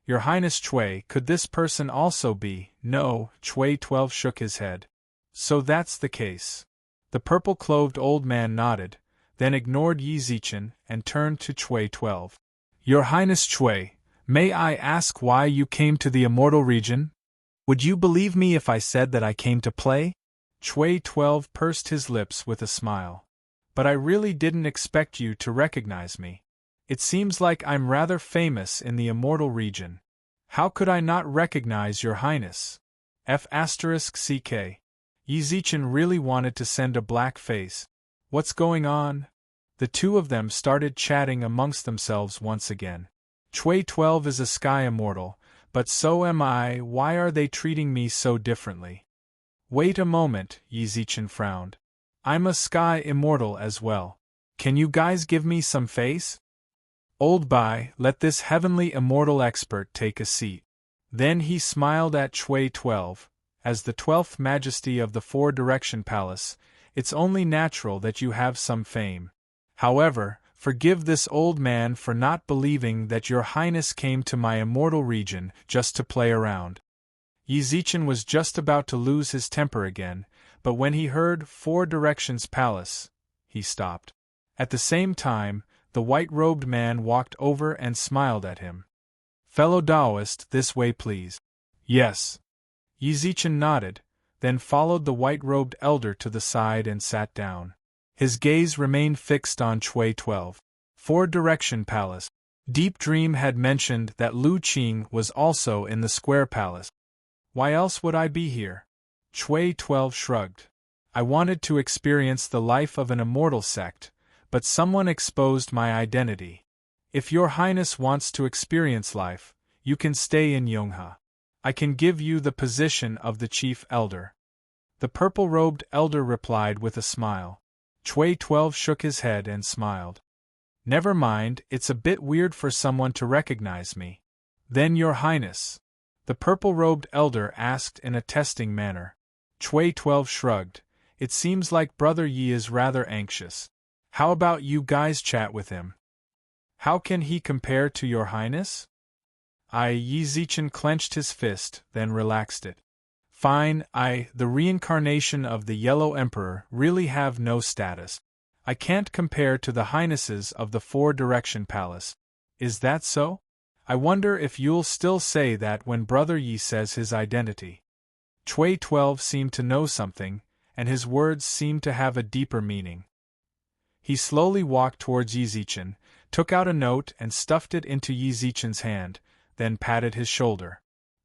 Your Highness Chui, could this person also be? No, Chui 12 shook his head. So that's the case. The purple-clothed old man nodded, then ignored Yi Zichen and turned to Chui 12. Your Highness Chui, may I ask why you came to the immortal region? Would you believe me if I said that I came to play? Chui 12 pursed his lips with a smile. But I really didn't expect you to recognize me. It seems like I'm rather famous in the immortal region. How could I not recognize your highness? F***ck. Yi Zichen really wanted to send a black face. What's going on? The 2 of them started chatting amongst themselves once again. Chui 12 is a sky immortal, but so am I. Why are they treating me so differently? Wait a moment, Yi Zichen frowned. I'm a sky immortal as well. Can you guys give me some face? Old Bai, let this heavenly immortal expert take a seat. Then he smiled at Chui 12. As the 12th majesty of the 4-Direction Palace, it's only natural that you have some fame. However, forgive this old man for not believing that your highness came to my immortal region just to play around. Yi Zichen was just about to lose his temper again, but when he heard 4 Directions Palace, he stopped. At the same time, the white-robed man walked over and smiled at him. Fellow Taoist, this way please. Yes. Yi Zichen nodded, then followed the white-robed elder to the side and sat down. His gaze remained fixed on Chui 12. 4-Direction Palace. Deep Dream had mentioned that Lu Qing was also in the Square Palace. Why else would I be here? Chui 12 shrugged. I wanted to experience the life of an immortal sect, but someone exposed my identity. If your highness wants to experience life, you can stay in Yonghe. I can give you the position of the chief elder. The purple-robed elder replied with a smile. Chui 12 shook his head and smiled. Never mind, it's a bit weird for someone to recognize me. Then your highness? The purple-robed elder asked in a testing manner. Chui 12 shrugged. It seems like Brother Yi is rather anxious. How about you guys chat with him? How can he compare to your highness? Yi Zichen clenched his fist, then relaxed it. Fine, the reincarnation of the Yellow Emperor, really have no status. I can't compare to the highnesses of the Four Direction Palace. Is that so? I wonder if you'll still say that when Brother Yi says his identity. Chui 12 seemed to know something, and his words seemed to have a deeper meaning. He slowly walked towards Yi Zichen, took out a note and stuffed it into Yi Zichen's hand, then patted his shoulder.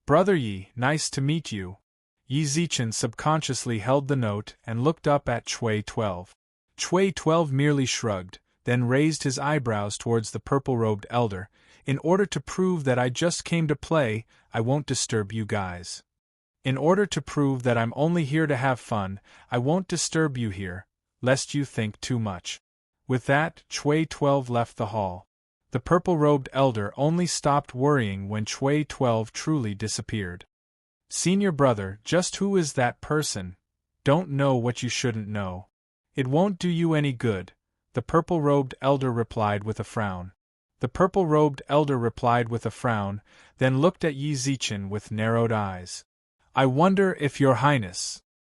Brother Yi, nice to meet you. Yi Zichen subconsciously held the note and looked up at Chui 12. Chui 12 merely shrugged, then raised his eyebrows towards the purple-robed elder. In order to prove that I just came to play, I won't disturb you guys. In order to prove that I'm only here to have fun, I won't disturb you here, lest you think too much. With that, Chui 12 left the hall. The purple-robed elder only stopped worrying when Chui 12 truly disappeared. Senior brother, just who is that person? Don't know what you shouldn't know. It won't do you any good, the purple-robed elder replied with a frown. The purple-robed elder replied with a frown, then looked at Yi Zichen with narrowed eyes. I wonder if Your Highness